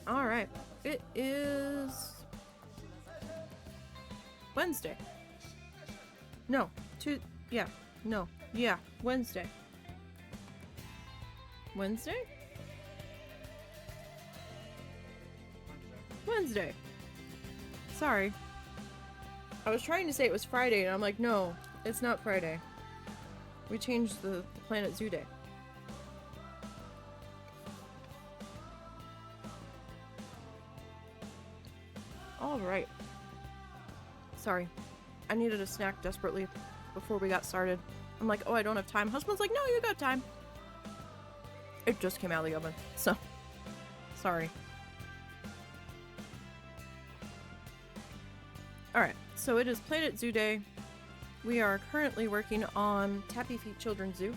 Alright. It is Wednesday. No. Yeah. No. Yeah. Wednesday. Wednesday? Wednesday. Sorry. I was trying to say it was Friday, and I'm like, no, it's not Friday. We changed the Planet Zoo day. Alright. Sorry. I needed a snack desperately before we got started. I'm like, oh, I don't have time. Husband's like, no, you got time. It just came out of the oven, so sorry. Alright, so it is Planet Zoo Day. We are currently working on Tappy Feet Children's Zoo.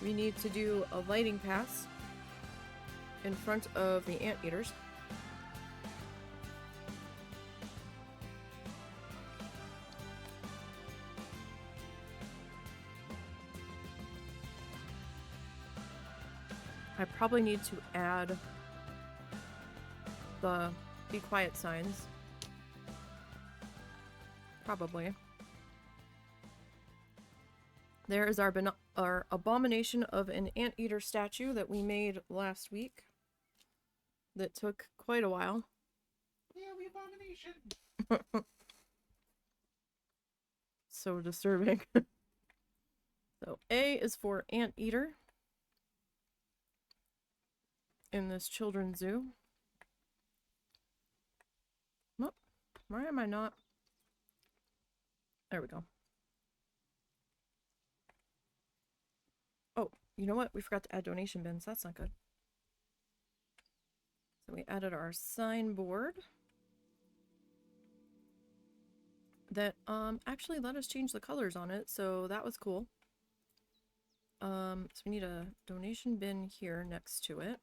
We need to do a lighting pass in front of the Anteaters. I probably need to add the be quiet signs. Probably. There is our abomination of an anteater statue that we made last week. That took quite a while. Yeah, we abomination. So disturbing. So A is for Anteater in this children's zoo. Oh, why am I not? There we go. Oh, you know what? We forgot to add donation bins. That's not good. So we added our signboard that actually let us change the colors on it, so that was cool. So we need a donation bin here next to it.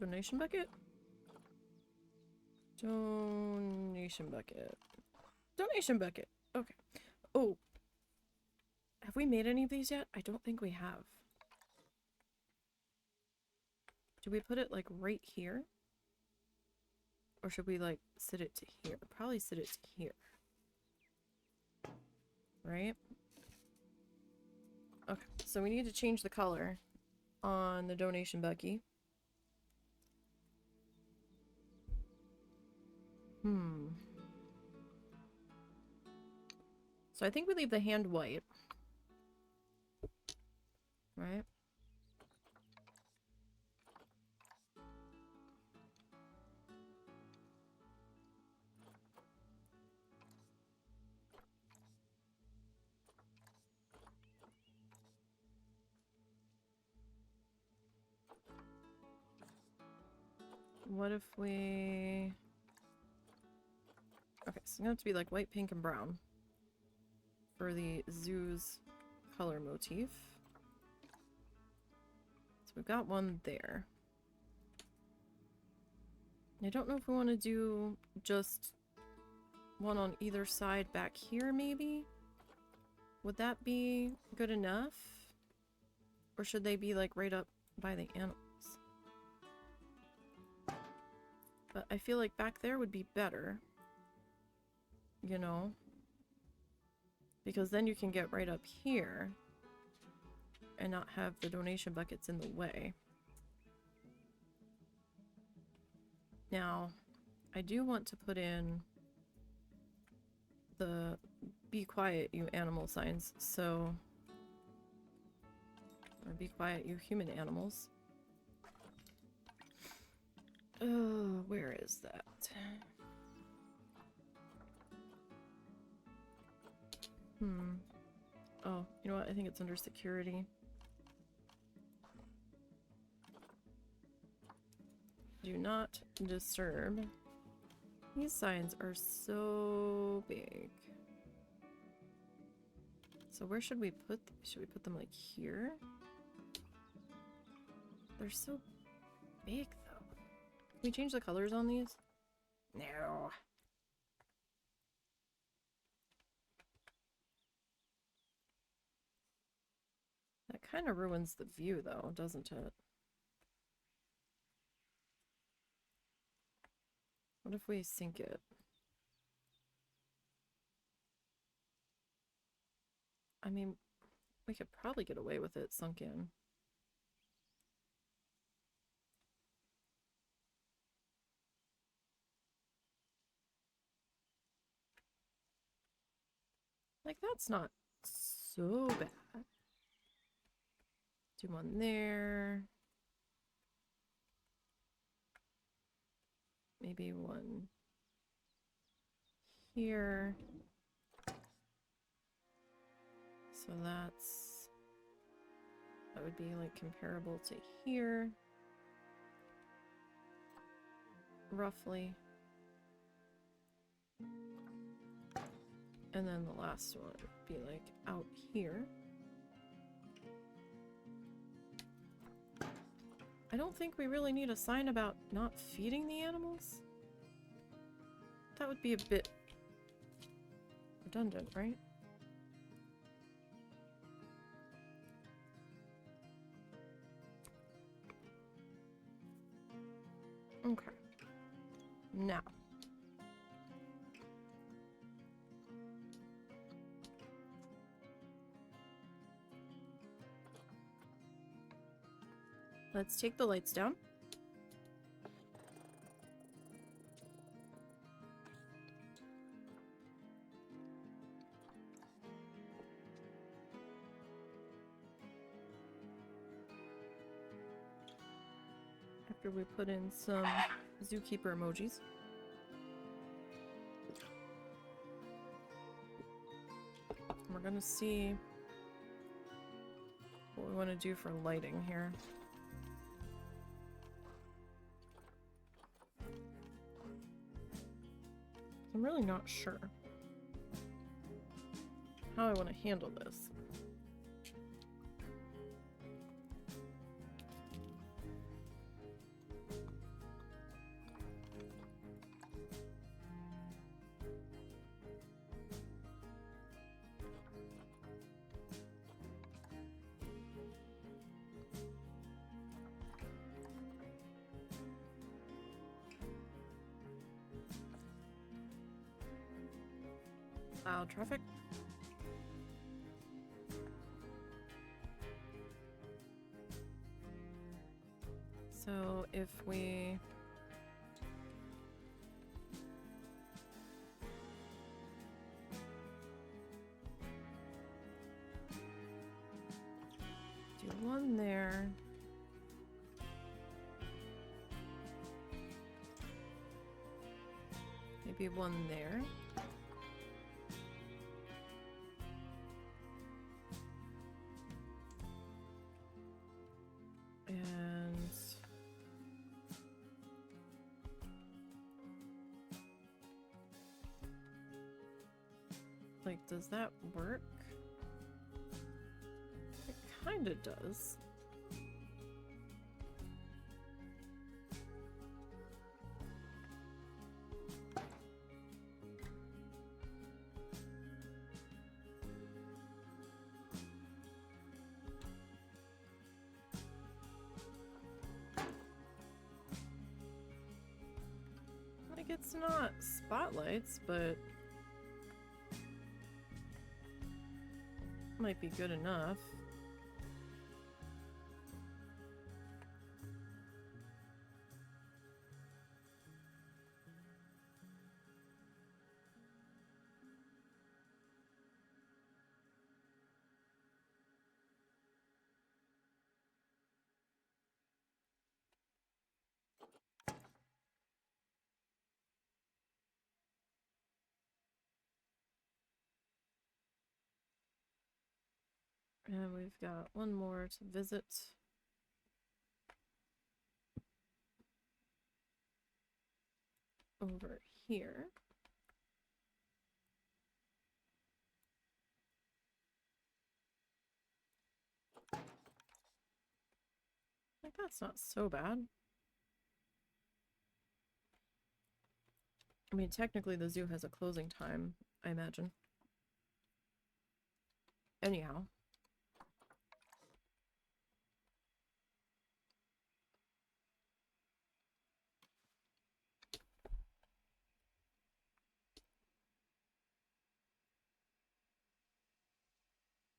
Donation bucket? Donation bucket. Donation bucket. Okay. Oh. Have we made any of these yet? I don't think we have. Do we put it like right here? Or should we like sit it to here? Probably sit it to here. Right? Okay, so we need to change the color on the donation bucket. So I think we leave the hand white. Right? What if we... Okay, so it's going to have to be like white, pink, and brown for the zoo's color motif. So we've got one there. I don't know if we want to do just one on either side back here, maybe? Would that be good enough? Or should they be like right up by the animals? But I feel like back there would be better. You know? Because then you can get right up here and not have the donation buckets in the way. Now, I do want to put in the be quiet, you animal signs, so... Or be quiet, you human animals. Oh, where is that? Oh, you know what? I think it's under security. Do not disturb. These signs are so big. So where should we put them? Should we put them like here? They're so big though. we change the colors on these? No. That kind of ruins the view, though, doesn't it? What if we sync it? I mean, we could probably get away with it sunk in. Like, that's not so bad. Do one there. Maybe one here. So that would be like comparable to here. Roughly. And then the last one would be like out here. I don't think we really need a sign about not feeding the animals. That would be a bit redundant, right? Okay. Now. Let's take the lights down. After we put in some zookeeper emojis. We're gonna see what we want to do for lighting here. I'm really not sure how I want to handle this. Loud traffic. So if we do one there, maybe one there. And like, does that work? It kind of does. Like, it's not spotlights, but might be good enough. And we've got one more to visit. Over here. Like, that's not so bad. I mean, technically the zoo has a closing time, I imagine. Anyhow.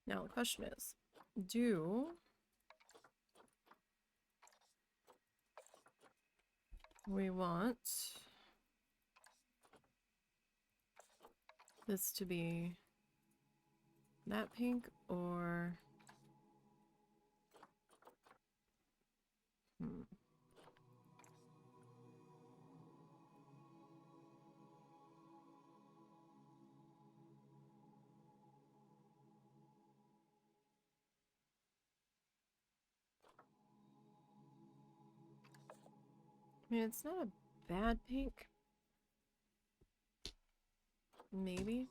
Now the question is, do we want this to be that pink or... I mean, it's not a bad pink. Maybe.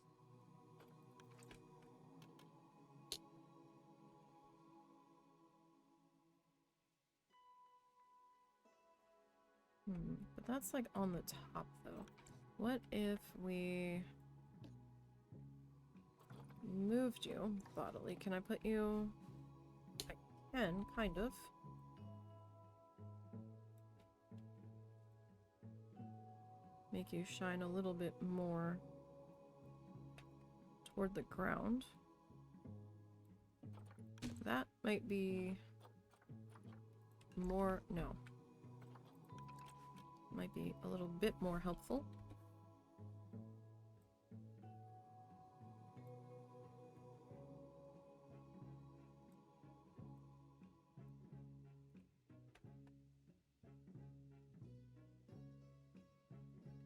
But that's like on the top though. What if we moved you bodily? Can I put you... I can, kind of. Make you shine a little bit more toward the ground. That might be more... no. Might be a little bit more helpful.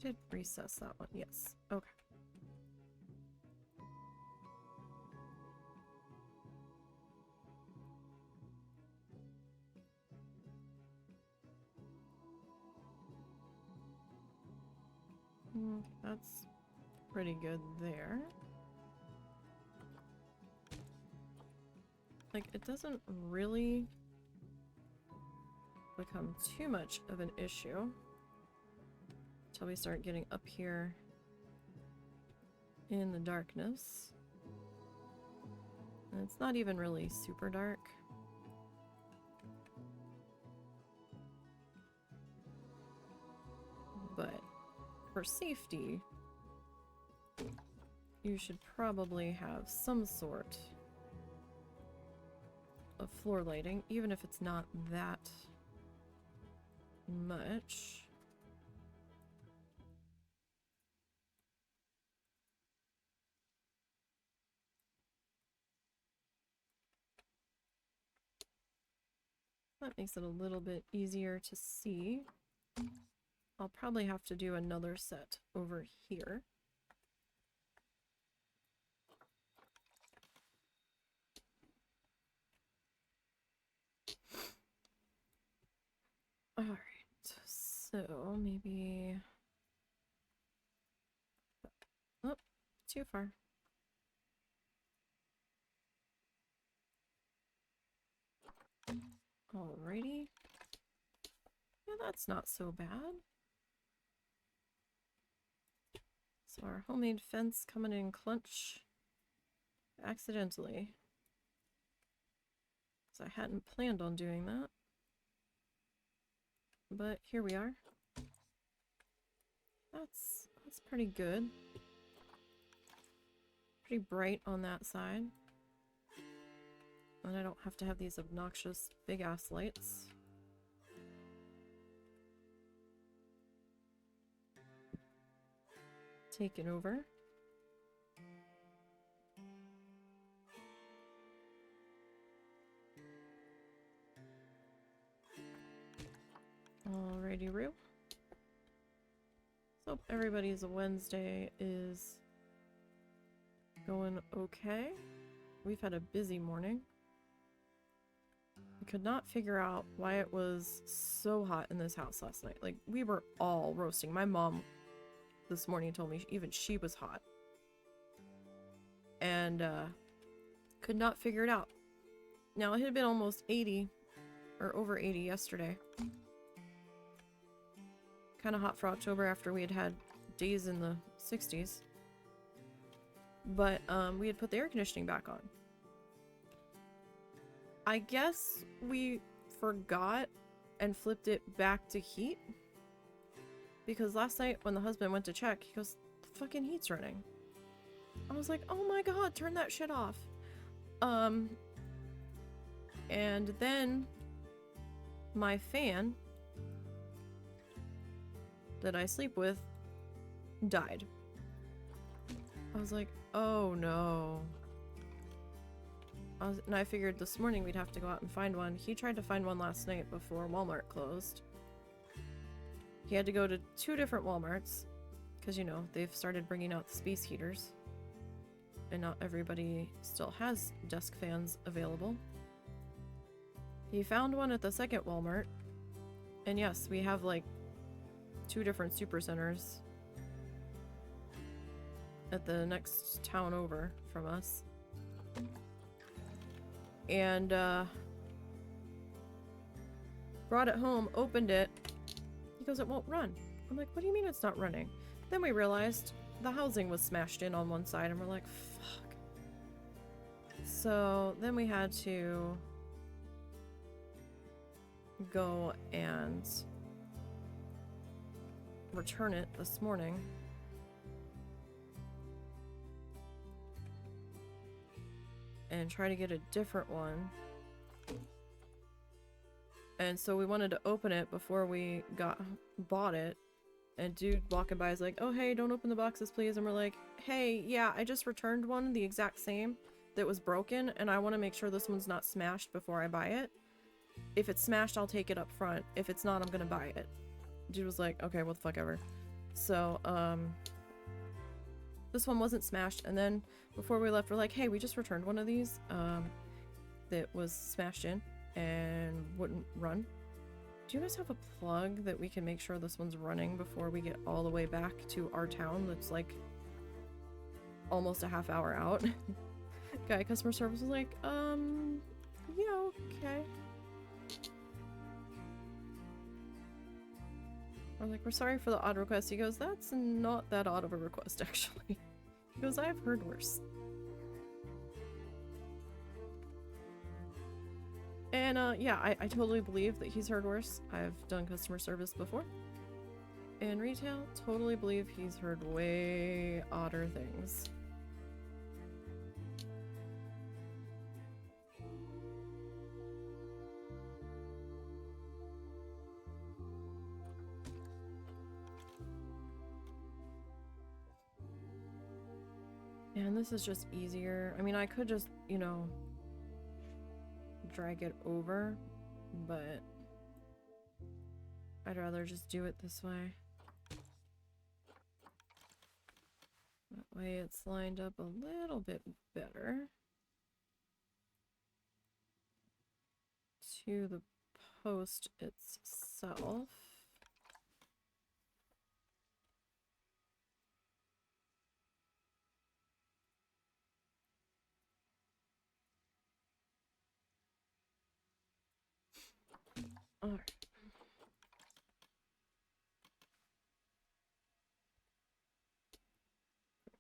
Did recess that one? Yes. Okay. That's pretty good there. Like, it doesn't really become too much of an issue until we start getting up here in the darkness. And it's not even really super dark. But for safety, you should probably have some sort of floor lighting, even if it's not that much. That makes it a little bit easier to see. I'll probably have to do another set over here. Alright, so maybe... oh, too far. Alrighty. Yeah, that's not so bad. So our homemade fence coming in clutch accidentally. Because I hadn't planned on doing that. But here we are. That's pretty good. Pretty bright on that side. And I don't have to have these obnoxious big ass lights. Taken over. Alrighty, Roo. So everybody's Wednesday is going okay. We've had a busy morning. We could not figure out why it was so hot in this house last night. Like, we were all roasting. My mom this morning told me even she was hot. And could not figure it out. Now, it had been almost 80 or over 80 yesterday. Kind of hot for October after we had had days in the 60s. But we had put the air conditioning back on. I guess we forgot and flipped it back to heat. Because last night when the husband went to check, he goes, the fucking heat's running. I was like, oh my god, turn that shit off. And then my fan that I sleep with died. I was like, oh no. And I figured this morning we'd have to go out and find one. He tried to find one last night before Walmart closed. He had to go to 2 different Walmarts because, you know, they've started bringing out the space heaters. And not everybody still has desk fans available. He found one at the second Walmart. And yes, we have like 2 different super centers at the next town over from us. And brought it home, opened it. He goes, it won't run. I'm like, what do you mean it's not running? Then we realized the housing was smashed in on one side and we're like, fuck. So then we had to go and return it this morning. And try to get a different one. And so we wanted to open it before we bought it. And dude walking by is like, oh hey, don't open the boxes please. And we're like, hey, yeah, I just returned one the exact same that was broken and I want to make sure this one's not smashed before I buy it. If it's smashed, I'll take it up front. If it's not, I'm gonna buy it. Dude was like, okay, what the fuck ever. So, this one wasn't smashed, and then before we left, we're like, hey, we just returned one of these, that was smashed in and wouldn't run. Do you guys have a plug that we can make sure this one's running before we get all the way back to our town that's like almost a half hour out? Guy customer service was like, yeah, okay. We're like, we're sorry for the odd request. He goes, that's not that odd of a request, actually. He goes, I've heard worse. And, yeah, I totally believe that he's heard worse. I've done customer service before. In retail, totally believe he's heard way odder things. And this is just easier. I mean, I could just, you know, drag it over, but I'd rather just do it this way. That way it's lined up a little bit better to the post itself. Alright.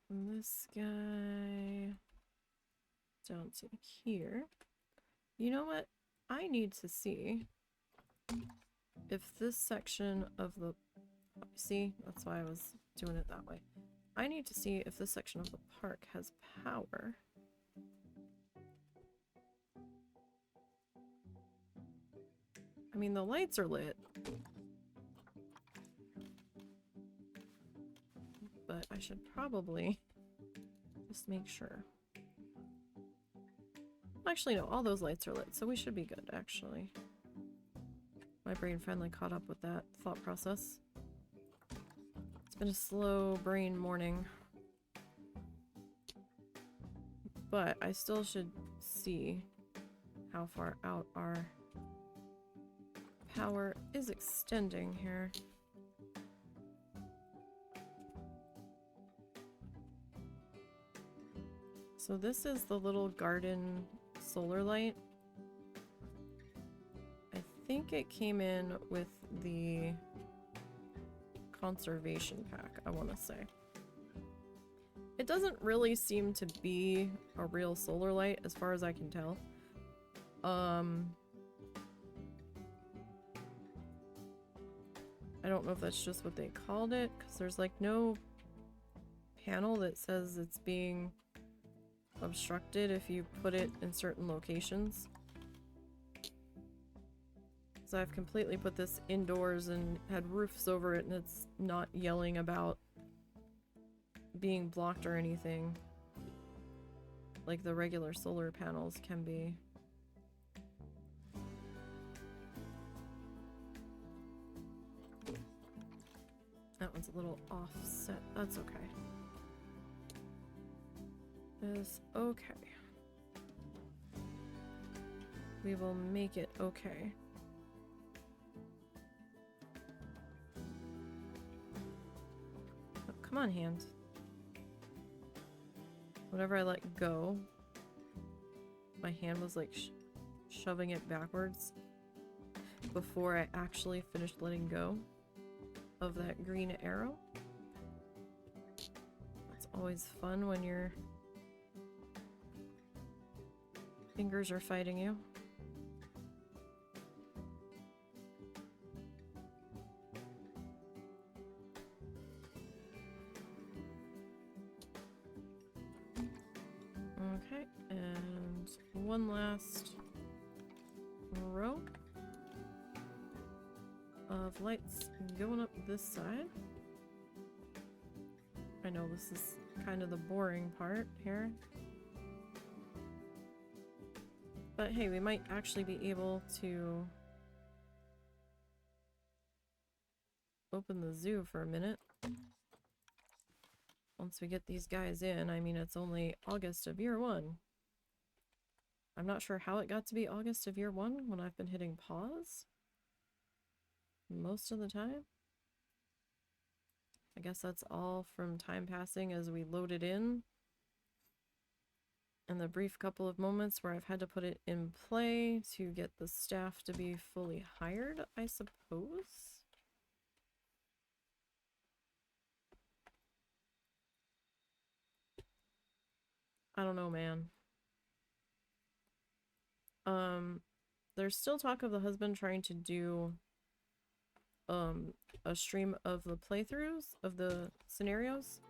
This guy down to here. You know what? I need to see if this section of the... See? That's why I was doing it that way. I need to see if this section of the park has power. I mean, the lights are lit. But I should probably just make sure. Actually, no, all those lights are lit, so we should be good, actually. My brain finally caught up with that thought process. It's been a slow brain morning. But I still should see how far out our power is extending here. So this is the little garden solar light. I think it came in with the conservation pack, I want to say. It doesn't really seem to be a real solar light as far as I can tell. I don't know if that's just what they called it, because there's like no panel that says it's being obstructed if you put it in certain locations. So I've completely put this indoors and had roofs over it, and it's not yelling about being blocked or anything like the regular solar panels can be. That one's a little offset. That's okay. It's okay. We will make it okay. Oh, come on, hand. Whenever I let go, my hand was like shoving it backwards before I actually finished letting go of that green arrow. It's always fun when your fingers are fighting you. Okay, and one last row of lights going up this side. I know this is kind of the boring part here. But hey, we might actually be able to open the zoo for a minute. Once we get these guys in. I mean, it's only August of year 1. I'm not sure how it got to be August of year 1 when I've been hitting pause most of the time. I guess that's all from time passing as we load it in. And the brief couple of moments where I've had to put it in play to get the staff to be fully hired, I suppose. I don't know, man. There's still talk of the husband trying to do a stream of the playthroughs of the scenarios.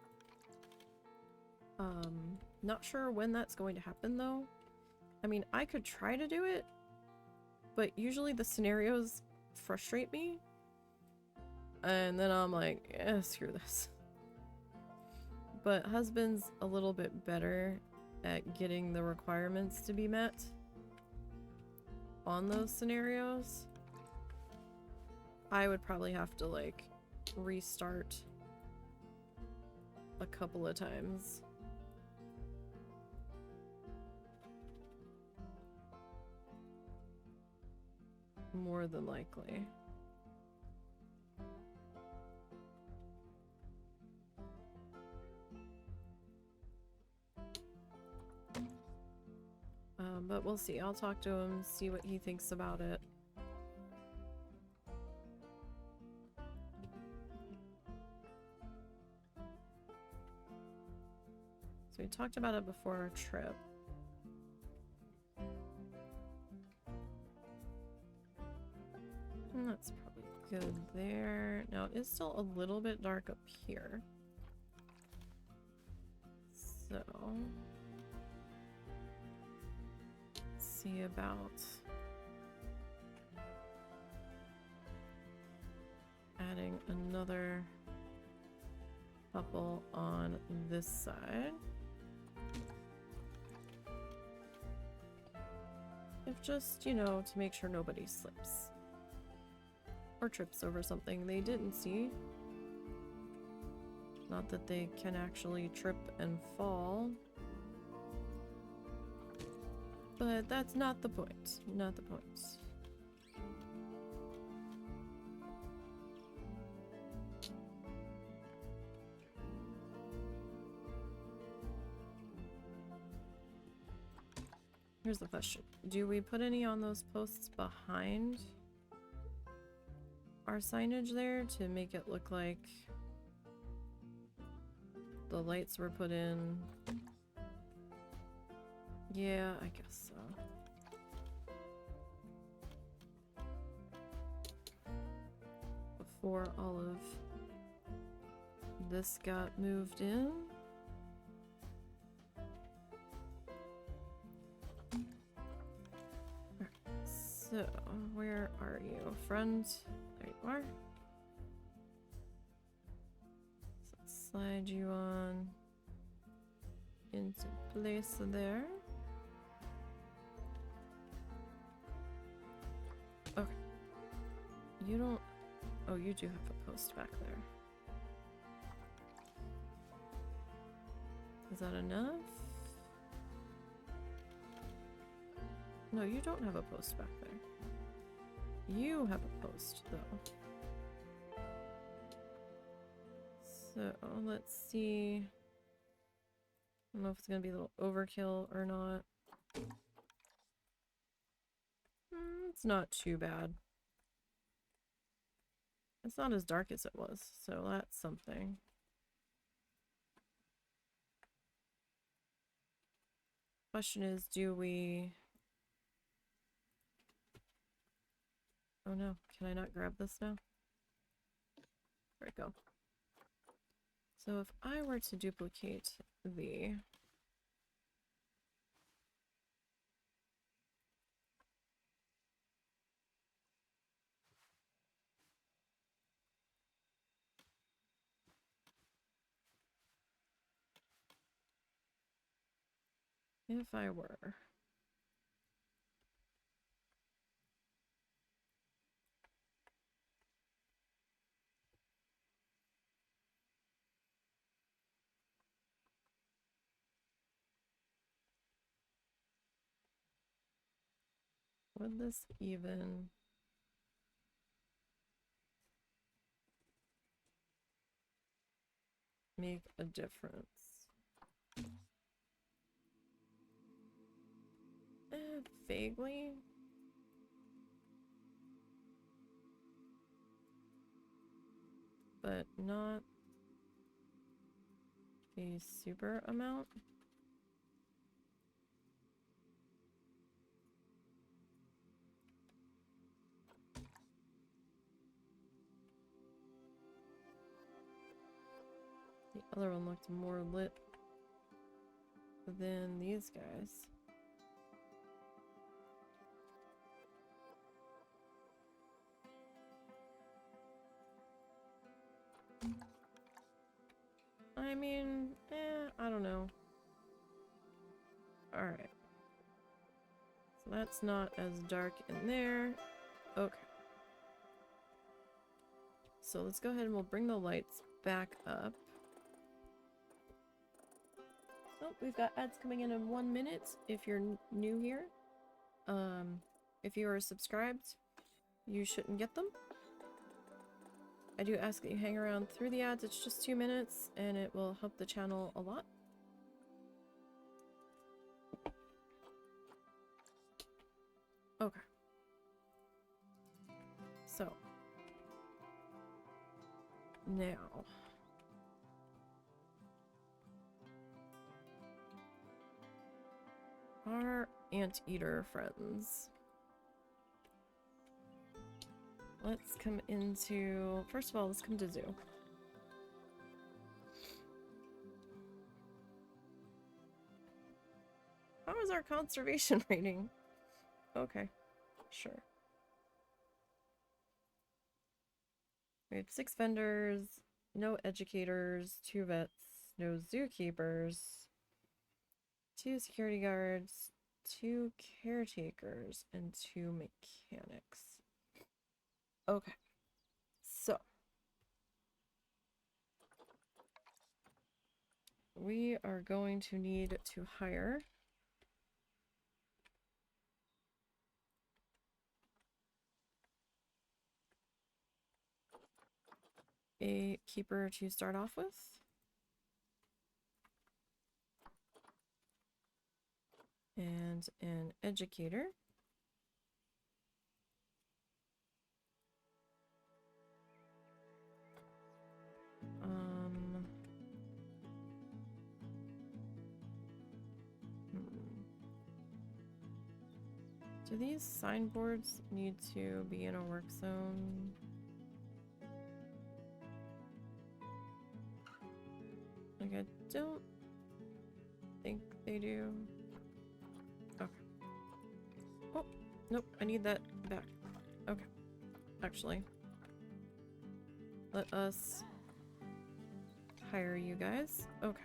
Not sure when that's going to happen though. I mean, I could try to do it, but usually the scenarios frustrate me. And then I'm like, eh, screw this. But husband's a little bit better at getting the requirements to be met on those scenarios. I would probably have to like restart a couple of times. More than likely. But we'll see. I'll talk to him, see what he thinks about it. So we talked about it before our trip. And that's probably good there. Now it is still a little bit dark up here. So see about adding another couple on this side. If just, you know, to make sure nobody slips or trips over something they didn't see. Not that they can actually trip and fall. But that's not the point. Not the point. Here's the question. Do we put any on those posts behind our signage there to make it look like the lights were put in. Yeah, I guess so. Before all of this got moved in. Alright, so where are you, friend? There you are. So let's slide you on into place there. Okay. You don't... Oh, you do have a post back there. Is that enough? No, you don't have a post back there. You have a post, though. So, let's see. I don't know if it's gonna be a little overkill or not. It's not too bad. It's not as dark as it was, so that's something. Question is, do we... Oh no, can I not grab this now? There we go. So if I were to duplicate the... If I were... Would this even make a difference? Vaguely. But not a super amount. The other one looked more lit than these guys. I mean, I don't know. Alright. So that's not as dark in there. Okay. So let's go ahead and we'll bring the lights back up. Oh, we've got ads coming in 1 minute if you're new here. If you are subscribed, you shouldn't get them. I do ask that you hang around through the ads. It's just 2 minutes and it will help the channel a lot. Okay. So. Now. Our Anteater friends. Let's come into... First of all, let's come to zoo. How is our conservation rating? Okay, sure. We have 6 vendors, no educators, 2 vets, no zookeepers, 2 security guards, 2 caretakers, and 2 mechanics. Okay, so we are going to need to hire a keeper to start off with. And an educator. Do these signboards need to be in a work zone? Like, I don't think they do. Okay. Oh, nope, I need that back. Okay. Actually, let us hire you guys. Okay.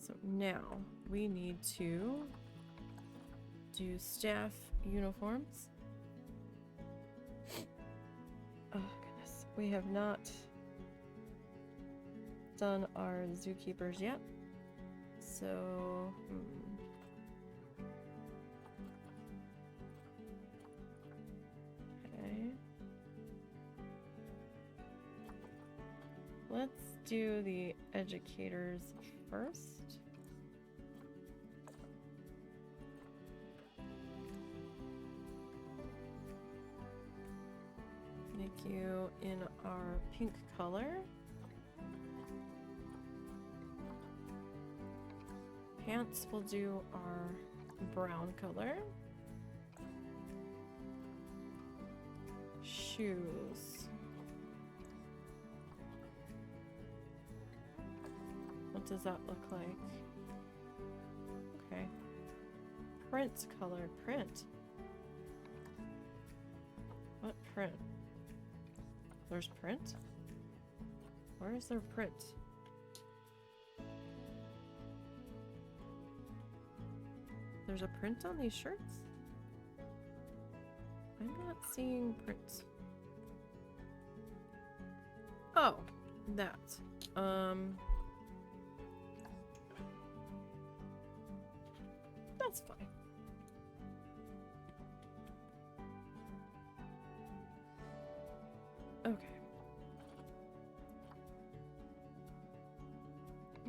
So now we need to do staff uniforms. Oh goodness, we have not done our zookeepers yet. So, okay. Let's do the educators first. Make you in our pink color. Pants will do our brown color. Shoes. What does that look like? Okay. Print color. Print. What print? There's print? Where is there print? There's a print on these shirts? I'm not seeing print. Oh, that. That's fine. Okay.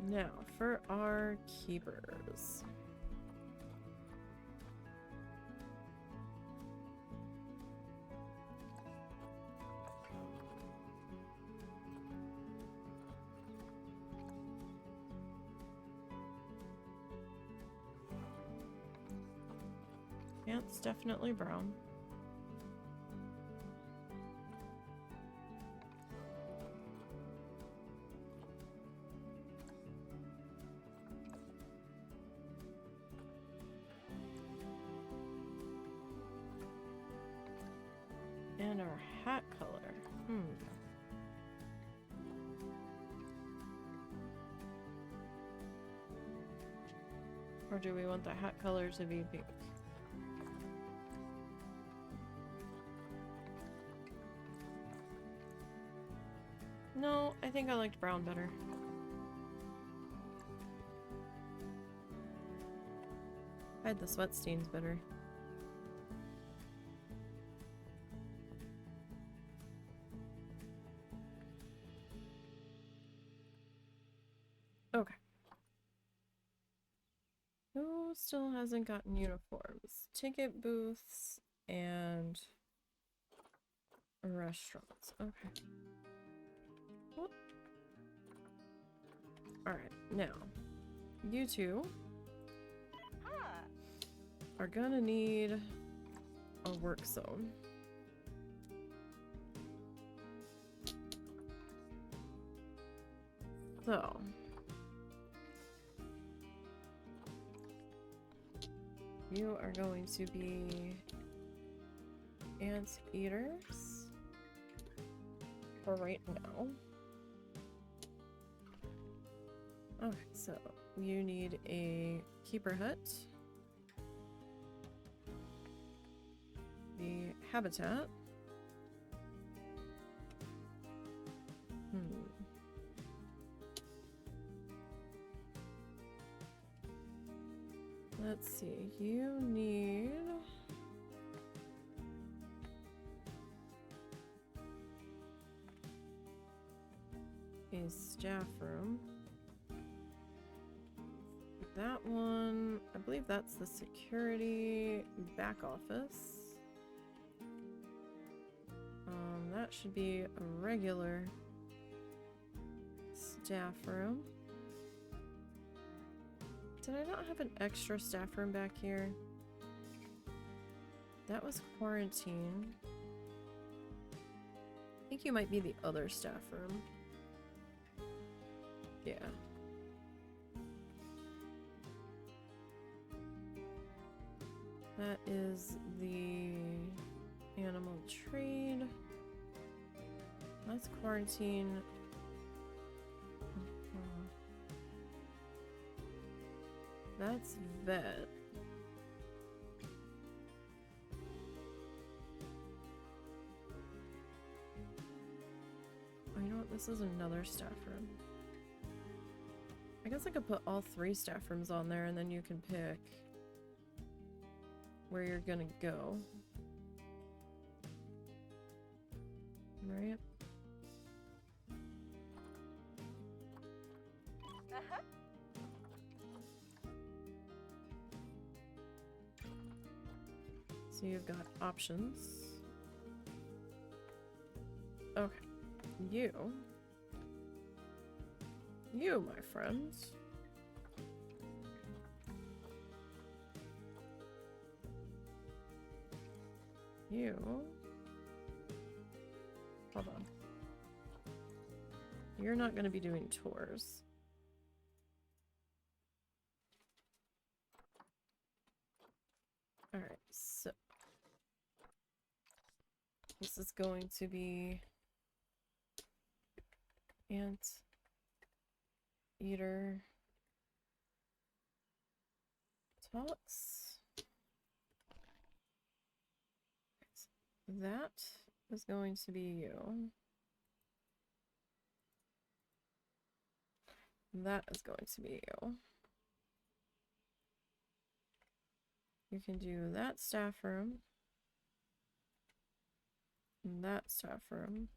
Now, for our keepers. Pants definitely brown. And our hat color. Or do we want the hat color to be pink? No, I think I liked brown better. Hide the sweat stains better. Okay. Who still hasn't gotten uniforms? Ticket booths and restaurants. Okay. Whoop. Alright, now, you two are gonna need a work zone. So, you are going to be Anteaters for right now. Okay, so you need a keeper hut, the habitat, let's see, you need a staff room. That one, I believe that's the security back office. should be a regular staff room. Did I not have an extra staff room back here? That was quarantine. I think you might be the other staff room. Yeah. That is the animal trade. That's quarantine. That's vet. Oh, you know what? This is another staff room. I guess I could put all 3 staff rooms on there and then you can pick where you're gonna go. Right? So you've got options. Okay. You, my friends. You. Hold on. You're not going to be doing tours. Alright, so this is going to be Anteater talks. That is going to be you. That is going to be you. You can do that staff room, that staff room,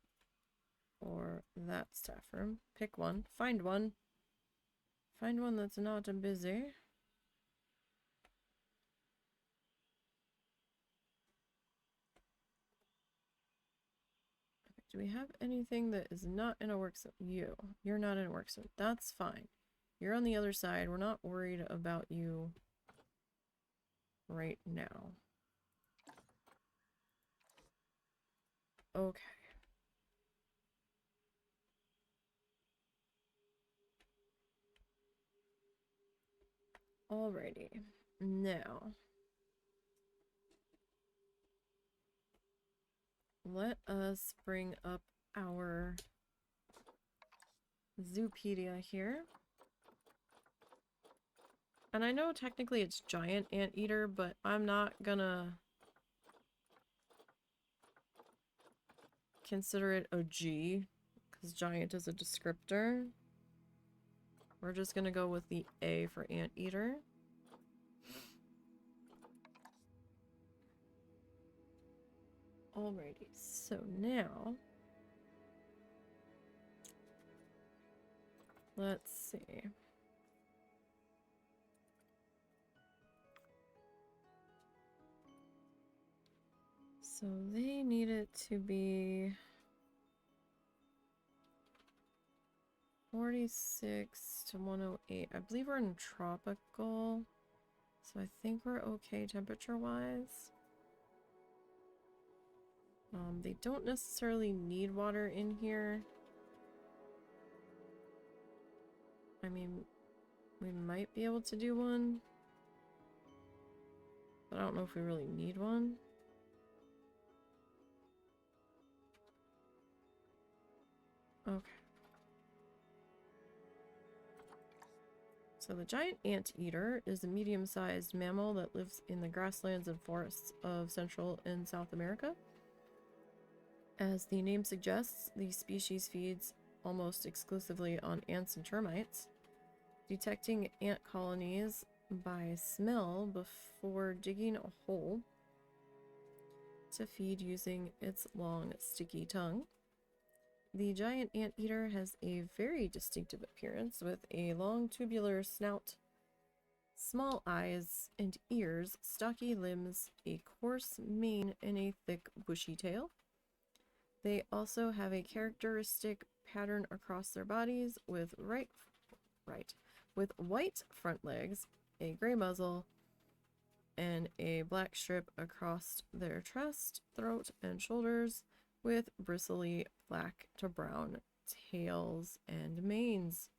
or that staff room. Pick one. Find one. Find one that's not busy. Do we have anything that is not in a work zone? You're not in a work zone. That's fine. You're on the other side. We're not worried about you right now. Okay. Alrighty. Now, let us bring up our Zoopedia here. And I know technically it's giant anteater, but I'm not gonna consider it a G, because giant is a descriptor. We're just gonna go with the A for anteater. Alrighty, so now let's see. So they need it to be 46 to 108. I believe we're in tropical, so I think we're okay temperature-wise. They don't necessarily need water in here. I mean, we might be able to do one, but I don't know if we really need one. Okay. So the giant anteater is a medium-sized mammal that lives in the grasslands and forests of Central and South America. As the name suggests, the species feeds almost exclusively on ants and termites, detecting ant colonies by smell before digging a hole to feed using its long, sticky tongue. The giant anteater has a very distinctive appearance with a long tubular snout, small eyes and ears, stocky limbs, a coarse mane, and a thick bushy tail. They also have a characteristic pattern across their bodies with with white front legs, a gray muzzle, and a black strip across their chest, throat, and shoulders, with bristly black to brown tails and manes.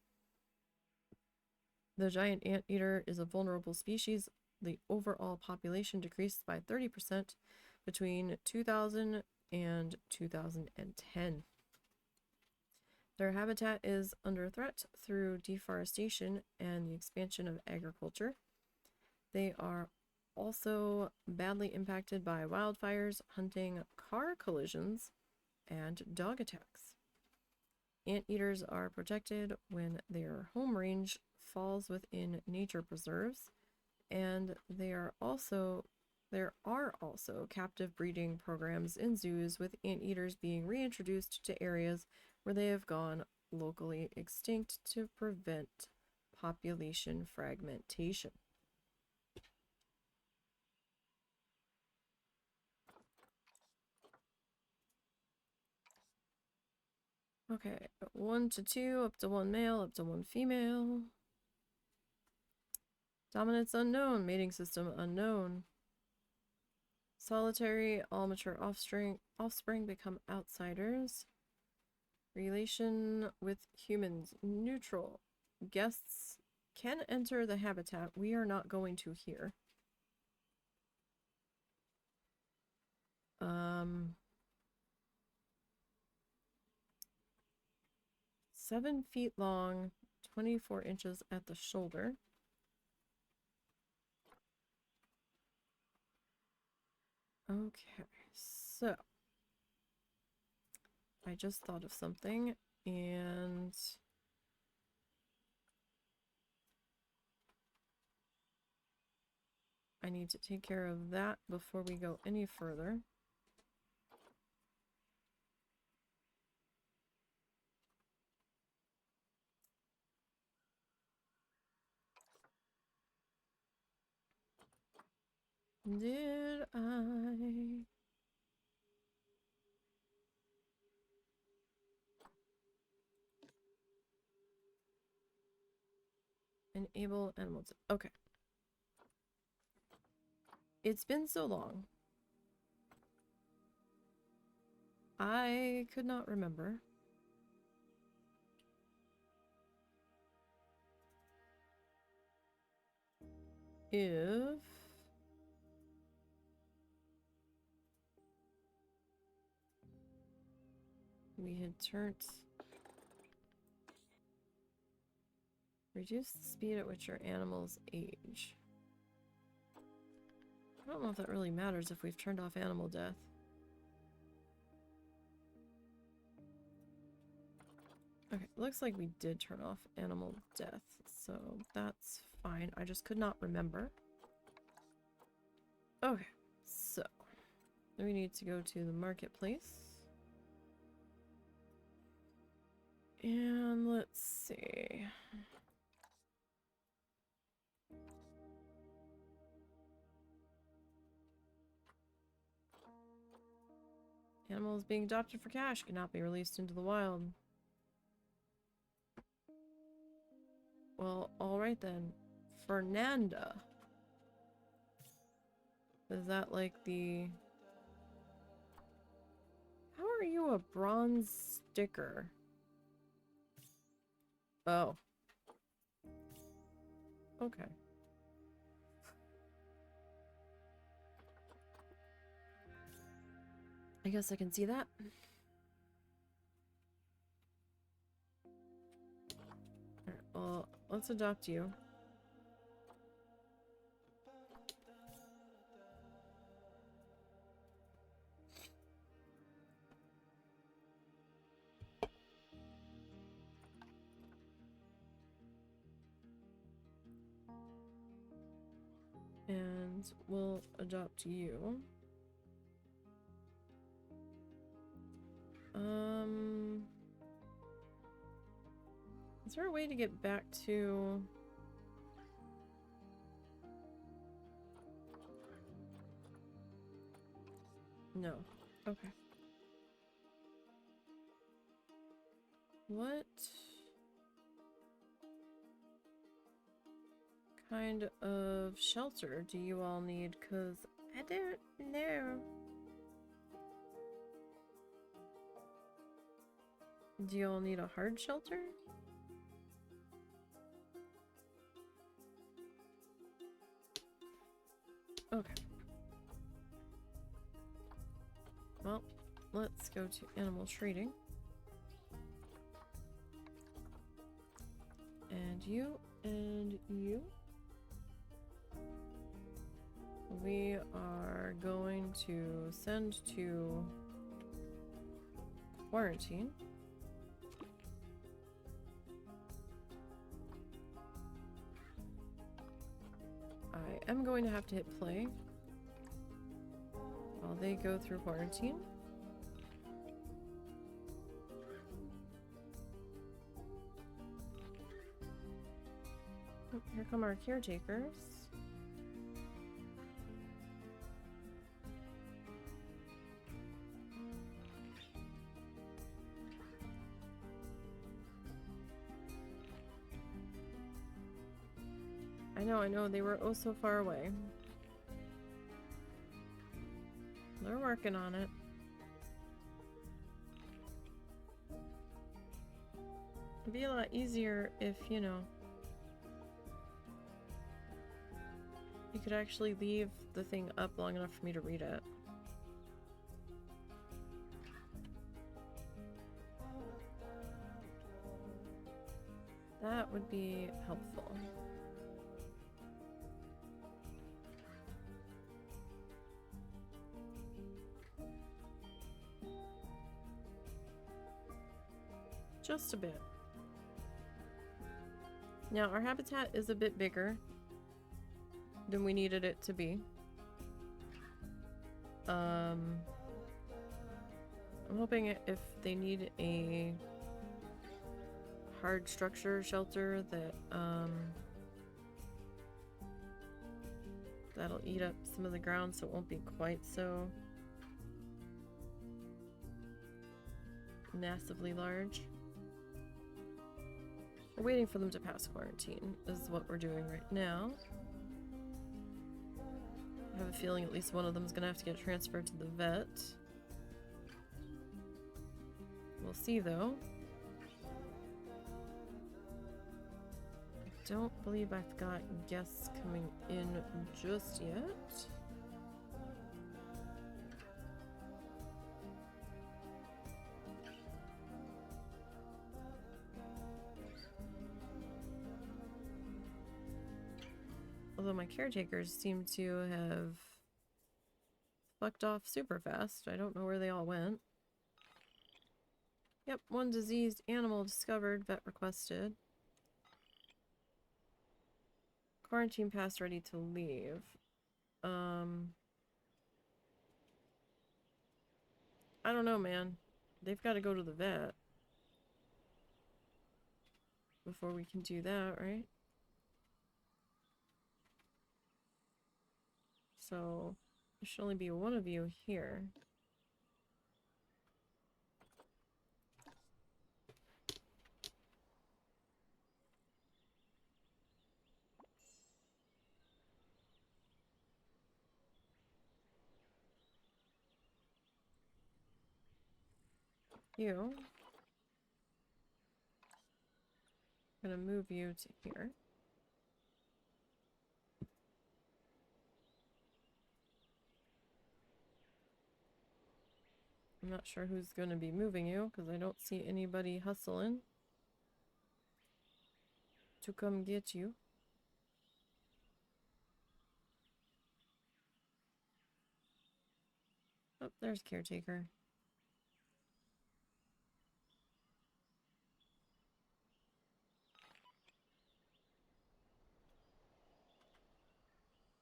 The giant anteater is a vulnerable species. The overall population decreased by 30% between 2000 and 2010. Their habitat is under threat through deforestation and the expansion of agriculture. They are also badly impacted by wildfires, hunting, car collisions, and dog attacks. Anteaters are protected when their home range falls within nature preserves, and there are also captive breeding programs in zoos, with anteaters being reintroduced to areas where they have gone locally extinct to prevent population fragmentation. Okay, 1 to 2, up to 1 male, up to 1 female. Dominance unknown, mating system unknown. Solitary, all mature offspring become outsiders. Relation with humans neutral. Guests can enter the habitat. We are not going to here. 7 feet long, 24 inches at the shoulder. Okay, so I just thought of something, and I need to take care of that before we go any further. Did I? Enable animals. Okay. It's been so long. I could not remember. If we had turned... Reduce the speed at which your animals age. I don't know if that really matters if we've turned off animal death. Okay, looks like we did turn off animal death, so that's fine. I just could not remember. Okay, so we need to go to the marketplace. And let's see. Animals being adopted for cash cannot be released into the wild. Well, alright then. Fernanda. Is that like the... How are you a bronze sticker? Oh. Okay. I guess I can see that. Alright, well, let's adopt you. And we'll adopt you. Is there a way to get back to... No. Okay. What kind of shelter do you all need? 'Cause I don't know. Do you all need a hard shelter? Okay. Well, let's go to animal trading. And you, and you. We are going to send to quarantine. I am going to have to hit play while they go through quarantine. Oh, here come our caretakers. I know, they were oh so far away. They're working on it. It'd be a lot easier if, you know, you could actually leave the thing up long enough for me to read it. That would be helpful. Just a bit. Now, our habitat is a bit bigger than we needed it to be. I'm hoping if they need a hard structure shelter that that'll eat up some of the ground so it won't be quite so massively large. We're waiting for them to pass quarantine is what we're doing right now. I have a feeling at least one of them is gonna have to get transferred to the vet. We'll see though. I don't believe I've got guests coming in just yet. Although my caretakers seem to have fucked off super fast. I don't know where they all went. Yep, one diseased animal discovered, vet requested. Quarantine pass ready to leave. I don't know, man. They've got to go to the vet before we can do that, right? So, there should only be one of you here. You. I'm gonna move you to here. I'm not sure who's going to be moving you because I don't see anybody hustling to come get you. Oh, there's caretaker.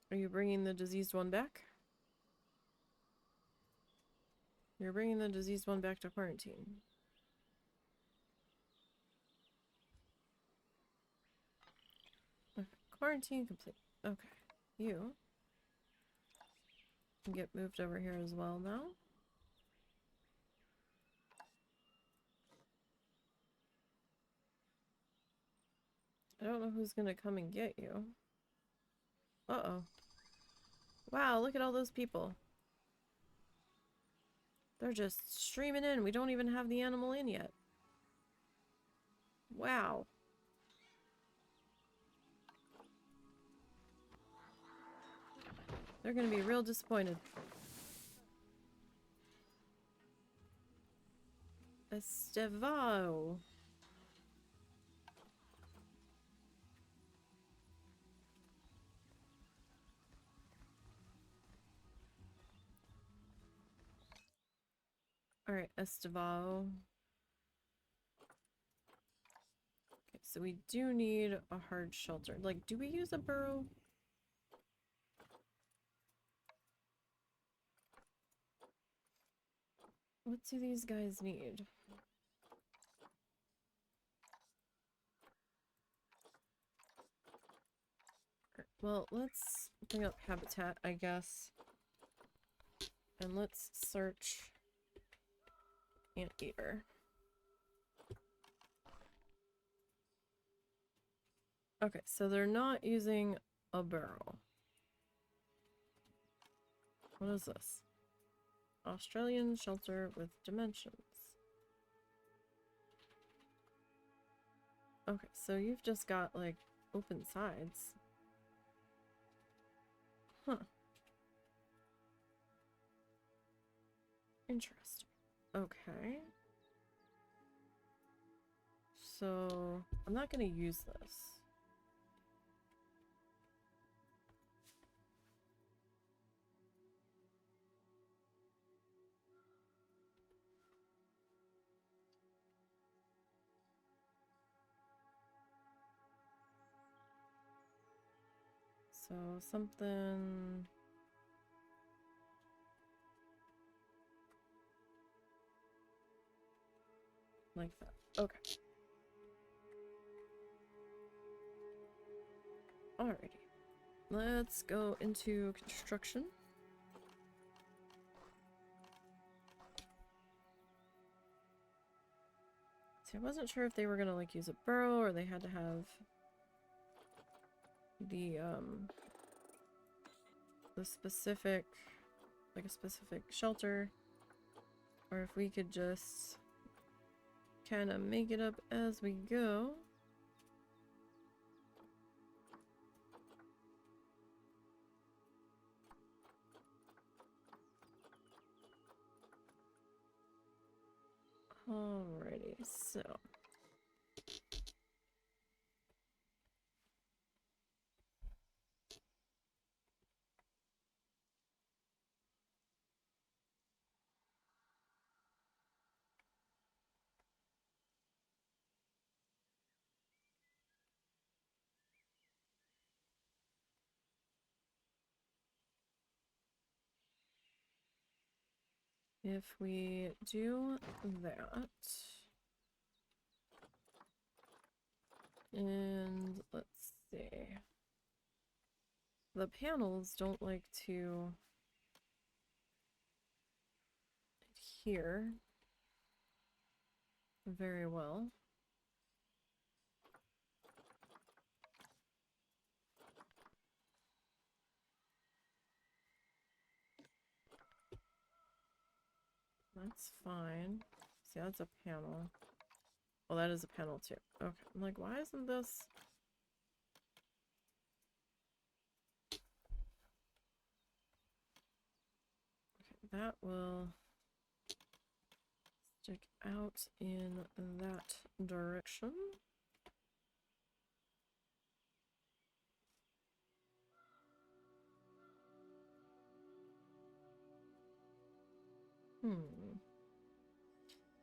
Are you bringing the diseased one back? You're bringing the diseased one back to quarantine. Okay. Quarantine complete. Okay. You can get moved over here as well now. I don't know who's gonna come and get you. Uh-oh. Wow, look at all those people. They're just streaming in. We don't even have the animal in yet. Wow. They're gonna be real disappointed. Estevao. Alright, Estevao. Okay, so we do need a hard shelter. Like, do we use a burrow? What do these guys need? Well, let's bring up habitat, I guess. And let's search Anteater. Okay, so they're not using a burrow. What is this? Australian shelter with dimensions. Okay, so you've just got, like, open sides. Huh. Interesting. Okay. So, I'm not gonna use this. So, something... like that. Okay. Alrighty. Let's go into construction. See, I wasn't sure if they were gonna, like, use a burrow or they had to have the specific, like a specific shelter, or if we could just kind of make it up as we go. Alrighty, so if we do that, and let's see, the panels don't like to adhere very well. That's fine. See, that's a panel. Well, that is a panel too. Okay, I'm like, why isn't this... Okay, that will stick out in that direction.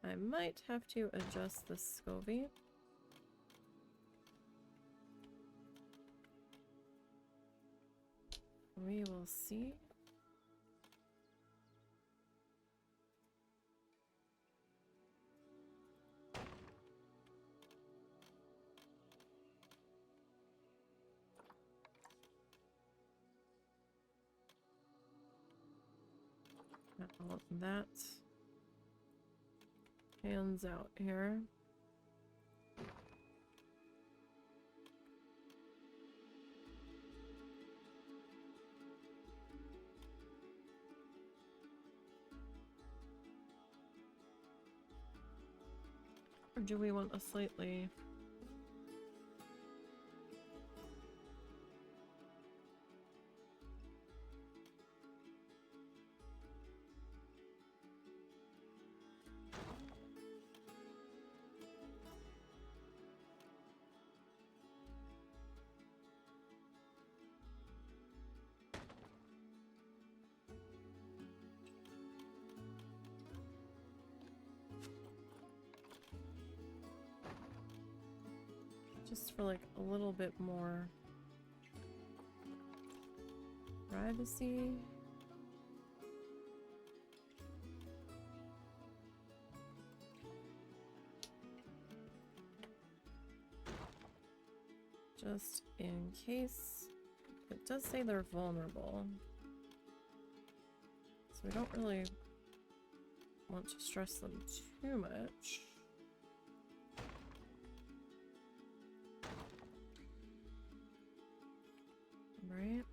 I might have to adjust the SCOBY. We will see. That pans out here. Or do we want a slightly... just for like a little bit more privacy. Just in case. It does say they're vulnerable. So we don't really want to stress them too much. Right?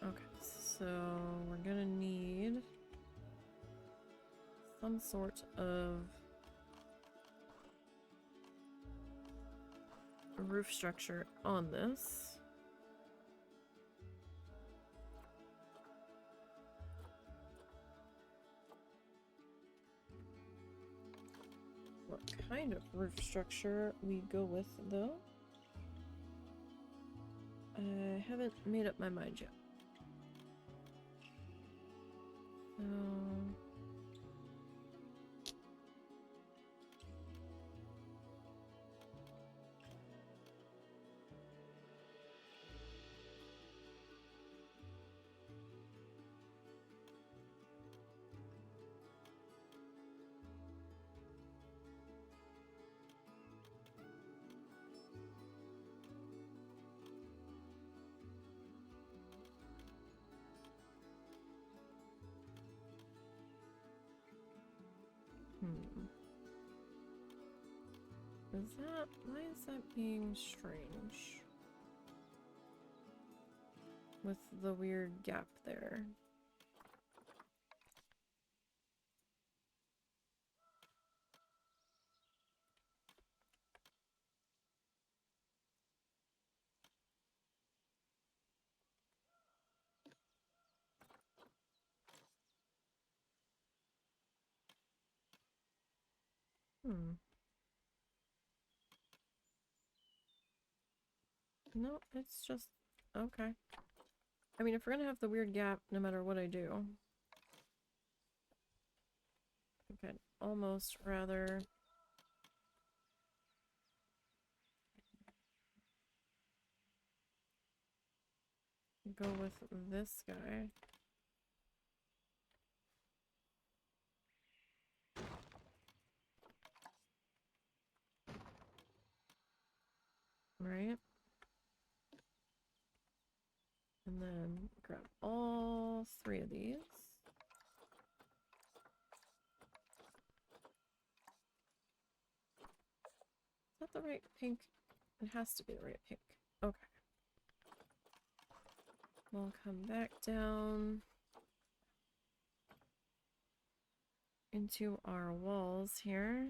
Okay, so we're gonna need some sort of roof structure on this. What kind of roof structure we go with, though? I haven't made up my mind yet. So... Why is that being strange? With the weird gap there. No, it's just... okay. I mean, if we're gonna have the weird gap no matter what I do, I think I'd almost rather... go with this guy. Right? And then grab all three of these. Is that the right pink? It has to be the right pink. Okay. We'll come back down into our walls here.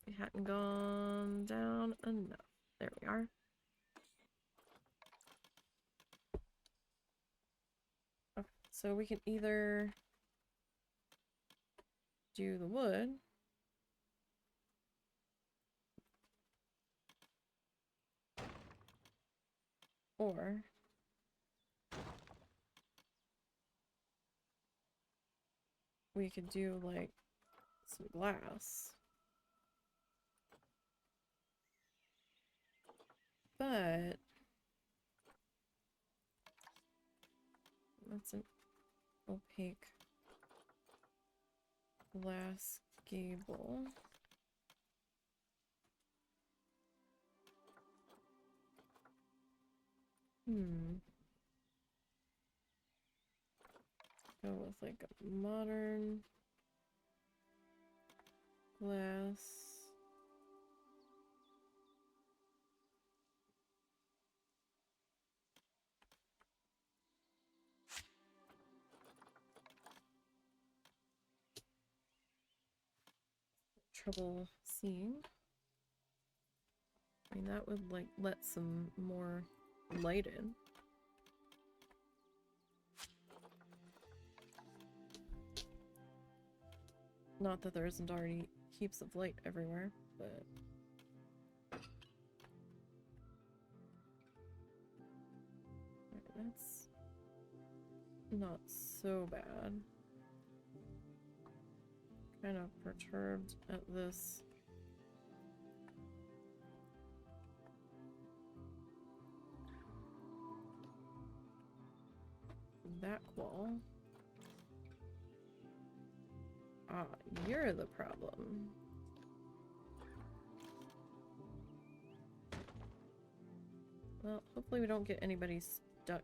We hadn't gone down enough. There we are. Okay, so we can either do the wood, or we could do like some glass. But that's an opaque glass gable. Go with like a modern glass. trouble seeing. I mean, that would, like, let some more light in. Not that there isn't already heaps of light everywhere, but... That's not so bad. Kind of perturbed at this. That wall. Ah, you're the problem. Well, hopefully we don't get anybody stuck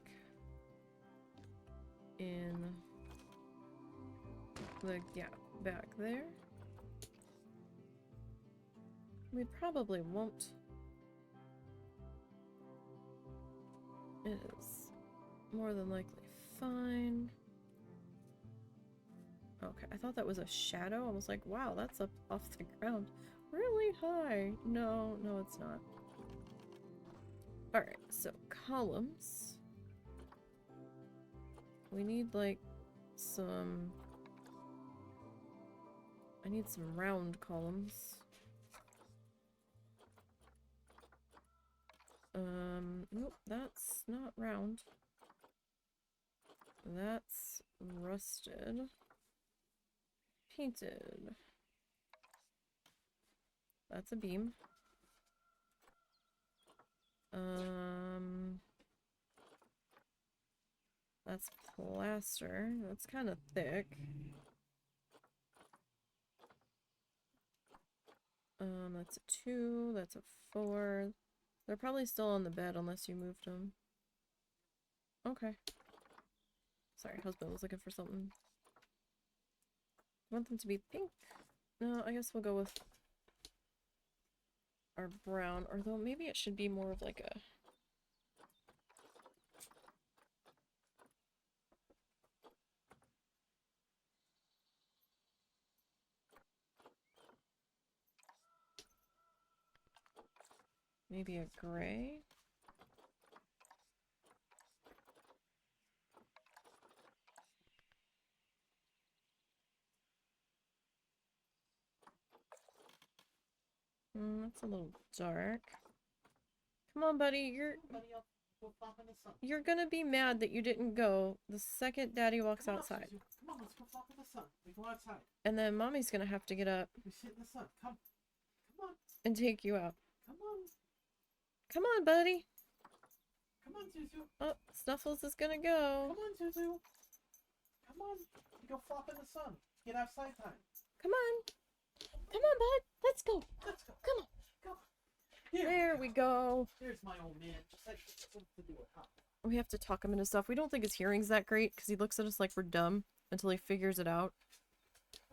in the gap back there. We probably won't. It is more than likely fine. Okay, I thought that was a shadow. I was like, wow, that's up off the ground really high. No, no, it's not. Alright, so columns. We need, like, some... I need some round columns. Nope, that's not round. That's rusted. Painted. That's a beam. That's plaster. That's kind of thick. That's a 2. That's a 4. They're probably still on the bed unless you moved them. Okay. Sorry, husband was looking for something. I want them to be pink. No, I guess we'll go with our brown. Although maybe it should be more of like a... maybe a gray? That's a little dark. Come on, buddy, you're gonna be mad that you didn't go the second Daddy walks outside. Come on, let's go flop in the sun. We go outside. And then Mommy's gonna have to get up We sit in the sun. Come on. and take you out. Come on. Come on, buddy. Come on, Zuzu. Oh, Snuffles is gonna Come go. on, Zuzu. Come on. We go flop in the sun. Get outside time. Come on. Come on, bud. Let's go. Let's go. Come on. Come on. There we go. There's my old man. Just like something to do with huh? We have to talk him into stuff. We don't think his hearing's that great because he looks at us like we're dumb until he figures it out.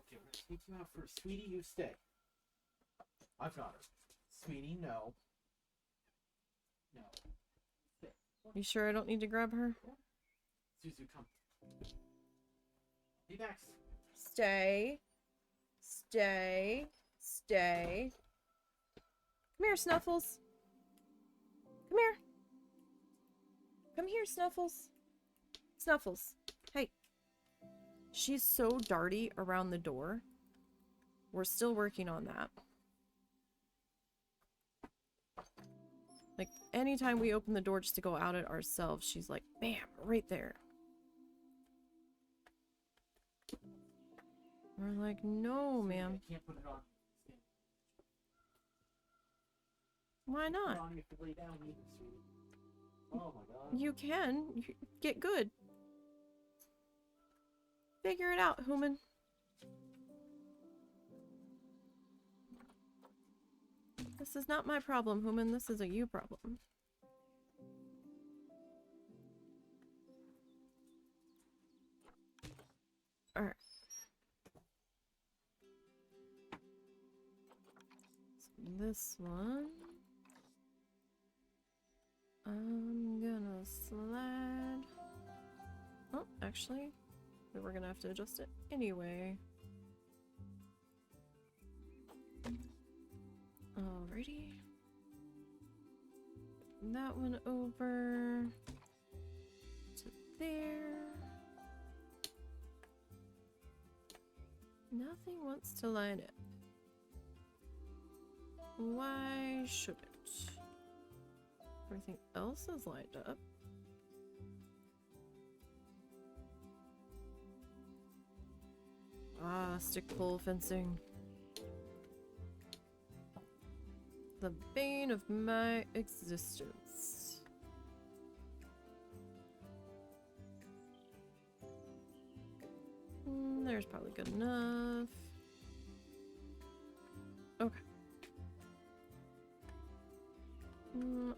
Okay, we're gonna take you out first. Sweetie, you stay. I've got her. Sweetie, no. No. Stay. You sure I don't need to grab her? Zuzu, come. Be back. Stay. Stay. Stay. Come here, Snuffles. Come here. Come here, Snuffles. Snuffles. Hey. She's so darty around the door. We're still working on that. Like, anytime we open the door just to go out it ourselves, she's like, bam, right there. We're like, no, ma'am. I can't put it on. Why not? You have to lay down either, sweetie. Oh my god. You can. Get good. Figure it out, human. This is not my problem, human. This is a you problem. Alright. So this one. I'm gonna slide. Oh, actually, we were gonna have to adjust it anyway. Alrighty. That one over to there. Nothing wants to line up. Why should it? Everything else is lined up. Ah, stick pole fencing. The bane of my existence. There's probably good enough. Okay.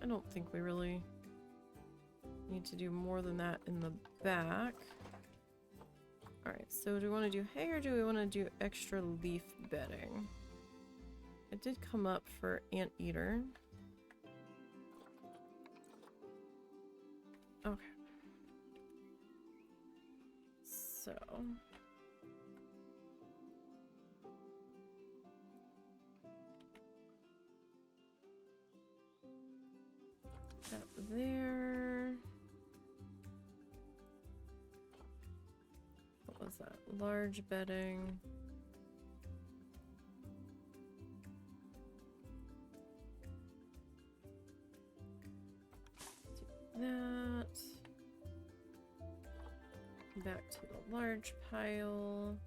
I don't think we really need to do more than that in the back. Alright, so do we want to do hay or do we want to do extra leaf bedding? It did come up for Anteater. Okay. So... that there. What was that? Large bedding. Do that. Back to the large pile.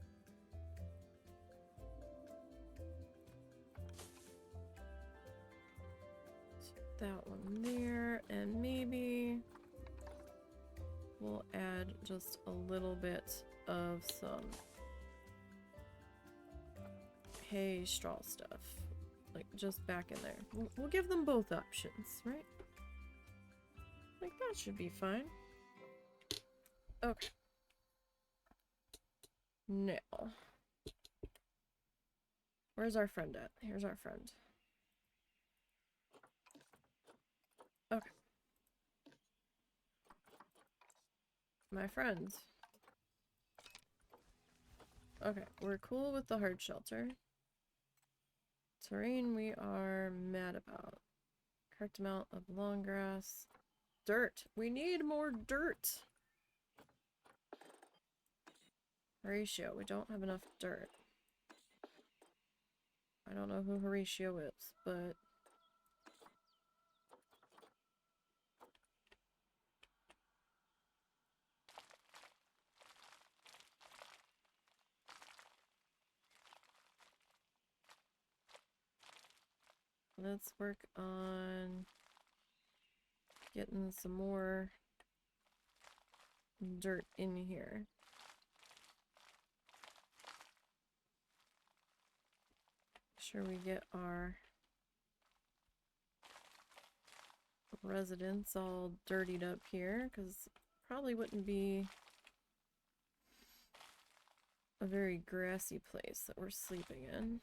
That one there, and maybe we'll add just a little bit of some hay straw stuff, like just back in there. We'll give them both options, right? Like that should be fine. Okay. Now, where's our friend at? Here's our friend. Okay. My friends. Okay, we're cool with the hard shelter. Terrain we are mad about. Correct amount of long grass. Dirt. We need more dirt. Horatio. We don't have enough dirt. I don't know who Horatio is, but... let's work on getting some more dirt in here. Make sure we get our residence all dirtied up here, because probably wouldn't be a very grassy place that we're sleeping in.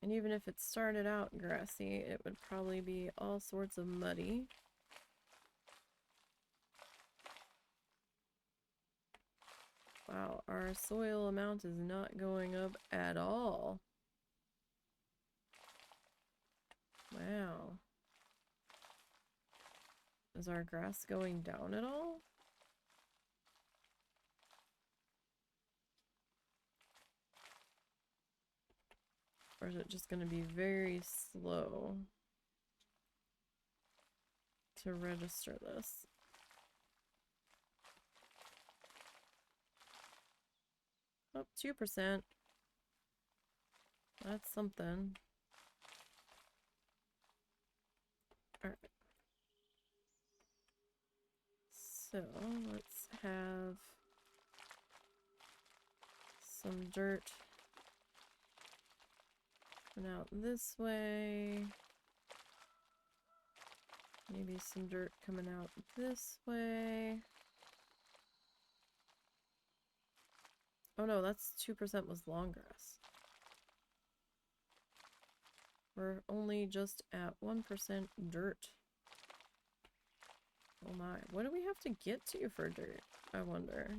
And even if it started out grassy, it would probably be all sorts of muddy. Wow, our soil amount is not going up at all. Wow. Is our grass going down at all? Or is it just going to be very slow to register this? Oh, 2%. That's something. Alright. So, let's have some dirt coming out this way. Maybe some dirt coming out this way. Oh no, that's 2% was long grass. We're only just at 1% dirt. Oh my, what do we have to get to for dirt? I wonder.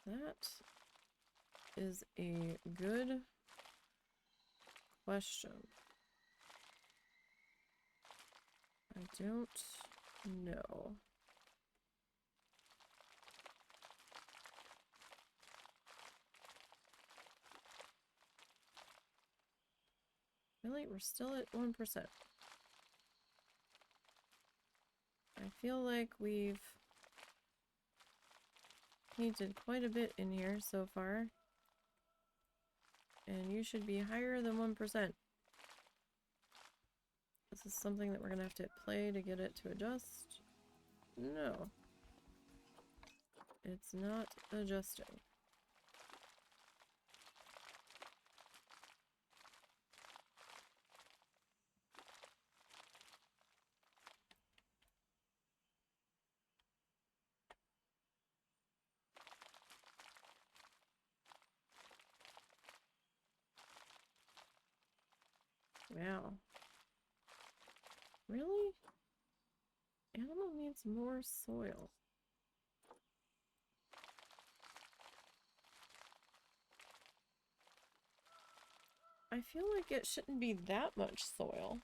That is a good question. I don't know. Really? We're still at 1%. I feel like we've painted quite a bit in here so far. And you should be higher than 1%. This is something that we're gonna have to play to get it to adjust. No. It's not adjusting. Wow. Really? Animal needs more soil. I feel like it shouldn't be that much soil.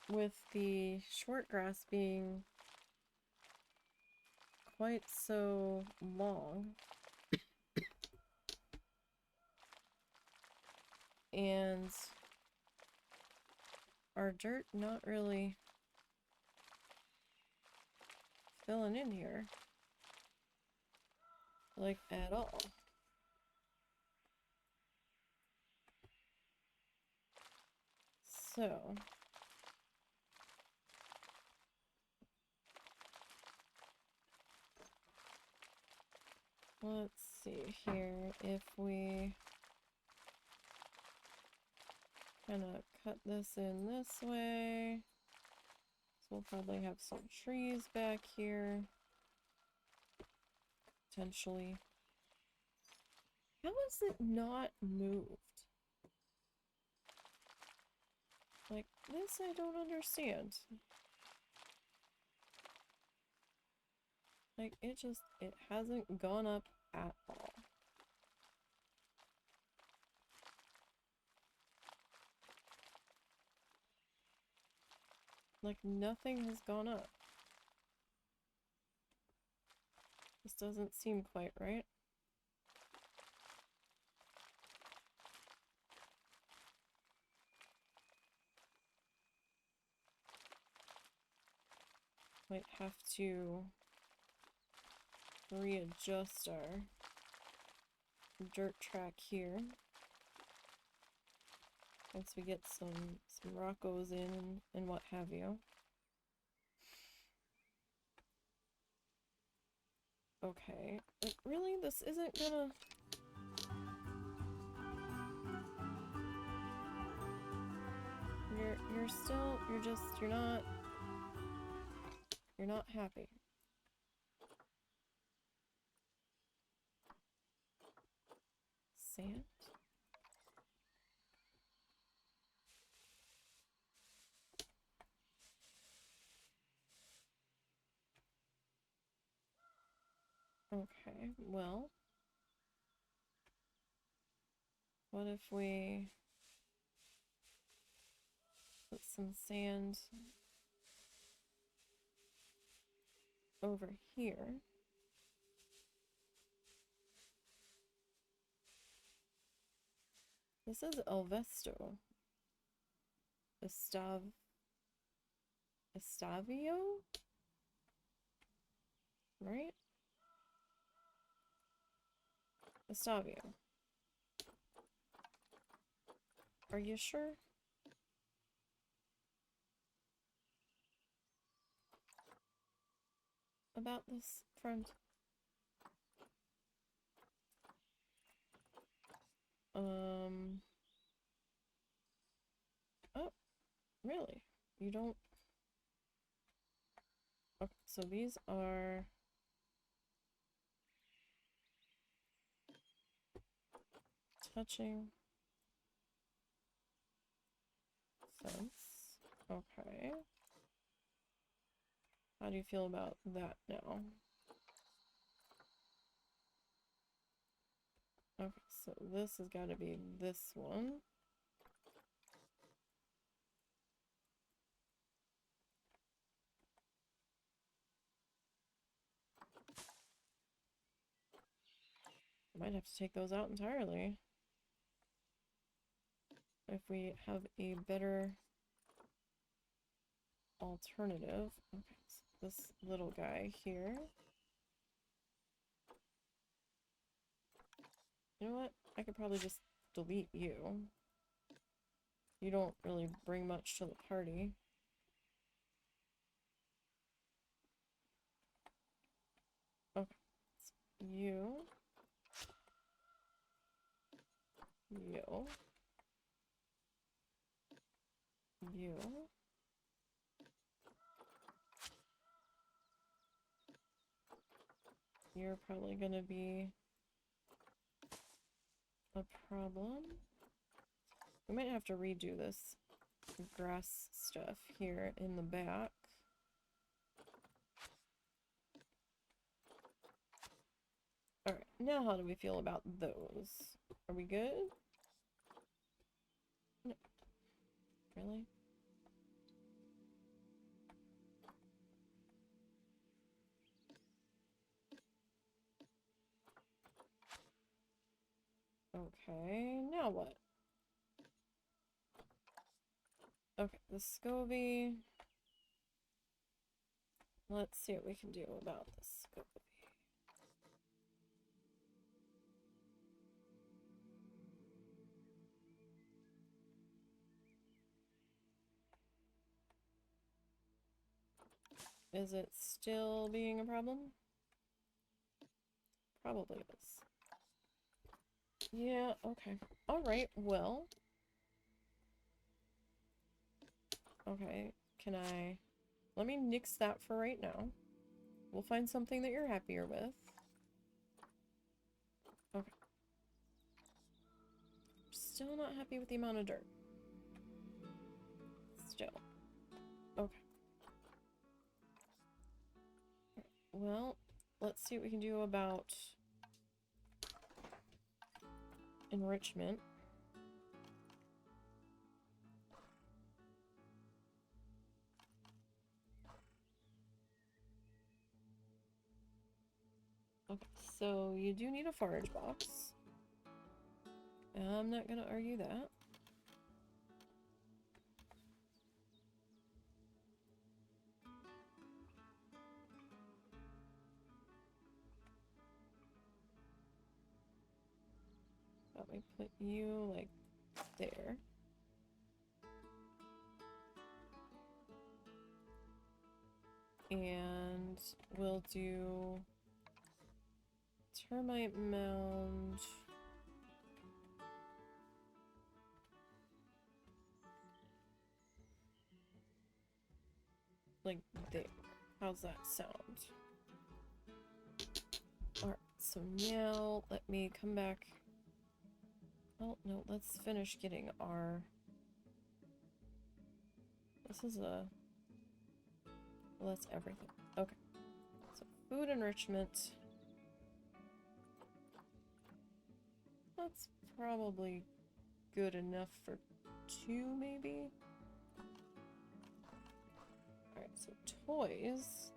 With the short grass being quite so long. And our dirt not really filling in here. Like, at all. So... let's see here if we kind of cut this in this way. So we'll probably have some trees back here. Potentially. How is it not moved? Like, this I don't understand. Like, it hasn't gone up at all. Like, nothing has gone up. This doesn't seem quite right. Might have to readjust our dirt track here once we get some rockos in and what have you. Okay, like, really? This isn't gonna... You're not happy. Sand? Okay, well... what if we put some sand over here? This is Elvesto. Estavio? Right? Estavio. Are you sure? About this front? Oh, really? You don't... okay, so these are... touching... fence. Okay. How do you feel about that now? Okay, so this has got to be this one. I might have to take those out entirely. If we have a better alternative. Okay, so this little guy here. You know what? I could probably just delete you. You don't really bring much to the party. Okay. You. You. You. You're probably gonna be a problem. We might have to redo this grass stuff here in the back. Alright, now how do we feel about those? Are we good? No. Really? Okay, now what? Okay, the SCOBY. Let's see what we can do about the SCOBY. Is it still being a problem? Probably is. Yeah, okay. Alright, well. Okay, can I... Let me nix that for right now. We'll find something that you're happier with. Okay. Still not happy with the amount of dirt. Still. Okay. Well, let's see what we can do about enrichment. Okay, so you do need a forage box. I'm not gonna argue that. Let me put you, like, there. And we'll do termite mound. Like there. How's that sound? Alright, so now let me come back. Oh, no, let's finish getting our... This is a... Well, that's everything. Okay. So, food enrichment. That's probably good enough for 2, maybe? Alright, so toys.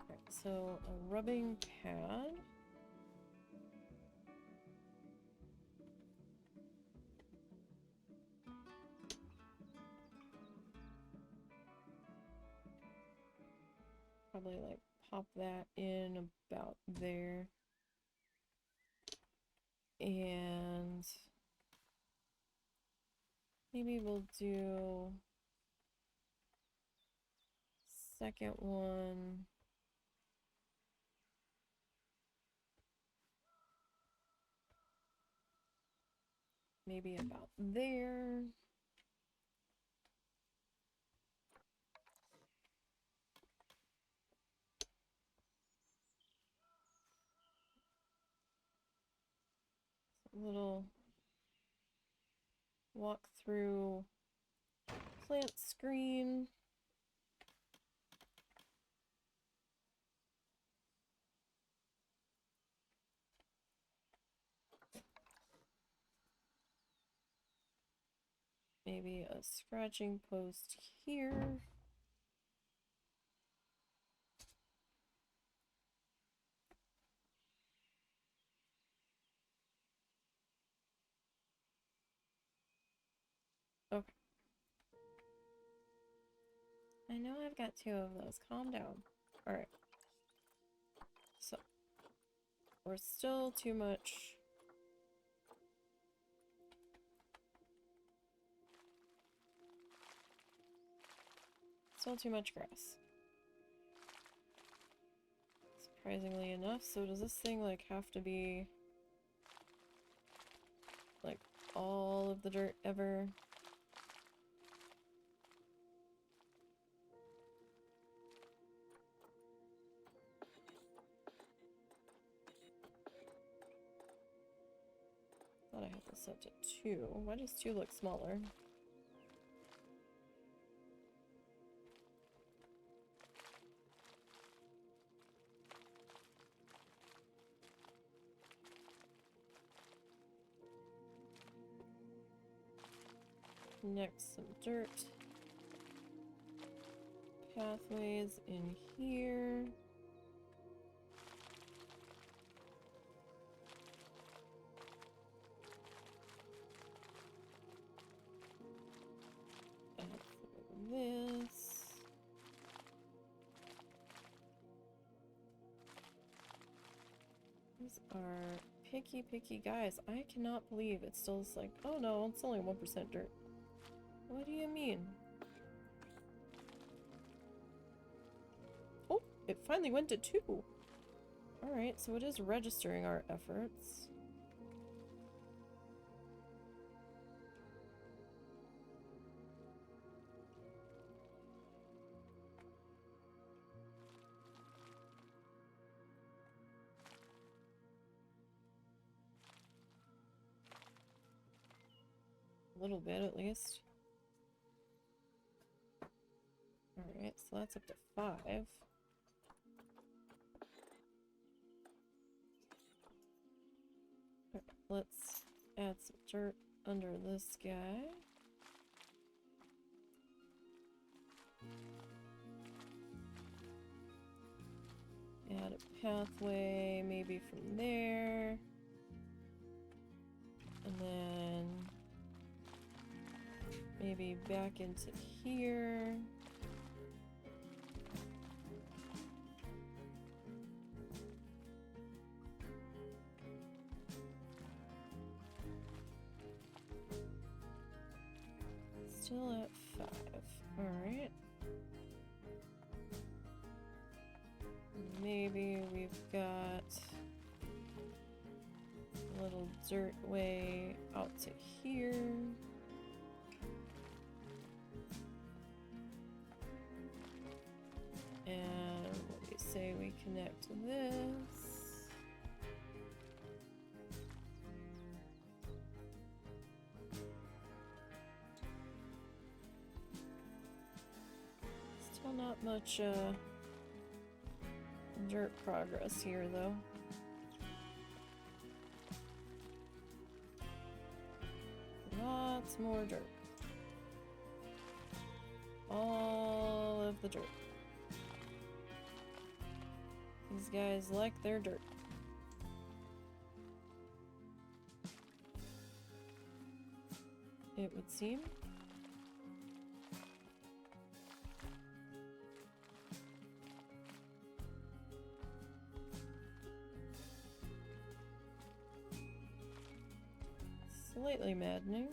Alright, so a rubbing pad. Probably like pop that in about there. And maybe we'll do second one. Maybe about there. A little walk through plant screen. Maybe a scratching post here. Okay. I know I've got 2 of those. Calm down. Alright. So, we're still too much. Still too much grass. Surprisingly enough. So does this thing, like, have to be, like, all of the dirt ever? Thought I had this set to 2. Why does 2 look smaller? Next, some dirt. Pathways in here. Add this. These are picky guys. I cannot believe it's still like, oh no, it's only 1% dirt. What do you mean? Oh, it finally went to 2. Alright, so it is registering our efforts. A little bit, at least. Alright, so that's up to 5. Alright, let's add some dirt under this guy. Add a pathway, maybe from there. And then maybe back into here. Still at 5. Alright. Maybe we've got a little dirt way out to here. And what do you say we connect this? Still not much dirt progress here though. Lots more dirt. All of the dirt. These guys like their dirt. It would seem. Slightly maddening.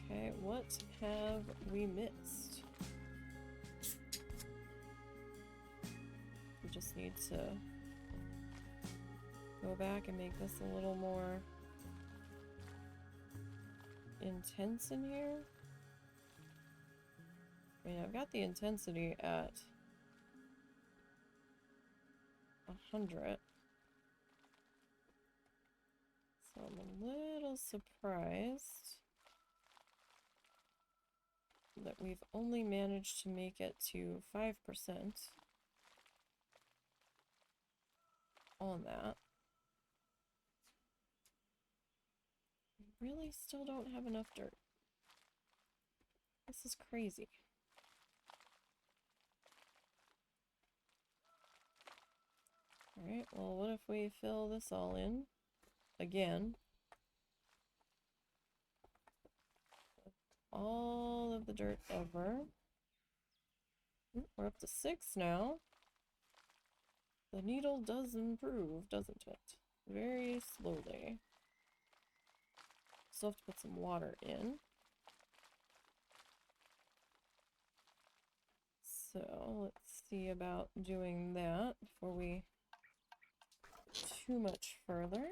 Okay, what have we missed? We just need to go back and make this a little more intense in here. I mean, I've got the intensity at 100. So I'm a little surprised that we've only managed to make it to 5% on that. Really still don't have enough dirt. This is crazy. Alright, well, what if we fill this all in again? All of the dirt ever. We're up to 6 now. The needle does improve, doesn't it? Very slowly. Still have to put some water in. So, let's see about doing that before we go too much further.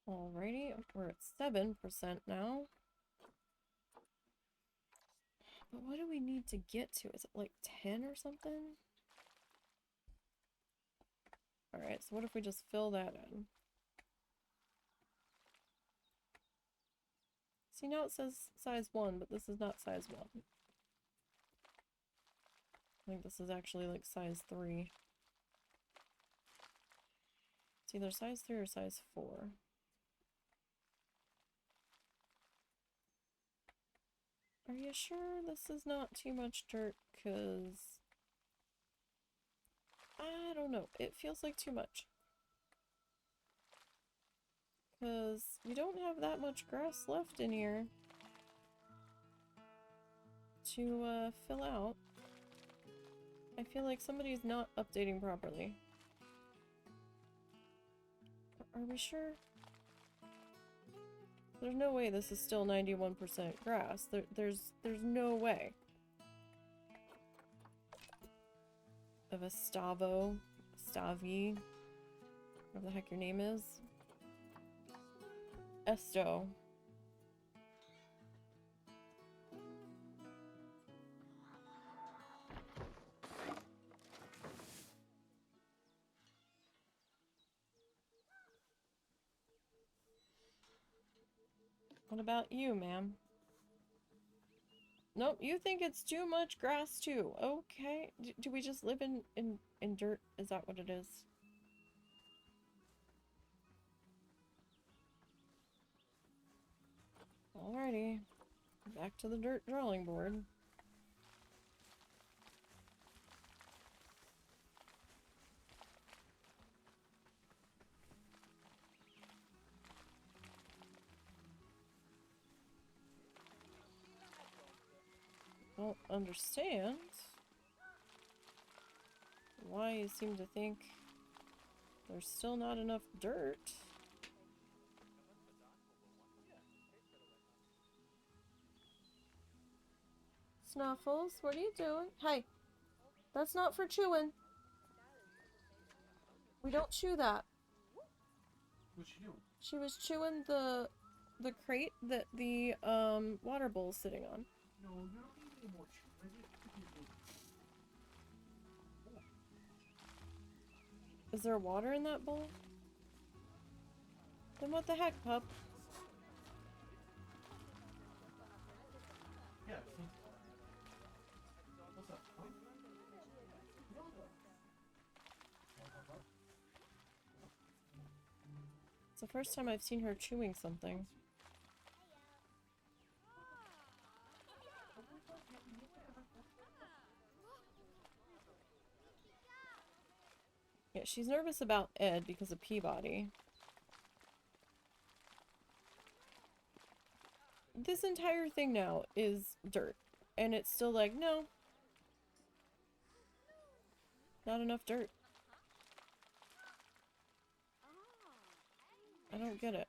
Alrighty, we're at 7% now. But what do we need to get to? Is it like 10 or something? Alright, so what if we just fill that in? See, now it says size 1, but this is not size 1. I think this is actually like size 3. It's either size 3 or size 4. Are you sure this is not too much dirt? Because I don't know. It feels like too much. Because we don't have that much grass left in here to fill out. I feel like somebody's not updating properly. Are we sure? There's no way this is still 91% grass. There's no way. Of a Stavi, whatever the heck your name is. Esto. What about you, ma'am? Nope, you think it's too much grass too. Okay. Do we just live in dirt? Is that what it is? Alrighty. Back to the dirt drawing board. Don't understand why you seem to think there's still not enough dirt. Snuffles, what are you doing? Hey, that's not for chewing. We don't chew that. What's she doing? She was chewing the crate that the water bowl's sitting on. No, you don't need any more chewing. Is there water in that bowl? Then what the heck, pup? Yeah, what's up? It's the first time I've seen her chewing something. Yeah, she's nervous about Ed because of Peabody. This entire thing now is dirt. And it's still like, no. Not enough dirt. I don't get it.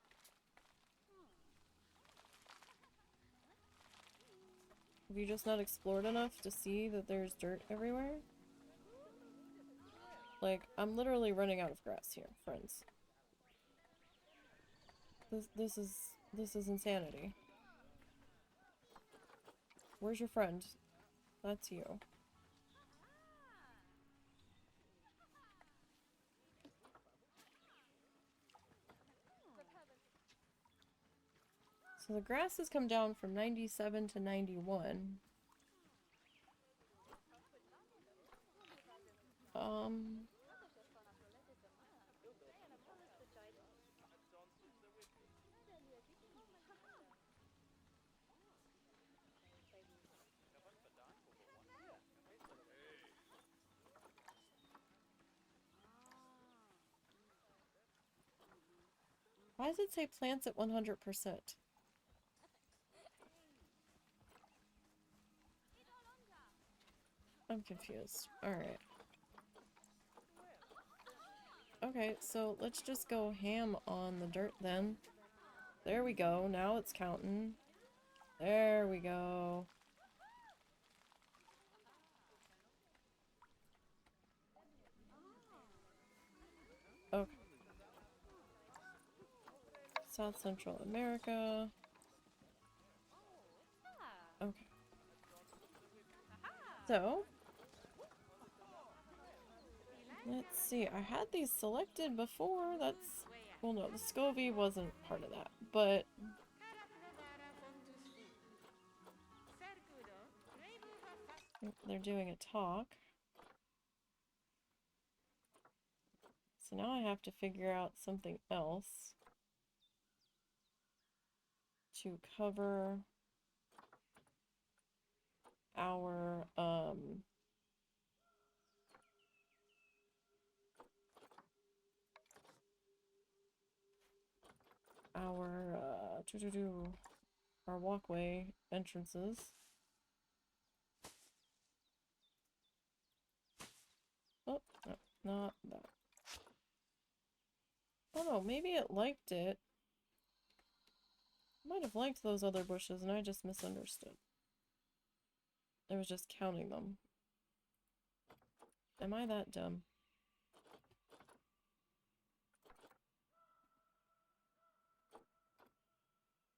Have you just not explored enough to see that there's dirt everywhere? Like, I'm literally running out of grass here, friends. This is insanity. Where's your friend? That's you. So the grass has come down from 97 to 91. Why does it say plants at 100%? I'm confused. Alright. Okay, so let's just go ham on the dirt then. There we go. Now it's counting. There we go. Okay. South Central America. Okay. So, let's see. I had these selected before. That's... Well, no, the SCOVY wasn't part of that. But... they're doing a talk. So now I have to figure out something else to cover our, our walkway entrances. Oh, no, not that. Oh no, maybe it liked it. Might have liked those other bushes and I just misunderstood. I was just counting them. Am I that dumb?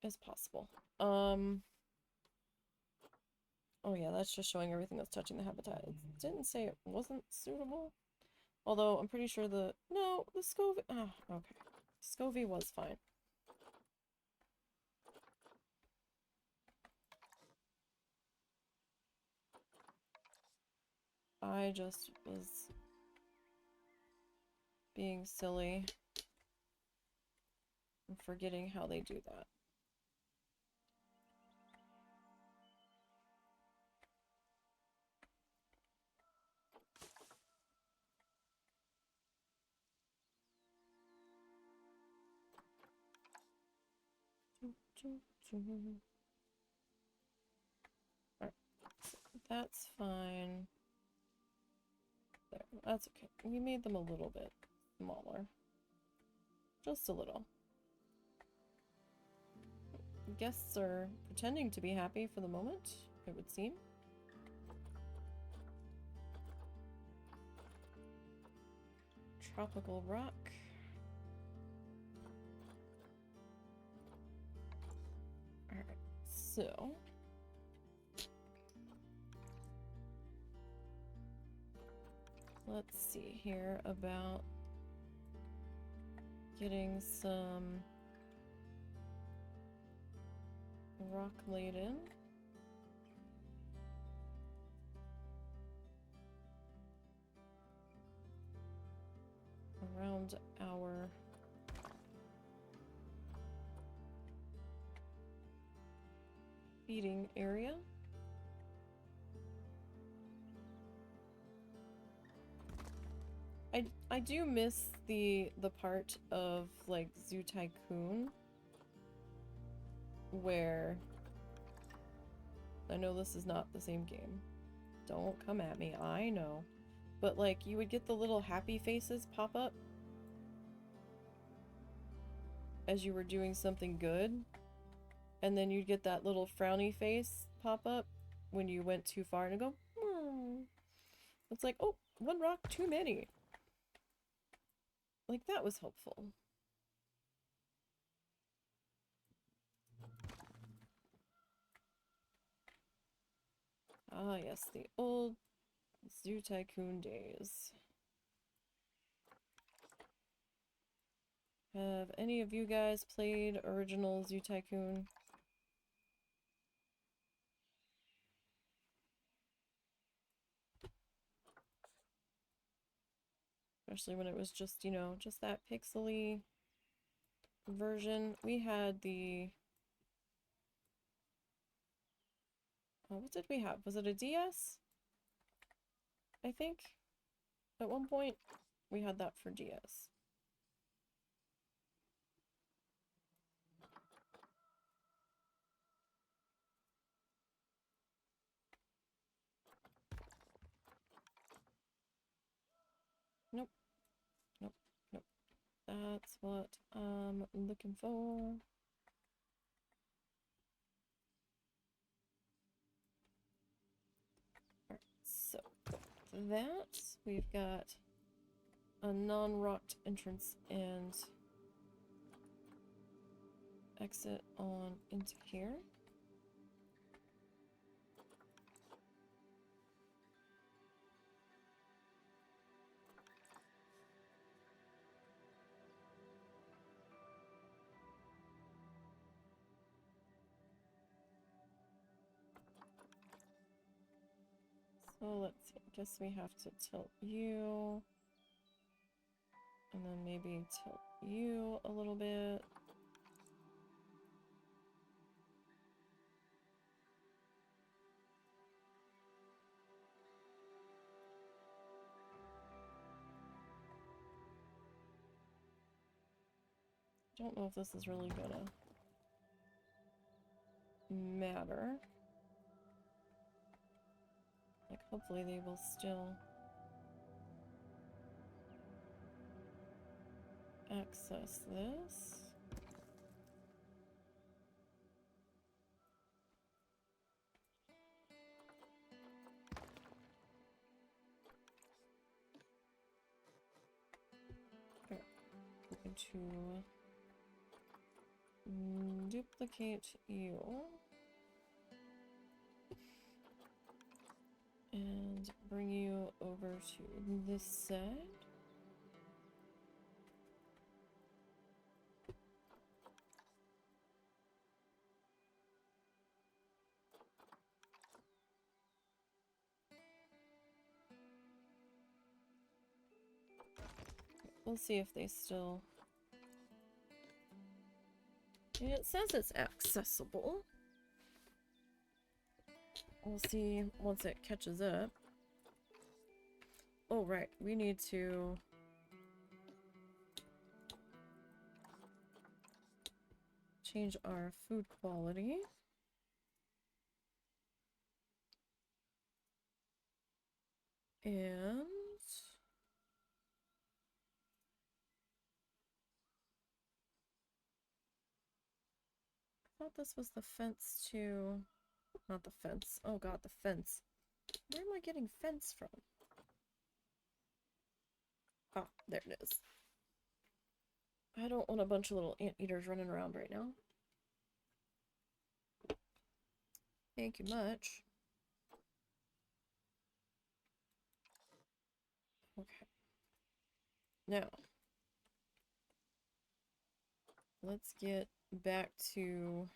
It's possible. Oh yeah, that's just showing everything that's touching the habitat. It didn't say it wasn't suitable. Although, I'm pretty sure the SCOVY... Oh, okay. SCOVY was fine. I just was being silly and forgetting how they do that. Alright, that's fine. There, that's okay. We made them a little bit smaller. Just a little. Guests are pretending to be happy for the moment, it would seem. Tropical rock. Alright, so... let's see here about getting some rock laid in. Around our feeding area. I do miss the part of like Zoo Tycoon where I know this is not the same game. Don't come at me, I know. But like you would get the little happy faces pop up as you were doing something good, and then you'd get that little frowny face pop up when you went too far and go, hmm. It's like, oh, one rock too many. Like, that was helpful. Ah, yes, the old Zoo Tycoon days. Have any of you guys played original Zoo Tycoon? Especially when it was just, you know, just that pixely version. We had the... Oh, what did we have? Was it a DS? I think. At one point, we had that for DS. Nope. Nope. Nope. That's what I'm looking for. Alright, so that, we've got a non-rocked entrance and exit on into here. So let's see, I guess we have to tilt you. And then maybe tilt you a little bit. Don't know if this is really gonna matter. Like, hopefully they will still access this. Okay, I'm going to duplicate you. And bring you over to this side. We'll see if they still... And it says it's accessible. We'll see once it catches up. Oh, right. We need to... change our food quality. And... I thought this was the fence too. Not the fence. Oh god, the fence. Where am I getting fence from? Ah, there it is. I don't want a bunch of little anteaters running around right now. Thank you much. Okay. Now, let's get back to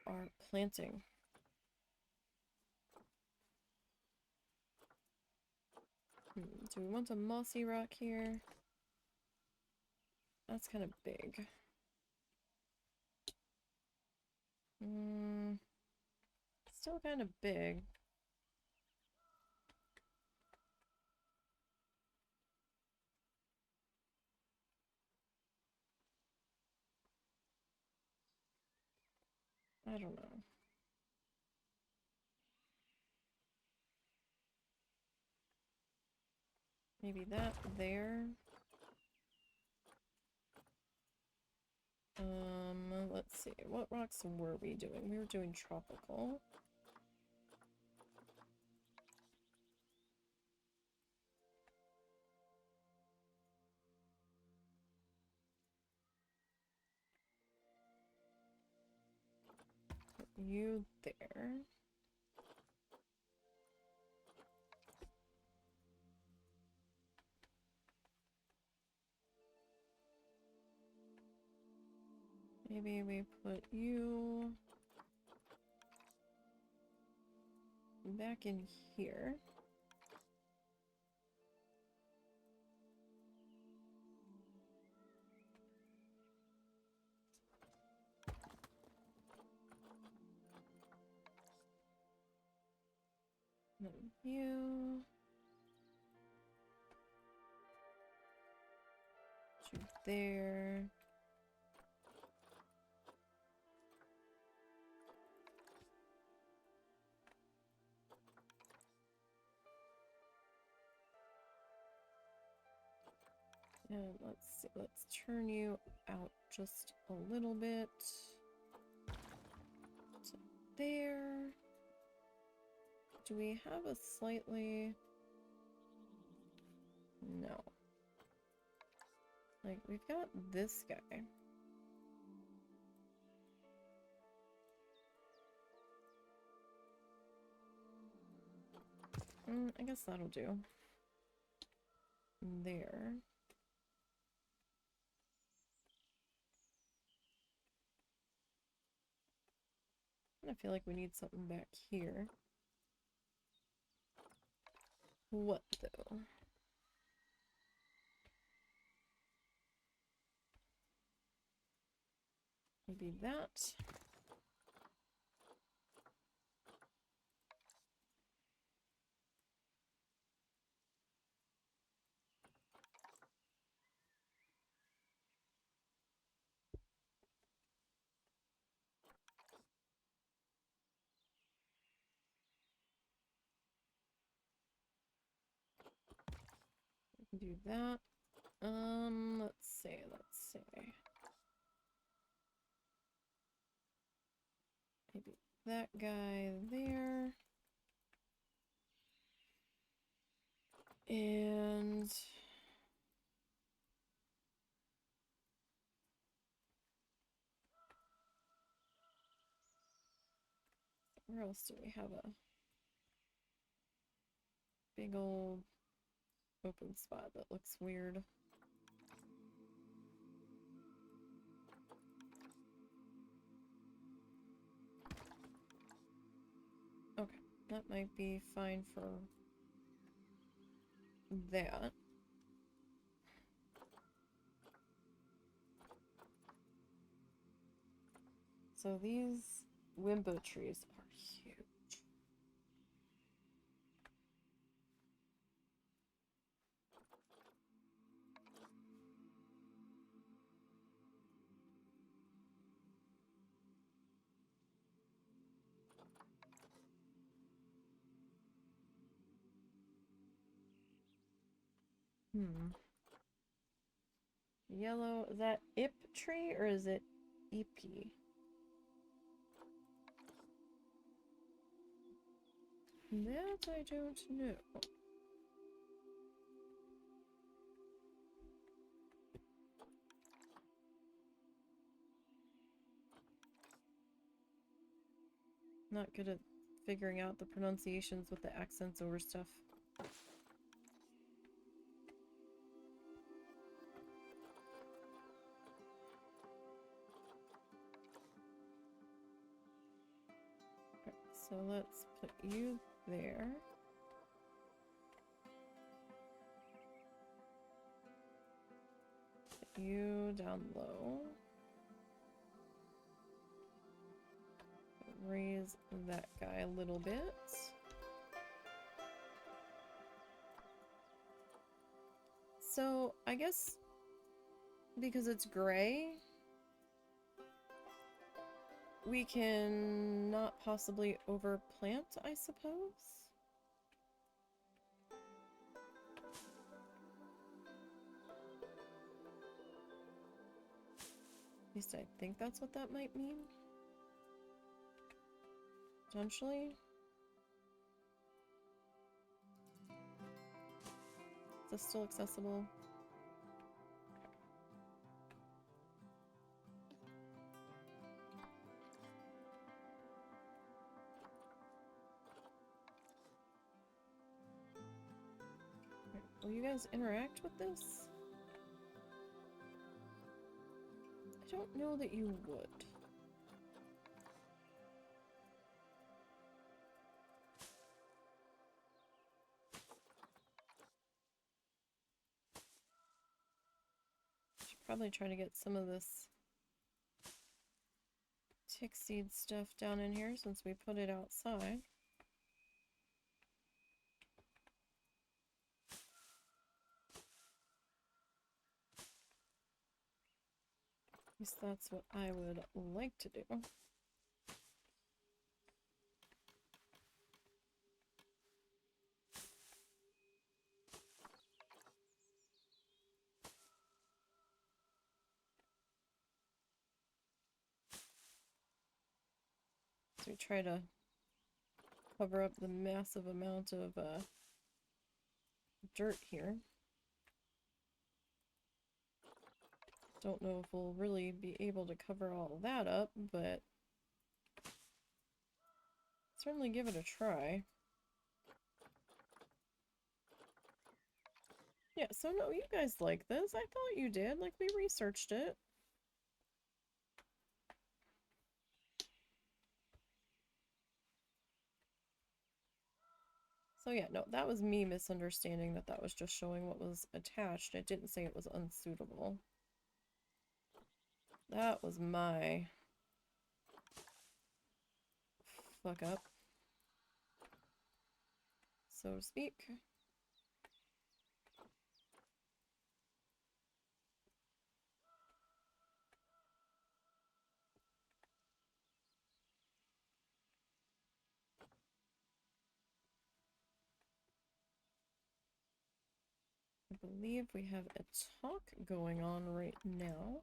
our planting. Do we want a mossy rock here? That's kind of big. Still kind of big. I don't know. Maybe that there. Let's see. What rocks were we doing? We were doing tropical. Put you there. Maybe we put you back in here. Then you. Put you there. And let's see, let's turn you out just a little bit. So there. Do we have a slightly... No. Like, we've got this guy. I guess that'll do. There. I feel like we need something back here. What though? Maybe that. We can do that. Let's see. Maybe that guy there. And where else do we have a big old open spot that looks weird? Okay, that might be fine for that. So these wimbo trees are huge. Yellow, is that Ip tree or is it EP? That I don't know. Not good at figuring out the pronunciations with the accents over stuff. Okay, so let's put you there. Put you down low. Raise that guy a little bit. So, I guess because it's gray, we can not possibly overplant, I suppose? least I think that's what that might mean. Potentially. Is this still accessible? Will you guys interact with this? I don't know that you would. Should probably try to get some of this tick seed stuff down in here since we put it outside. At least that's what I would like to do. So we try to cover up the massive amount of dirt here. Don't know if we'll really be able to cover all of that up, but certainly give it a try. Yeah, so no, you guys like this. I thought you did. Like, we researched it. So yeah, no, that was me misunderstanding that that was just showing what was attached. It didn't say it was unsuitable. That was my fuck up, so to speak. I believe we have a talk going on right now.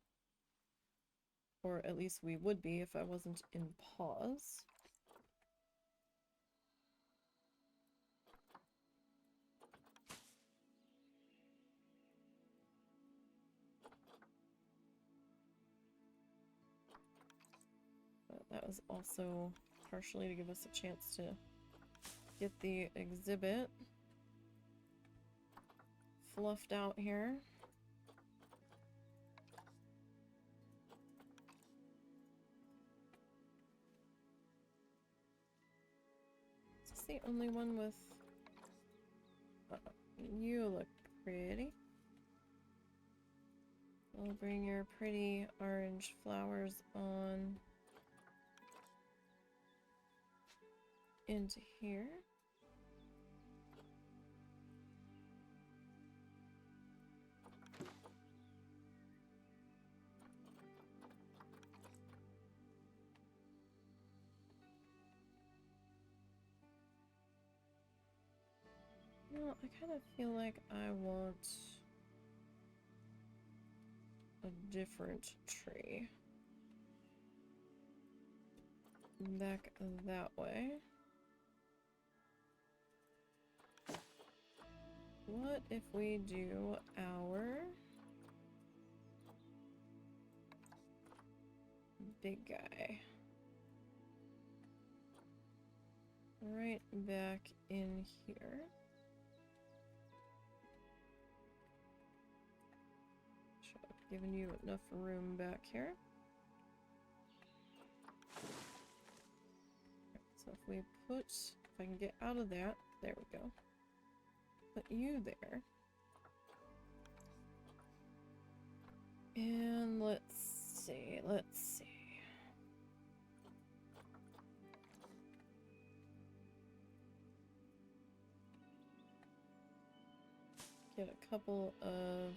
Or at least we would be if I wasn't in pause. But that was also partially to give us a chance to get the exhibit fluffed out here. Is this the only one with... you look pretty. I'll bring your pretty orange flowers on into here. No, I kind of feel like I want a different tree. Back that way. What if we do our big guy right back in here? Should have given you enough room back here. So if we put, if I can get out of that, there we go. Put you there. And let's see. Get a couple of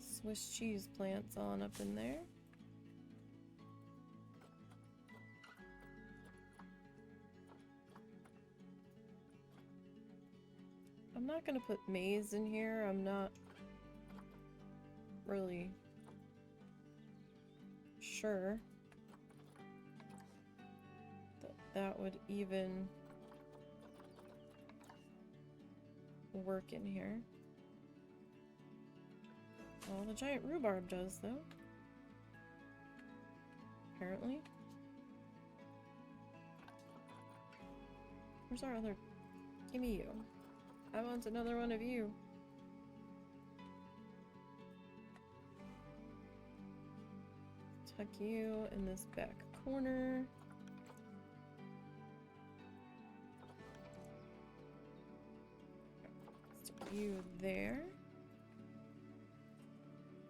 Swiss cheese plants on up in there. I'm not gonna put maize in here. I'm not really sure that that would even work in here. Well, the giant rhubarb does, though. Apparently. Where's our other... Gimme you. I want another one of you. Tuck you in this back corner. Stick you there.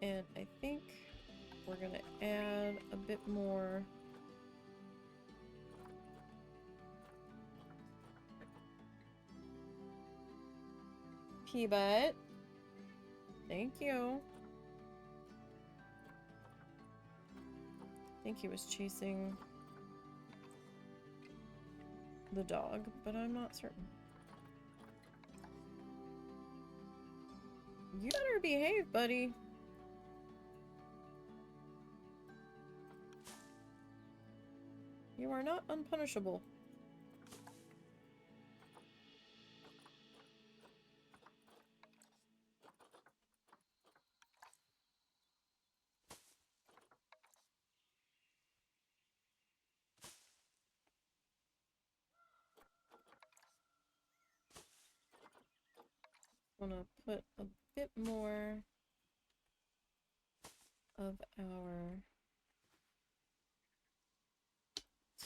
And I think we're gonna add a bit more P-Butt. Thank you. I think he was chasing the dog, but I'm not certain. You better behave, buddy. You are not unpunishable. I'm gonna put a bit more of our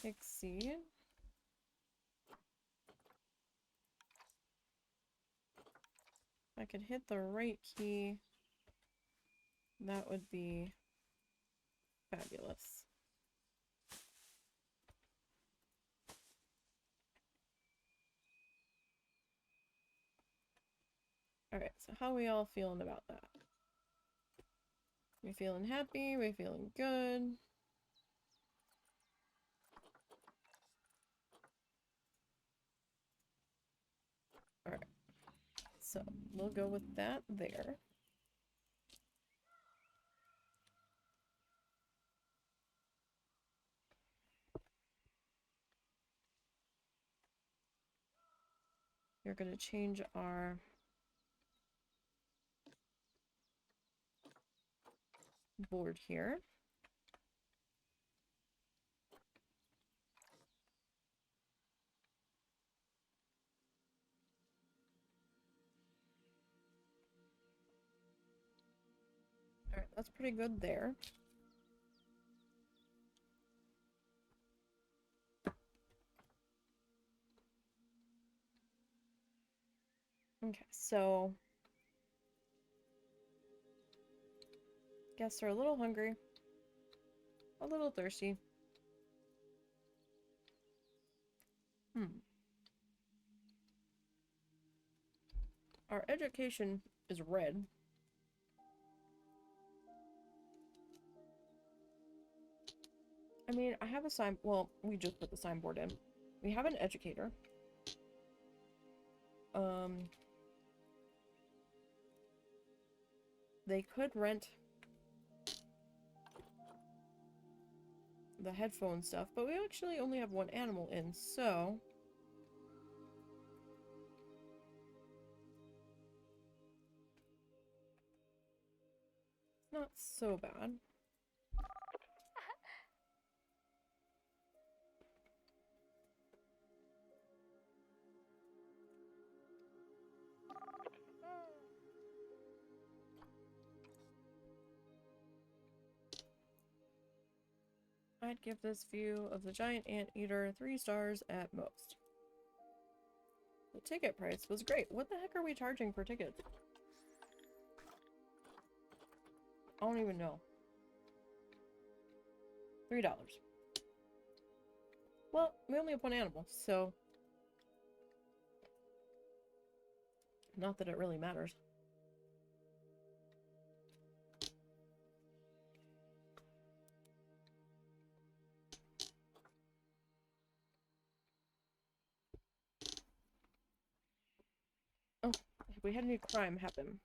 tick seed. If I could hit the right key, that would be fabulous. Alright, so how are we all feeling about that? We feeling happy? We feeling good? Alright, so we'll go with that there. We're going to change our board here. Alright, that's pretty good there. Okay, so guests are a little hungry, a little thirsty. Our education is red. I mean, I have a sign. Well, we just put the signboard in. We have an educator. They could rent the headphone stuff, but we actually only have one animal in, so it's not so bad. I'd give this view of the giant anteater 3 stars at most. The ticket price was great. What the heck are we charging for tickets? I don't even know. $3. Well, we only have one animal, so not that it really matters. Oh, we had a new crime happen.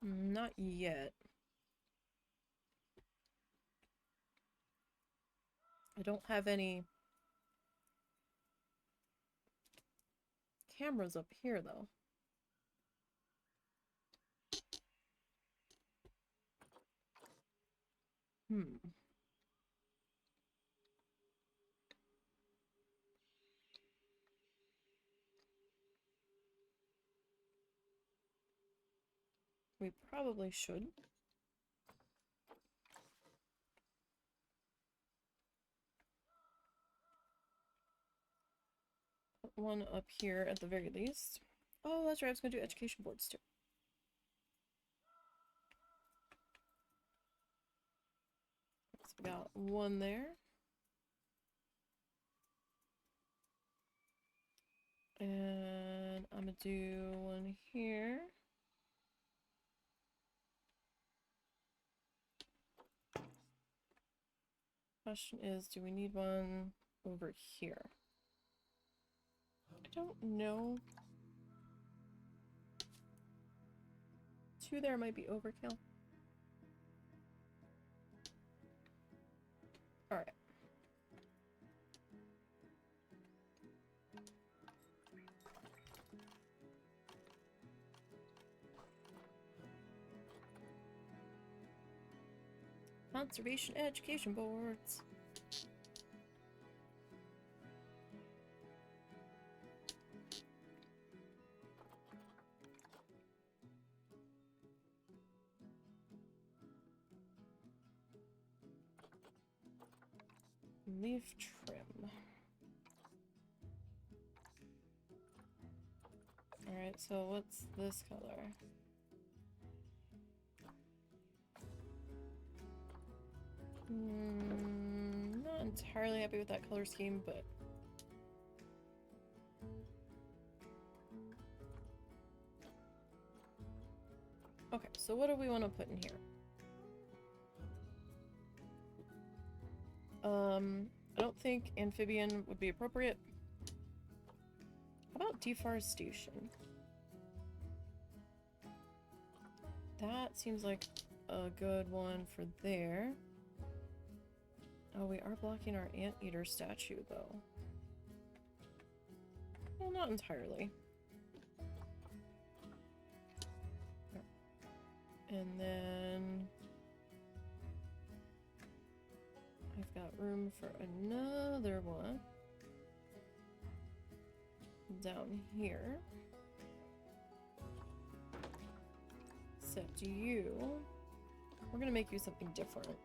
Not yet. I don't have any cameras up here, though. We probably should. Put one up here at the very least. Oh, that's right, I was gonna do education boards too. So we got one there. And I'm gonna do one here. Question is, do we need one over here? I don't know. Two there might be overkill. Alright. Conservation education boards. Leaf trim. Alright, so what's this color? Not entirely happy with that color scheme, but okay, so what do we want to put in here? I don't think amphibian would be appropriate. How about deforestation? That seems like a good one for there. Oh, we are blocking our Anteater statue, though. Well, not entirely. And then I've got room for another one down here. Except you, we're gonna make you something different.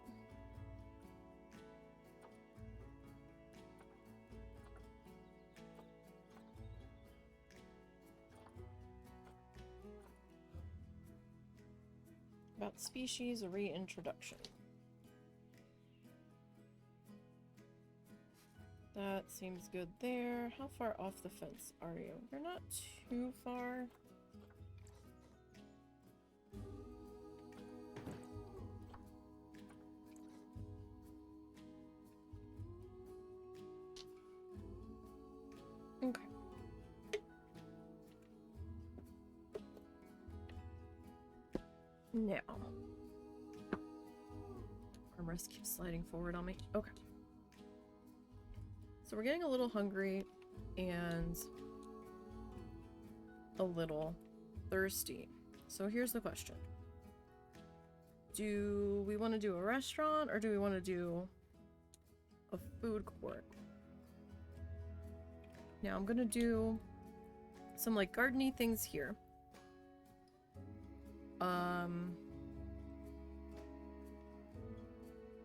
About species reintroduction. That seems good there. How far off the fence are you? You're not too far. Okay. Now. Armrest keeps sliding forward on me. Okay. So we're getting a little hungry and a little thirsty. So here's the question. Do we want to do a restaurant or do we want to do a food court? Now I'm gonna do some like gardeny things here.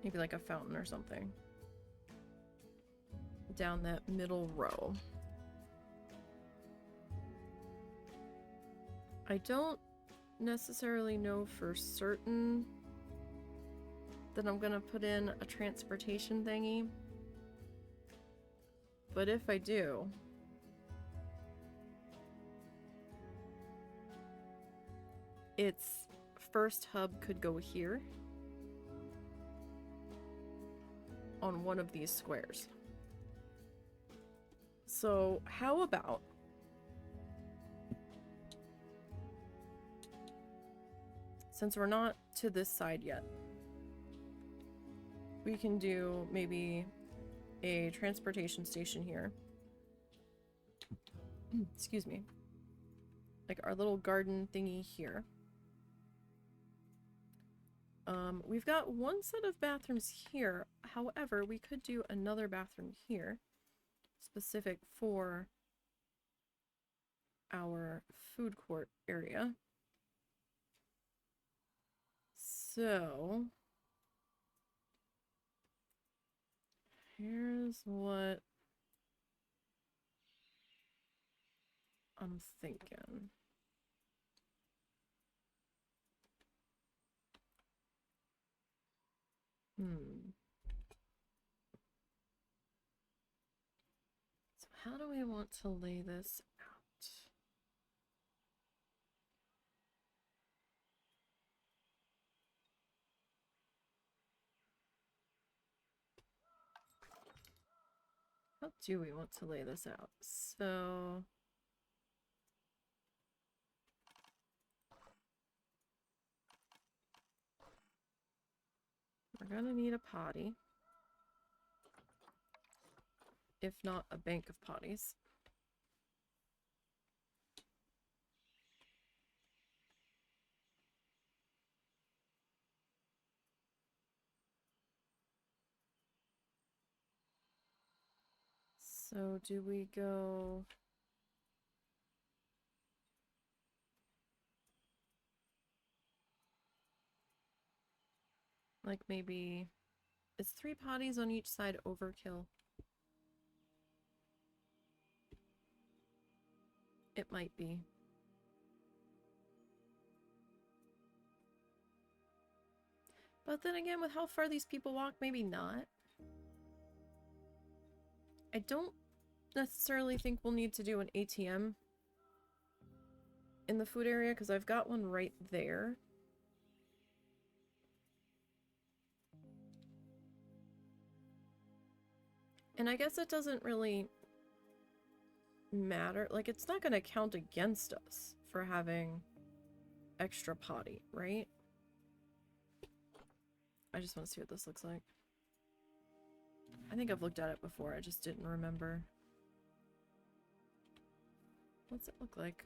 Maybe like a fountain or something. Down that middle row. I don't necessarily know for certain that I'm gonna put in a transportation thingy. But if I do, its first hub could go here on one of these squares. So how about since we're not to this side yet, we can do maybe a transportation station here. Excuse me. Like our little garden thingy here. We've got one set of bathrooms here. However, we could do another bathroom here, specific for our food court area. So, here's what I'm thinking. So how do we want to lay this out? How do we want to lay this out? So we're gonna need a potty. If not a bank of potties. So do we go... like maybe... is 3 potties on each side overkill? It might be. But then again, with how far these people walk, maybe not. I don't necessarily think we'll need to do an ATM in the food area, because I've got one right there. And I guess it doesn't really matter. Like, it's not going to count against us for having extra potty, right? I just want to see what this looks like. I think I've looked at it before, I just didn't remember. What's it look like?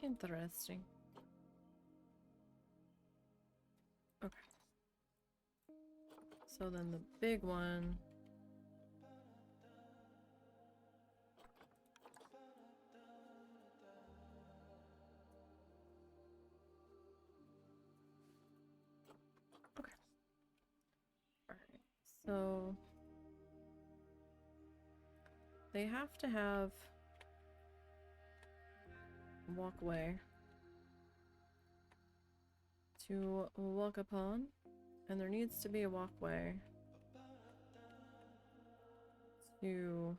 Interesting. Okay. So then the big one... okay. Alright, so... they have to have... walkway to walk upon, and there needs to be a walkway to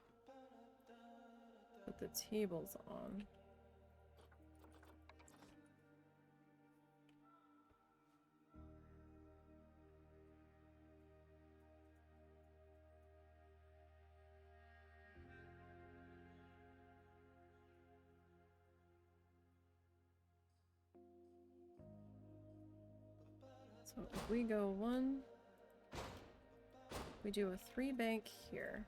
put the tables on. So if we go 1, we do a 3 bank here.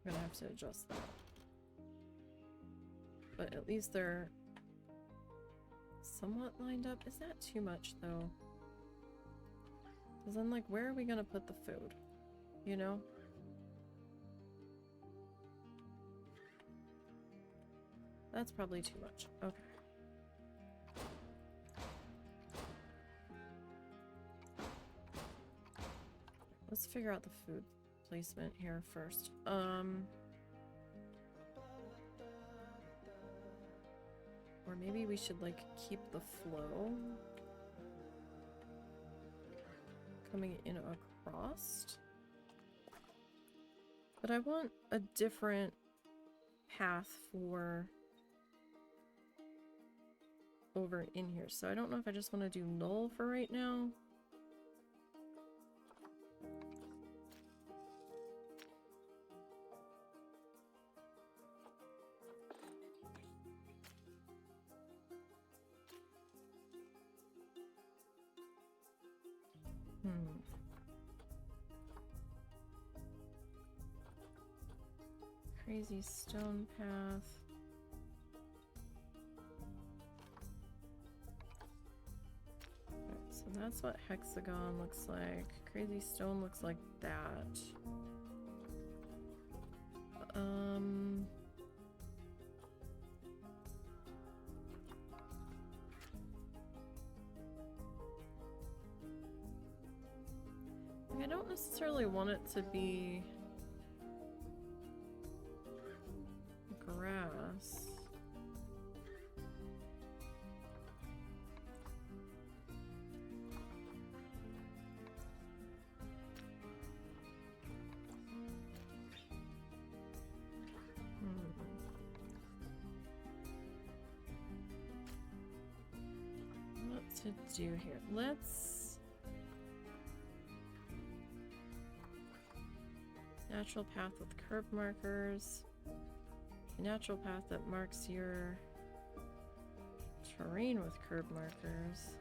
I'm gonna have to adjust that. But at least they're somewhat lined up. Is that too much though? Because then, like, where are we gonna put the food? You know? That's probably too much. Okay. Let's figure out the food placement here first. Or maybe we should, like, keep the flow. coming in across. But I want a different path for over in here. So I don't know if I just want to do null for right now. Crazy stone path. Alright, so that's what hexagon looks like. Crazy stone looks like that. I don't necessarily want it to be grass. What to do here? Let's natural path with curb markers. Natural path that marks your terrain with curb markers.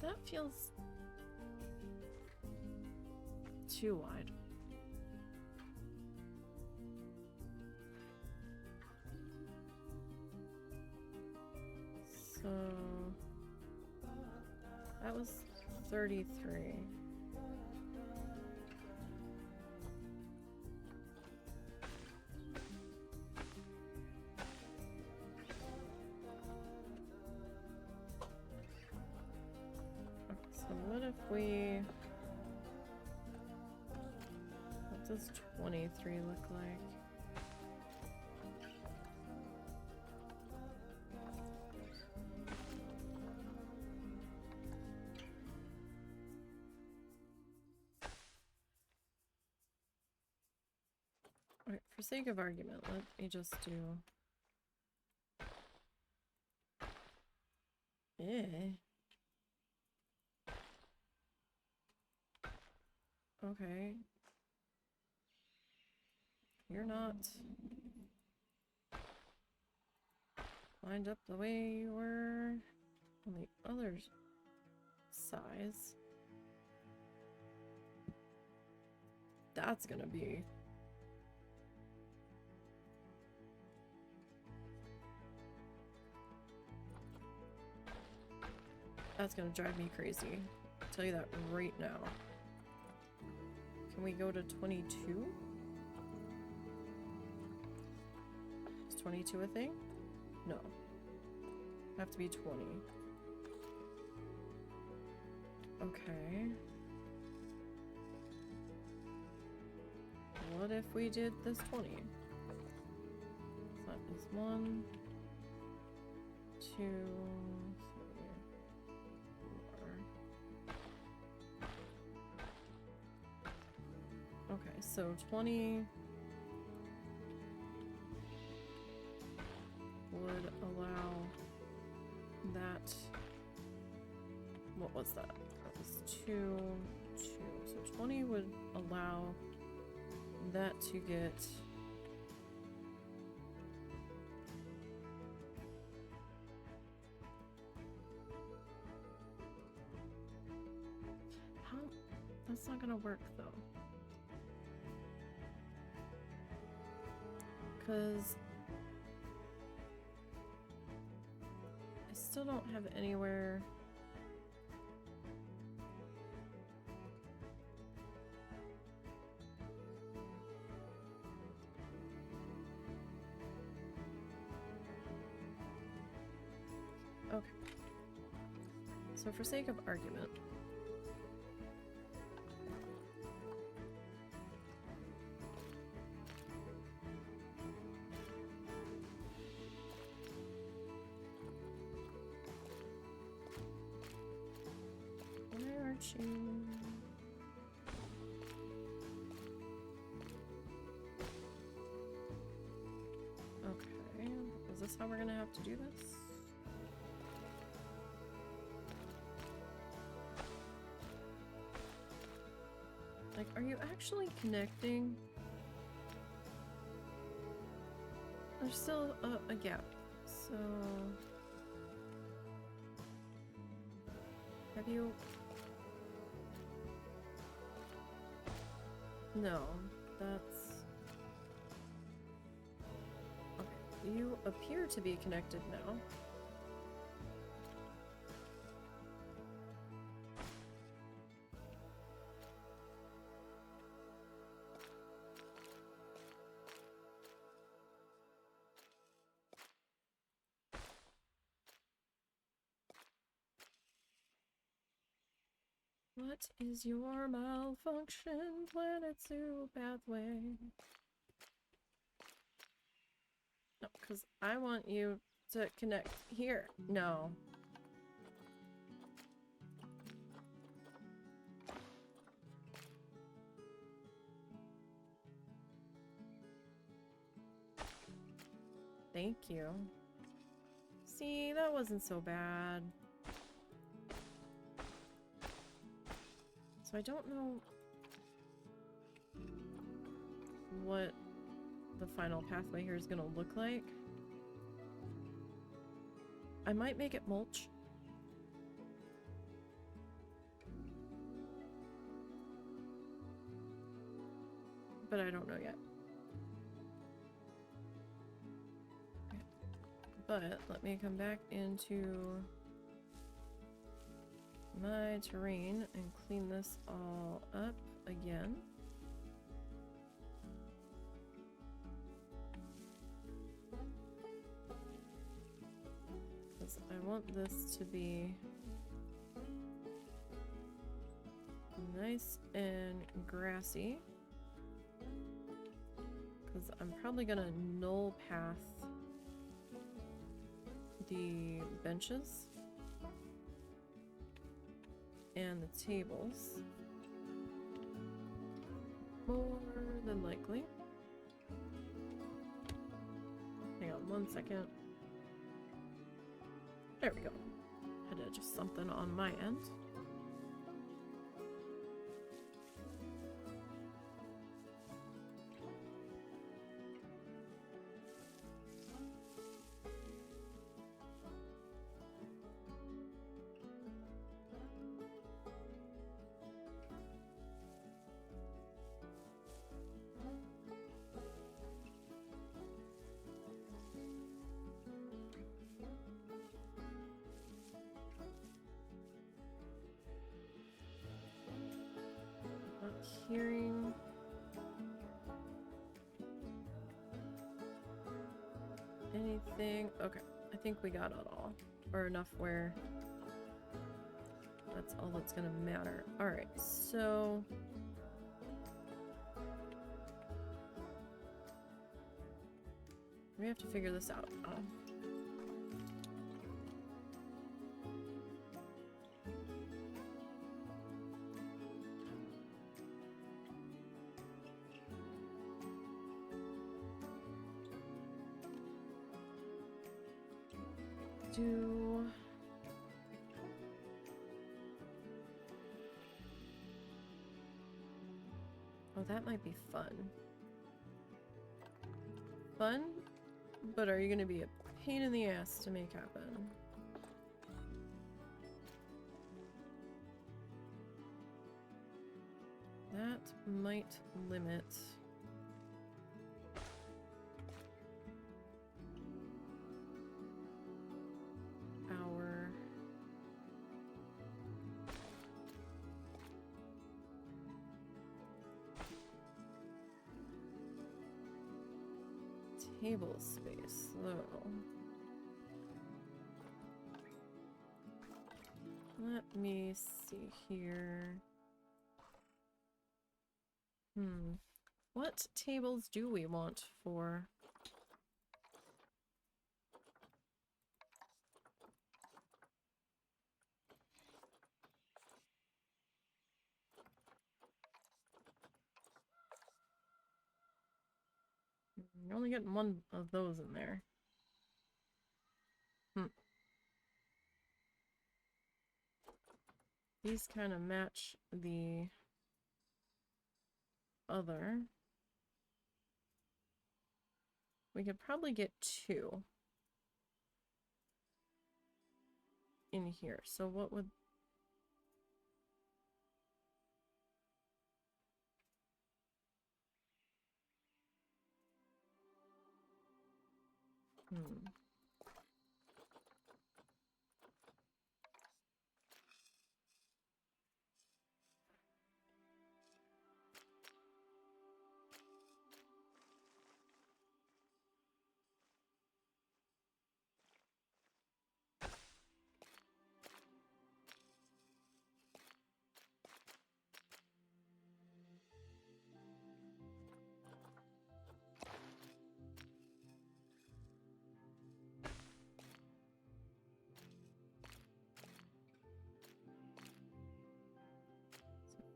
That feels too wide. So that was 33. So what if we... What does 23 look like? Alright, for sake of argument, let me just do... Okay. You're not lined up the way you were on the other size. That's gonna be... That's gonna drive me crazy. I'll tell you that right now. Can we go to 22? Is 22 a thing? No. Have to be 20. Okay. What if we did this 20? So that is 1, 2, 3, 4. Okay, so 20 would allow that. What was that? That was 2, 2. So 20 would allow that to get how? That's not gonna work though. Because I still don't have anywhere. Okay. So for sake of argument, where aren't you? Okay, is this how we're gonna have to do this? Like, are you actually connecting? There's still a gap, so... Have you... No, that's... Okay, you appear to be connected now. What is your malfunction, Planet Zoo pathway? No, because I want you to connect here. No. Thank you. See, that wasn't so bad. So I don't know what the final pathway here is gonna look like. I might make it mulch. But I don't know yet. Okay. But let me come back into my terrain and clean this all up again. Because I want this to be nice and grassy. Because I'm probably gonna null path the benches and the tables, more than likely. Hang on one second. There we go. Had to adjust something on my end. Hearing anything. Okay, I think we got it all, or enough where that's all that's gonna matter. All right, so we have to figure this out. Oh, that might be fun. Fun? But are you gonna be a pain in the ass to make happen? That might limit table space, though. Let me see here. What tables do we want for? You're only getting one of those in there. These kind of match the other. We could probably get 2 in here. So what would...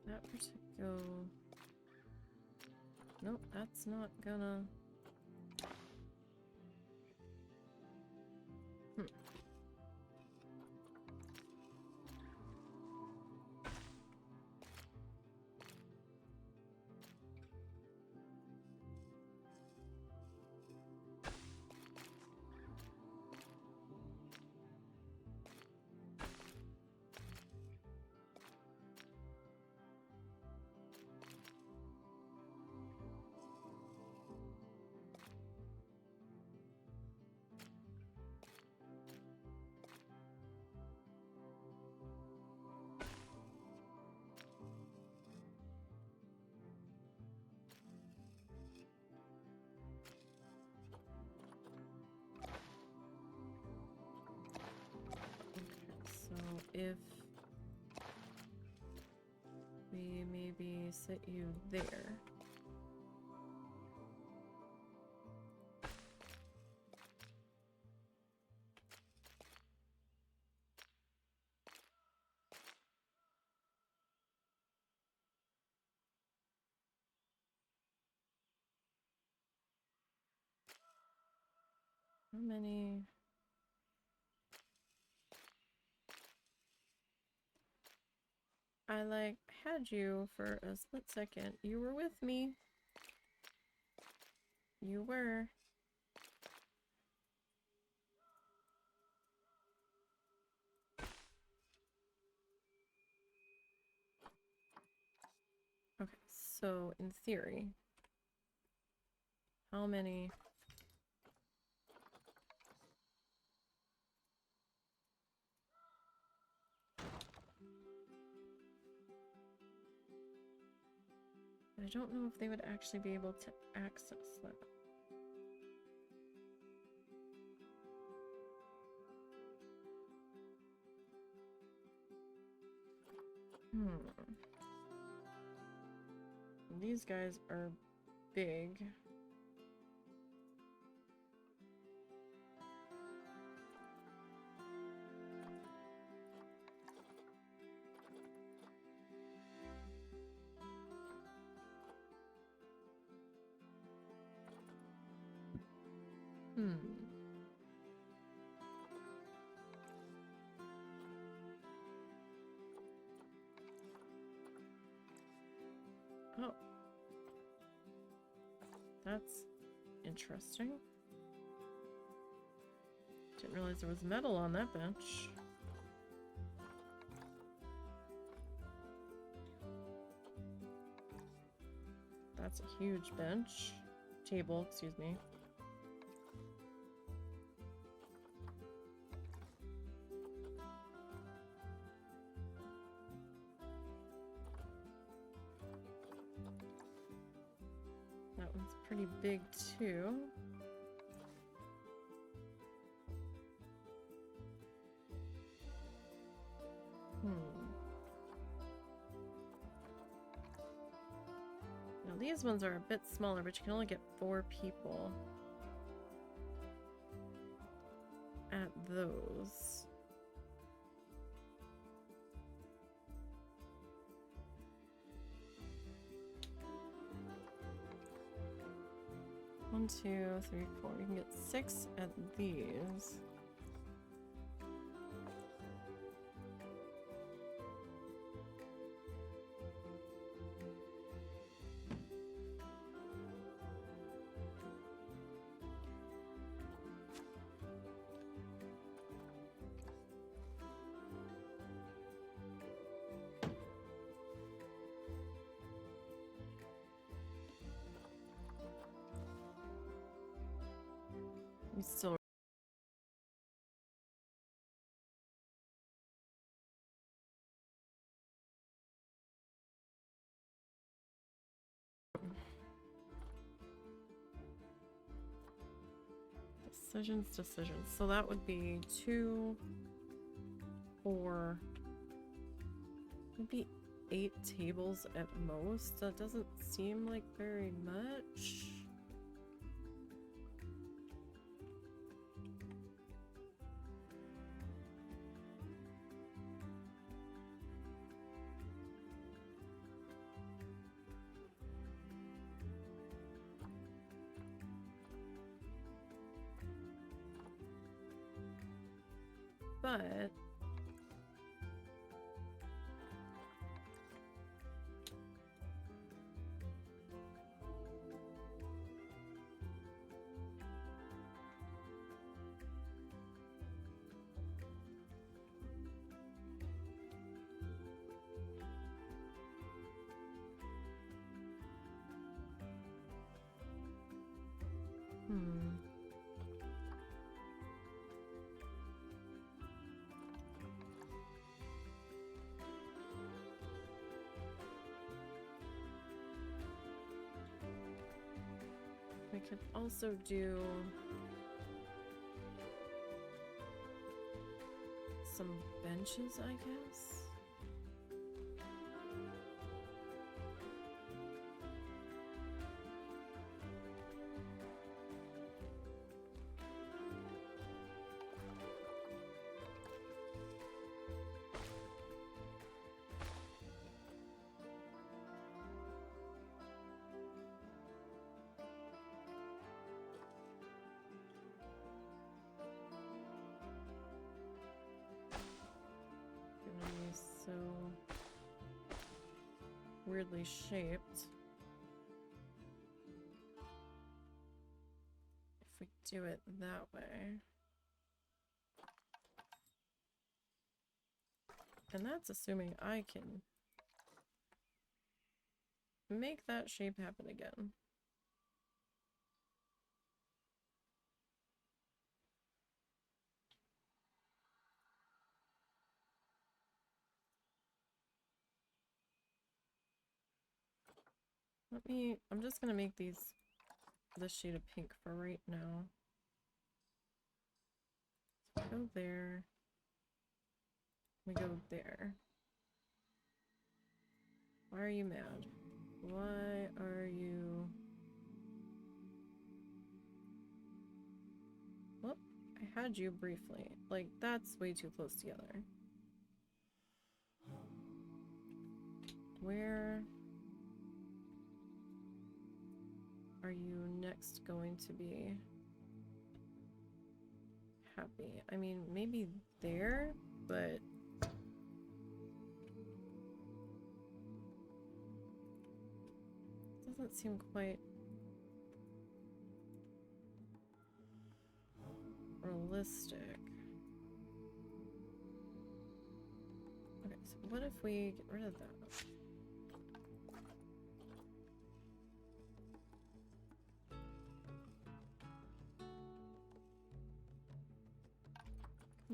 That particular... Nope, that's not gonna... So if we maybe sit you there. How many? I like had you for a split second. You were with me. You were. Okay, so in theory, how many? I don't know if they would actually be able to access that. These guys are big. Oh. That's interesting. Didn't realize there was metal on that bench. That's a huge bench. Table, excuse me. That one's pretty big too. these ones are a bit smaller, but you can only get 4 people at those. One, 2, 3, 4. You can get 6 at these. You still decisions. So that would be 2, 4, maybe 8 tables at most. That doesn't seem like very much. But we could also do some benches, I guess. So weirdly shaped. If we do it that way. And that's assuming I can make that shape happen again. I'm just gonna make this shade of pink for right now. So we go there. We go there. Why are you mad? Why are you... Well, I had you briefly. Like, that's way too close together. Where are you next going to be happy? I mean, maybe there, but doesn't seem quite realistic. Okay, so what if we get rid of that?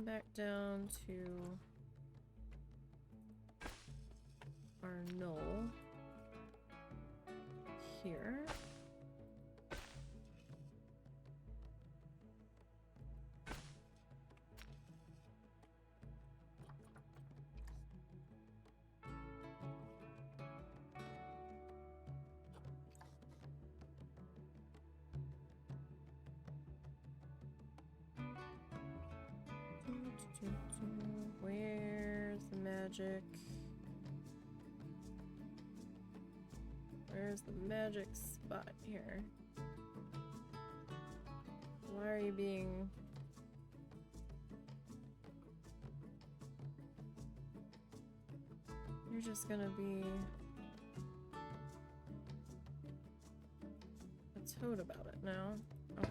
Back down to our null here. Where's the magic? Where's the magic spot here? Why are you being... You're just gonna be a toad about it now. Okay.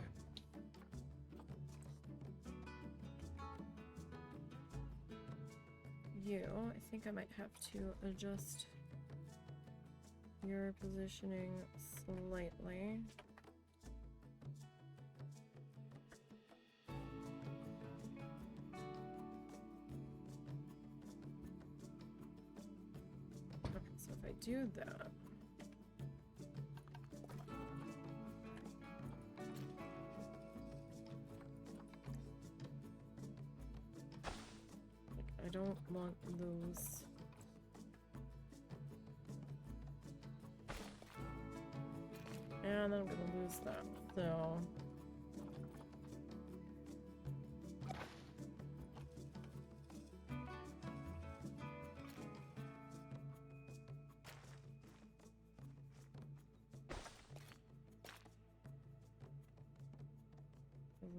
You, I think I might have to adjust your positioning slightly. Okay, so if I do that, I don't want those. And then I'm gonna lose that, so.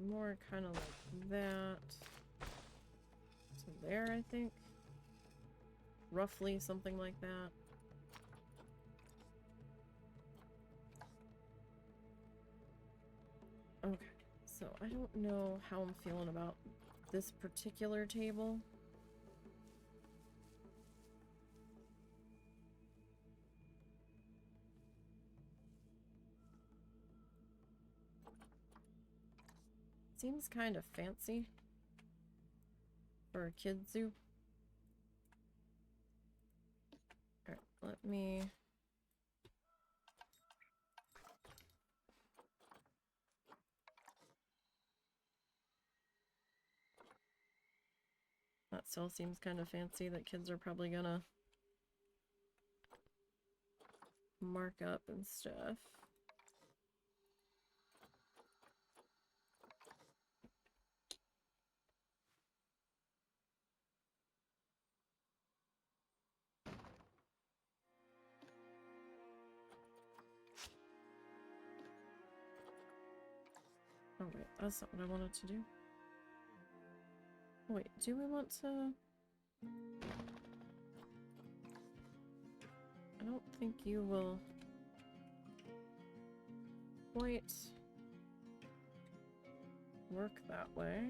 More kind of like that. So there, I think. Roughly something like that. Okay, so I don't know how I'm feeling about this particular table. Seems kind of fancy for a kid zoo. Alright, let me... That still seems kind of fancy that kids are probably gonna mark up and stuff. Oh wait, that's not what I wanted to do. Wait, do we want to... I don't think you will quite work that way.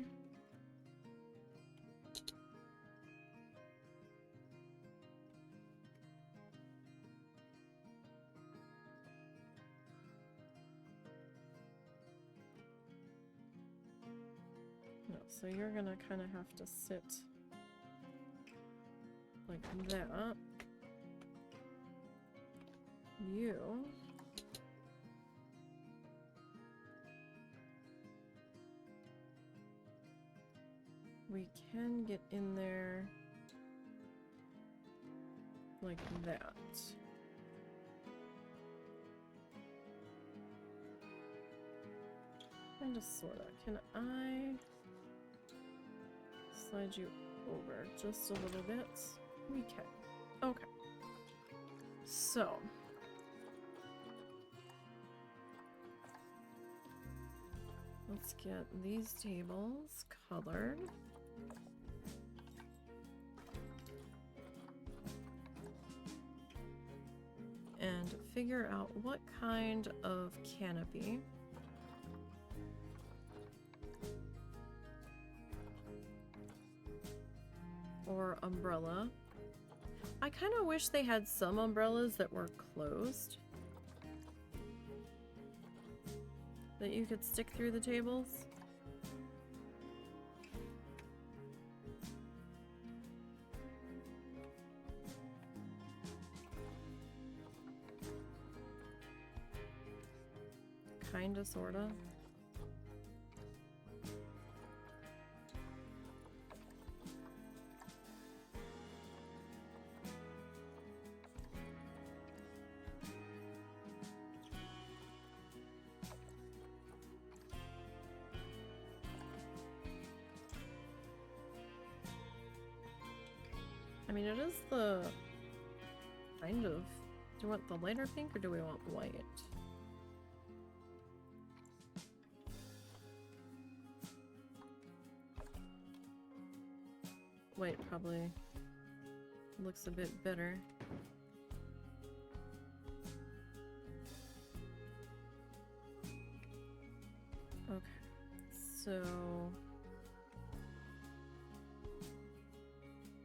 No, so you're gonna kind of have to sit like that. You... We can get in there like that. Kinda sorta. Can I slide you over just a little bit? We can. Okay. So. Let's get these tables colored. And figure out what kind of canopy or umbrella. I kind of wish they had some umbrellas that were closed, that you could stick through the tables. Kinda, sorta. mean, it is the kind of... Do you want the lighter pink or do we want white? White probably looks a bit better. Okay, so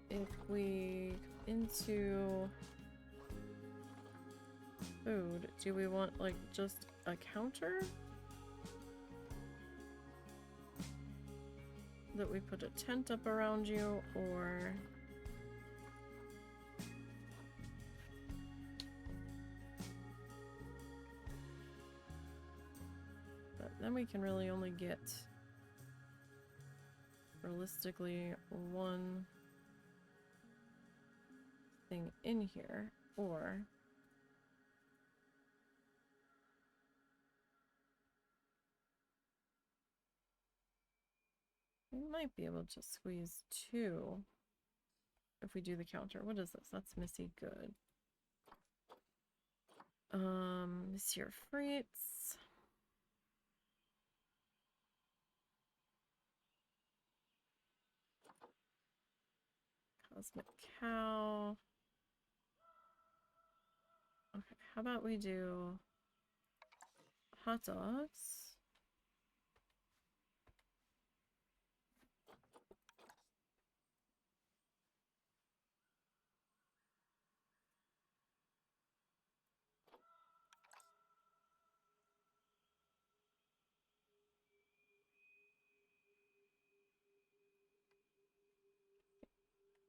if we into food, do we want like just a counter that we put a tent up around you, or but then we can really only get realistically one thing in here, or we might be able to squeeze two if we do the counter. What is this? That's Missy Good. Monsieur Fritz. Cosmic Cow. Okay, how about we do hot dogs?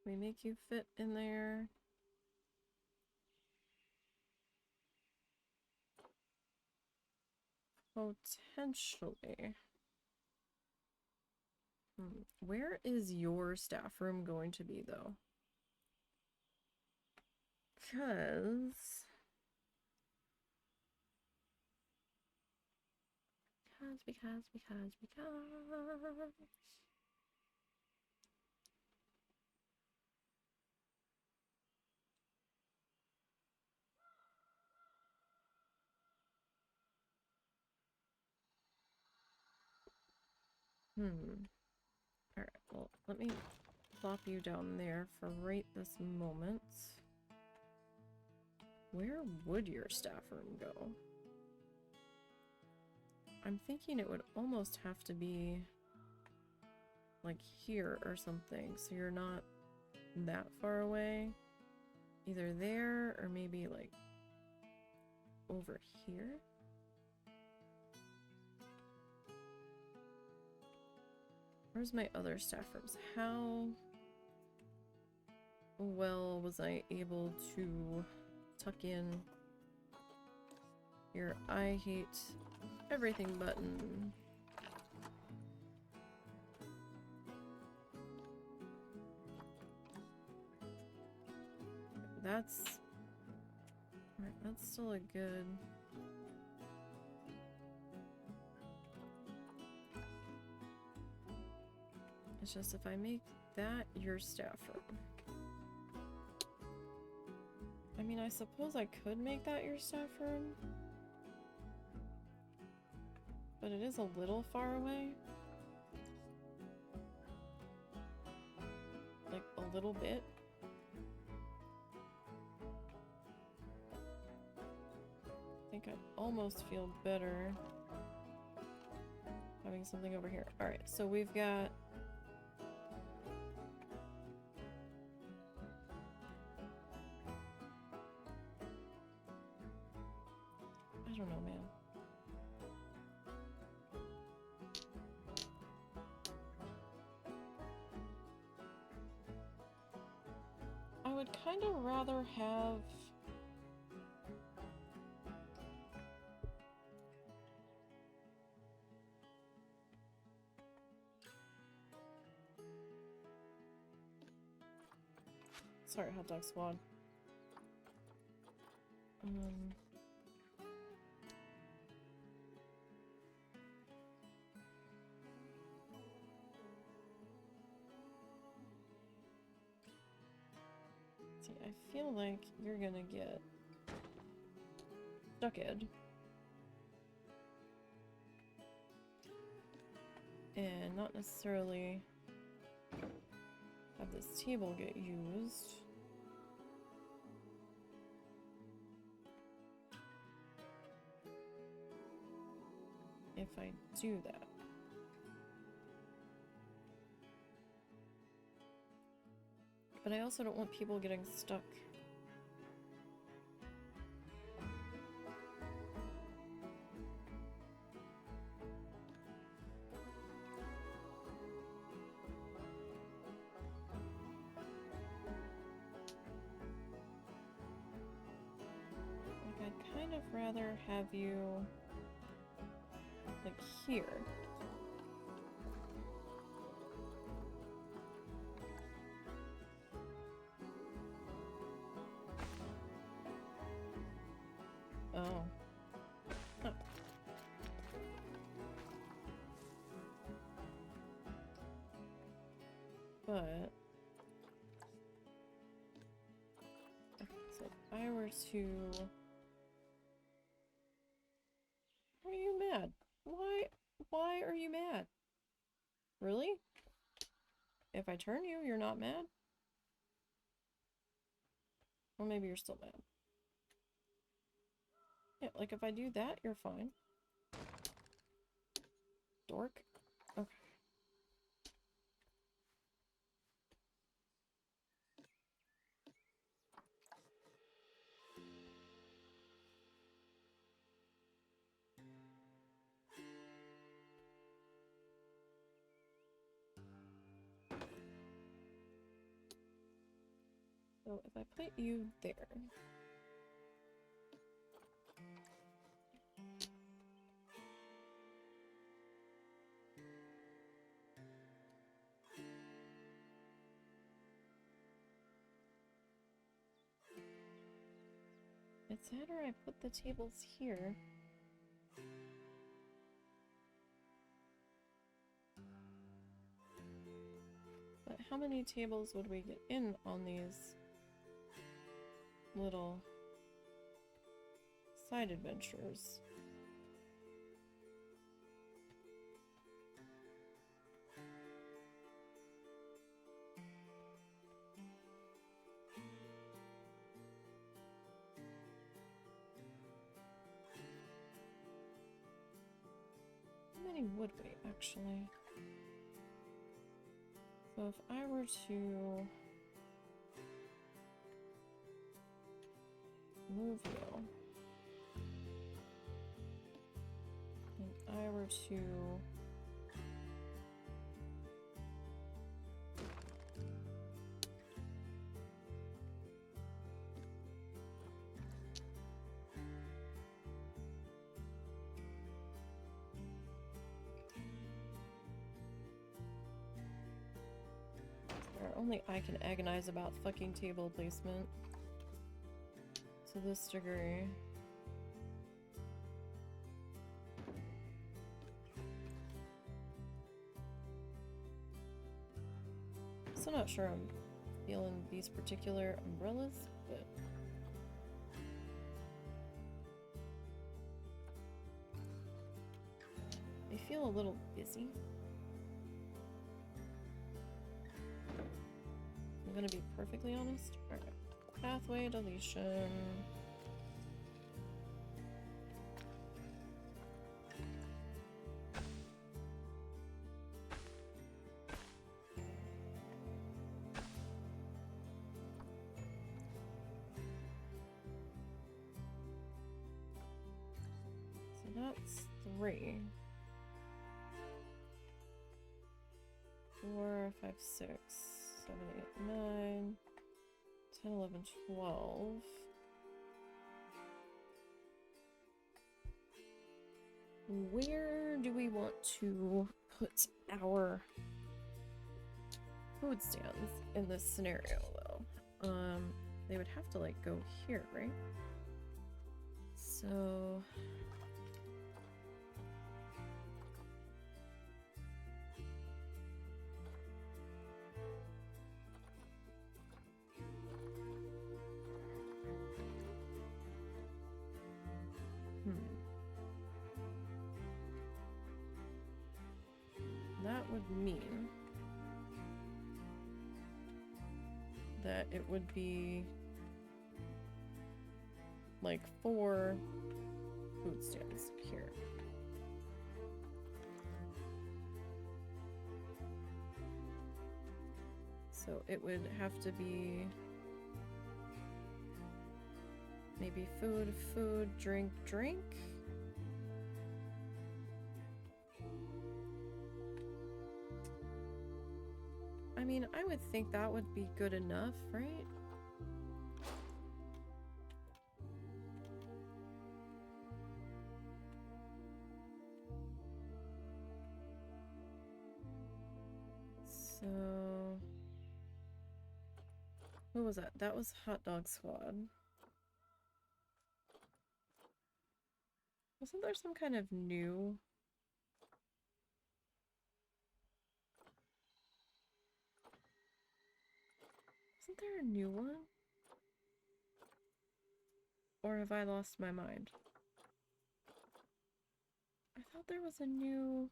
We make you fit in there. Potentially. Where is your staff room going to be, though? Because... Because... Alright, well, let me plop you down there for right this moment. Where would your staff room go? I'm thinking it would almost have to be like here or something, so you're not that far away. Either there or maybe like over here. Where's my other staff rooms? How well was I able to tuck in your I hate everything button? That's... Alright, that's still a good... It's just if I make that your staff room. I mean, I suppose I could make that your staff room. But it is a little far away. Like, a little bit. I think I'd almost feel better having something over here. Alright, so we've got... I don't know, man. I would kind of rather have... Sorry, hot dog squad. feel like you're gonna get stucked. And not necessarily have this table get used. If I do that. But I also don't want people getting stuck. Like, I'd kind of rather have you like here. Oh. Huh. But so if I were to, are you mad? Why are you mad? Really? If I turn you, you're not mad? Or maybe you're still mad. Yeah, like if I do that, you're fine. Dork. Okay. So if I put you there. It's either I put the tables here. But how many tables would we get in on these little side adventures? How many would we actually? So if I were to move you, and I were to only I can agonize about fucking table placement to this degree. Still not sure I'm feeling these particular umbrellas, but they feel a little busy. I'm gonna be perfectly honest. Alright. Pathway deletion. So that's 3. 4, 5, 6. 7, 8, 9, 10, 11, 12. Where do we want to put our food stands in this scenario, though? They would have to, like, go here, right? So... mean that it would be like 4 food stands here. So it would have to be maybe food, food, drink, drink. I mean, I would think that would be good enough, right? So, what was that? That was Hot Dog Squad. Wasn't there some kind of new? Isn't there a new one? Or have I lost my mind? I thought there was a new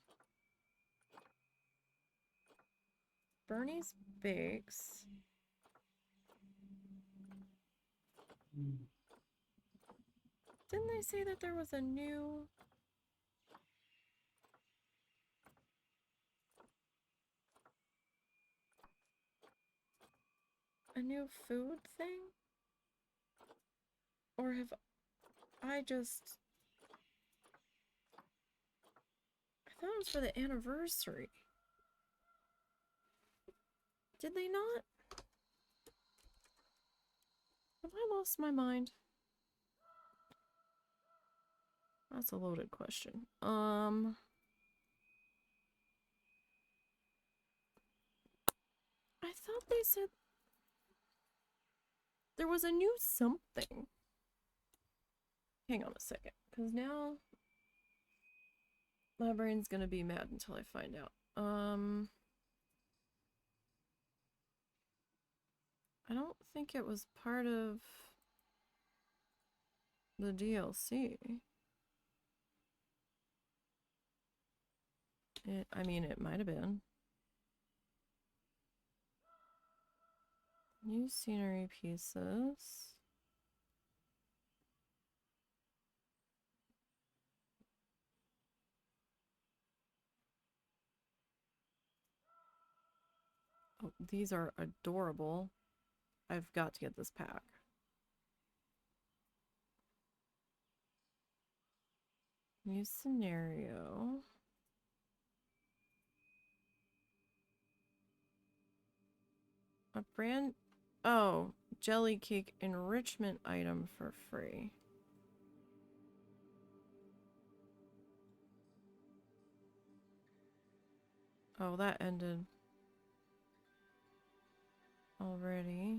Bernie's Bakes. Didn't they say that there was a new food thing? Or have I just... I thought it was for the anniversary. Did they not? Have I lost my mind? That's a loaded question. I thought they said there was a new something. Hang on a second, because now my brain's gonna be mad until I find out. I don't think it was part of the DLC. I mean, it might have been. New scenery pieces. Oh, these are adorable. I've got to get this pack. New scenario. A brand... Oh, jelly cake enrichment item for free. Oh, that ended already.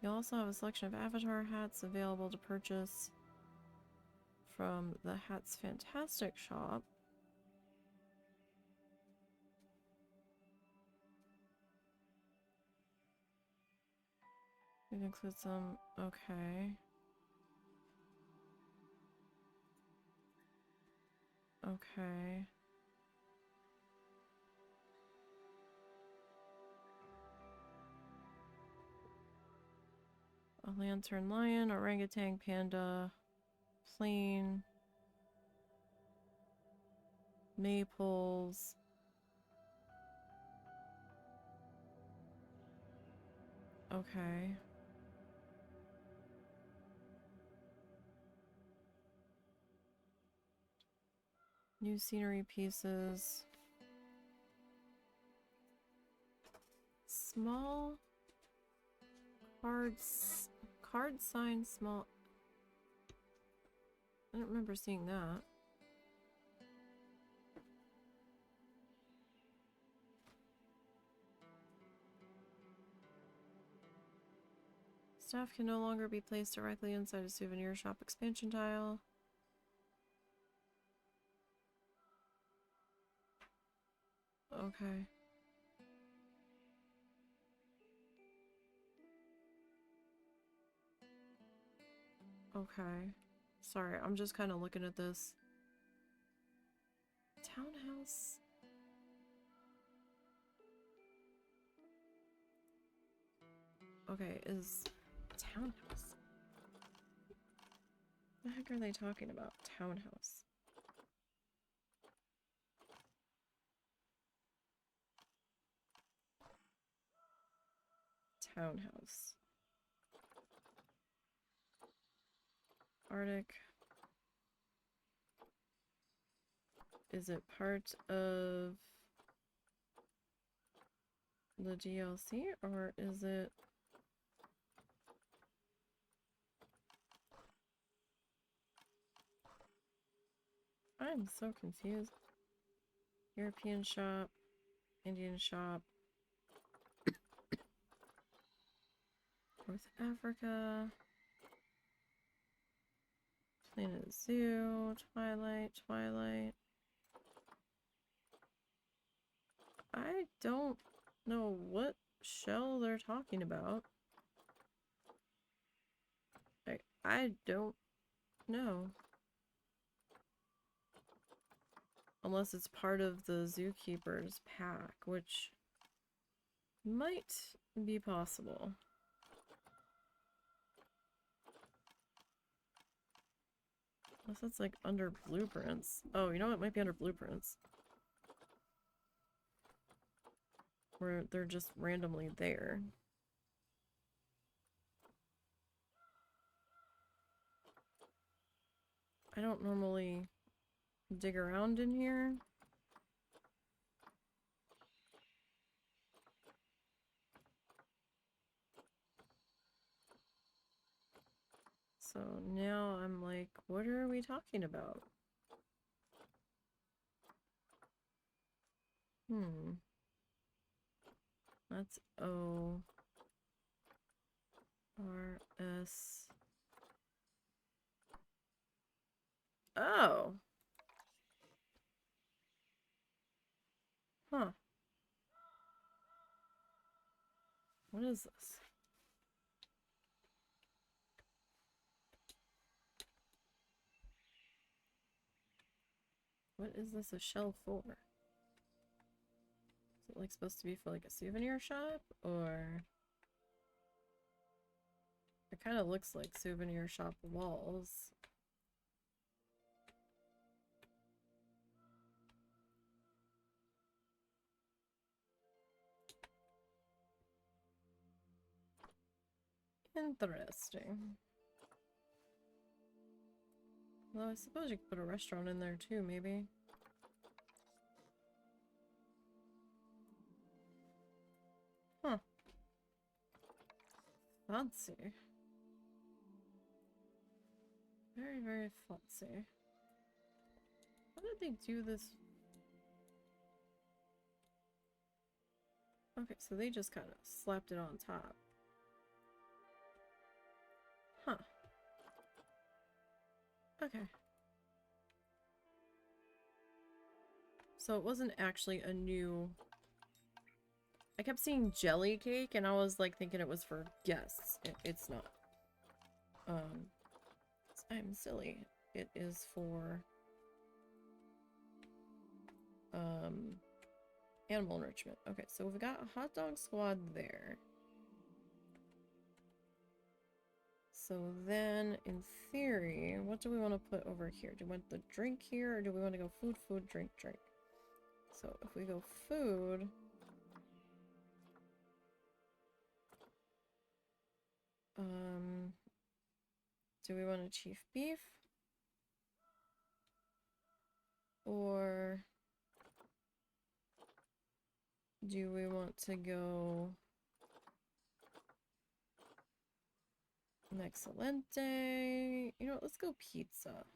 You also have a selection of avatar hats available to purchase from the Hats Fantastic shop. It includes some... Okay. Okay. A lantern lion, orangutan, panda, plane, maples. Okay. New scenery pieces. Small cards. Card sign small. I don't remember seeing that. Stuff can no longer be placed directly inside a souvenir shop expansion tile. Okay. Okay. Sorry, I'm just kind of looking at this. Townhouse. Okay, is townhouse. What the heck are they talking about? Townhouse. Townhouse. Arctic. Is it part of the DLC or is it... I'm so confused. European shop, Indian shop, North Africa, Planet Zoo, Twilight. I don't know what shell they're talking about. I don't know. Unless it's part of the Zookeeper's pack, which might be possible. Unless it's like under blueprints. Oh, you know what? It might be under blueprints. Where they're just randomly there. I don't normally dig around in here. So now I'm like, what are we talking about? That's O R S. Oh. Huh. What is this? What is this a shell for? Is it like supposed to be for like a souvenir shop or... It kind of looks like souvenir shop walls. Interesting. Well, I suppose you could put a restaurant in there too, maybe. Huh. Fancy. Very, very fancy. How did they do this? Okay, so they just kind of slapped it on top. Huh. Okay. So it wasn't actually a new... I kept seeing jelly cake and I was like thinking it was for guests. It's not. I'm silly. It is for animal enrichment. Okay, so we've got a hot dog squad there. So then, in theory, what do we want to put over here? Do we want the drink here, or do we want to go food, food, drink, drink? So if we go food... do we want a chief beef? Or... do we want to go... an excelente? You know what, let's go pizza.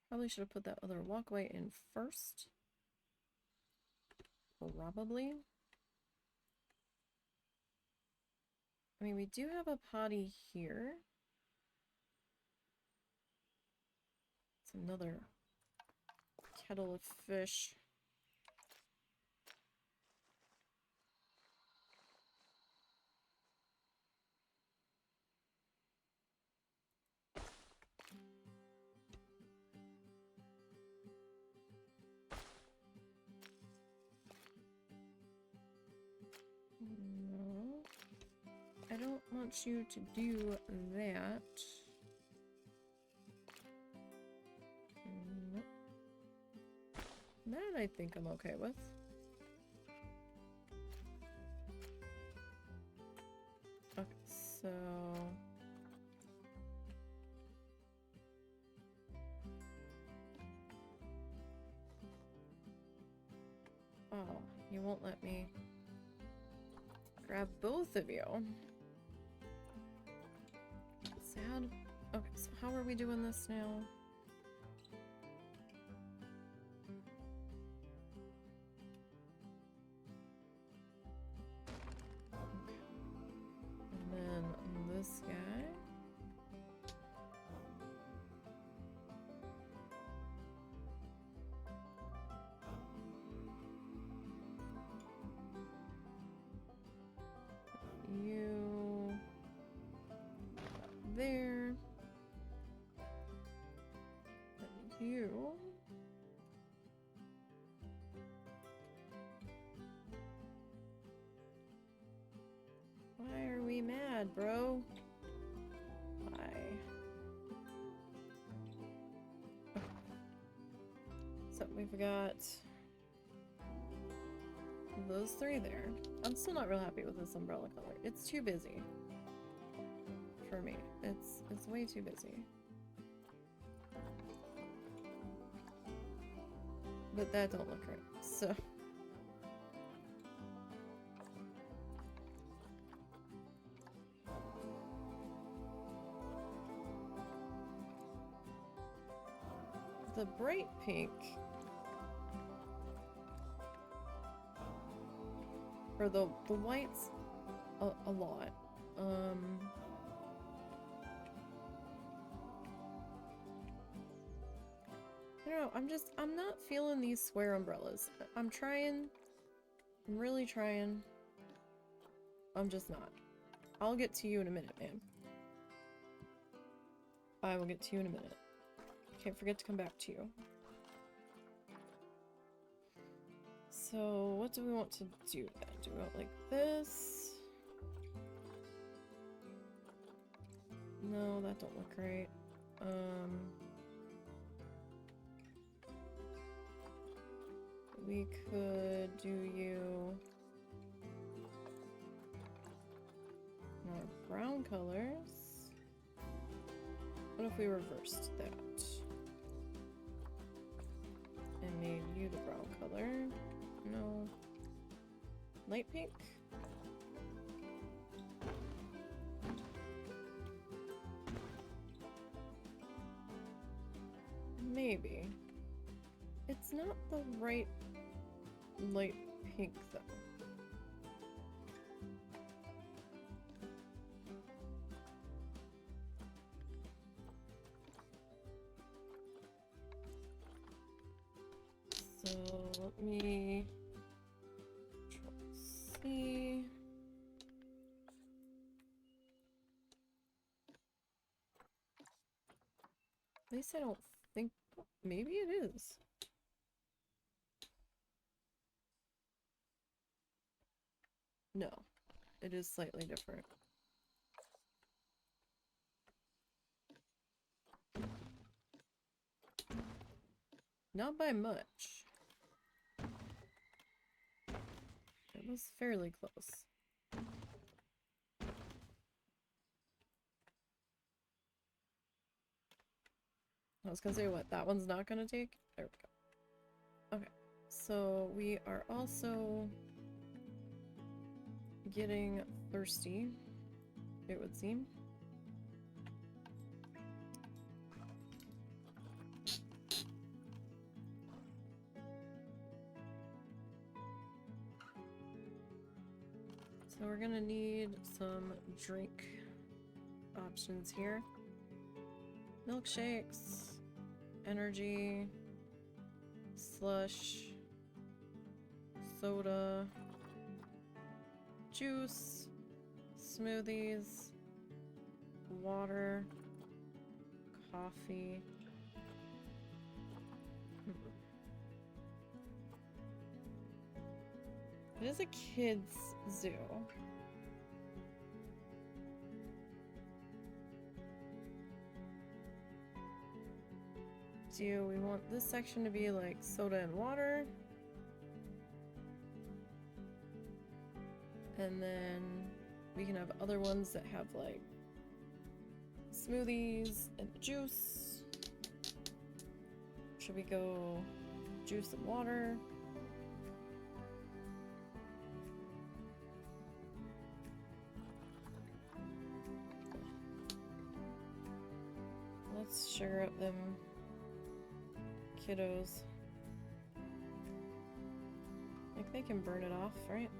Probably should have put that other walkway in first. Probably. I mean, we do have a potty here. It's another kettle of fish. No. I don't want you to do that. Nope. That I think I'm okay with. Okay, so... Oh, you won't let me grab both of you. Sad. Okay, so how are we doing this now? Okay. And then this guy. You there. And you. Why are we mad, bro? Why? Okay. So we've got those three there. I'm still not real happy with this umbrella color. It's too busy for me. It's way too busy. But that don't look right. So the bright pink or the whites a lot. I don't know, I'm not feeling these square umbrellas. I'm trying. I'm really trying. I'm just not. I'll get to you in a minute, man. I will get to you in a minute. Can't forget to come back to you. So, what do we want to do then? Do we want like this? No, that don't look right. We could do you more brown colors. What if we reversed that? And made you the brown color. No. Light pink? Maybe. It's not the right light pink though. So let me see. At least I don't think. Maybe it is. No, it is slightly different. Not by much. It was fairly close. I was gonna say what, that one's not gonna take? There we go. Okay, so we are also getting thirsty, it would seem. So we're gonna need some drink options here. Milkshakes, energy, slush, soda, juice, smoothies, water, coffee. It is a kids' zoo. Do we want this section to be like soda and water? And then we can have other ones that have like smoothies and juice. Should we go juice and water? Let's sugar up them kiddos. Like they can burn it off, right?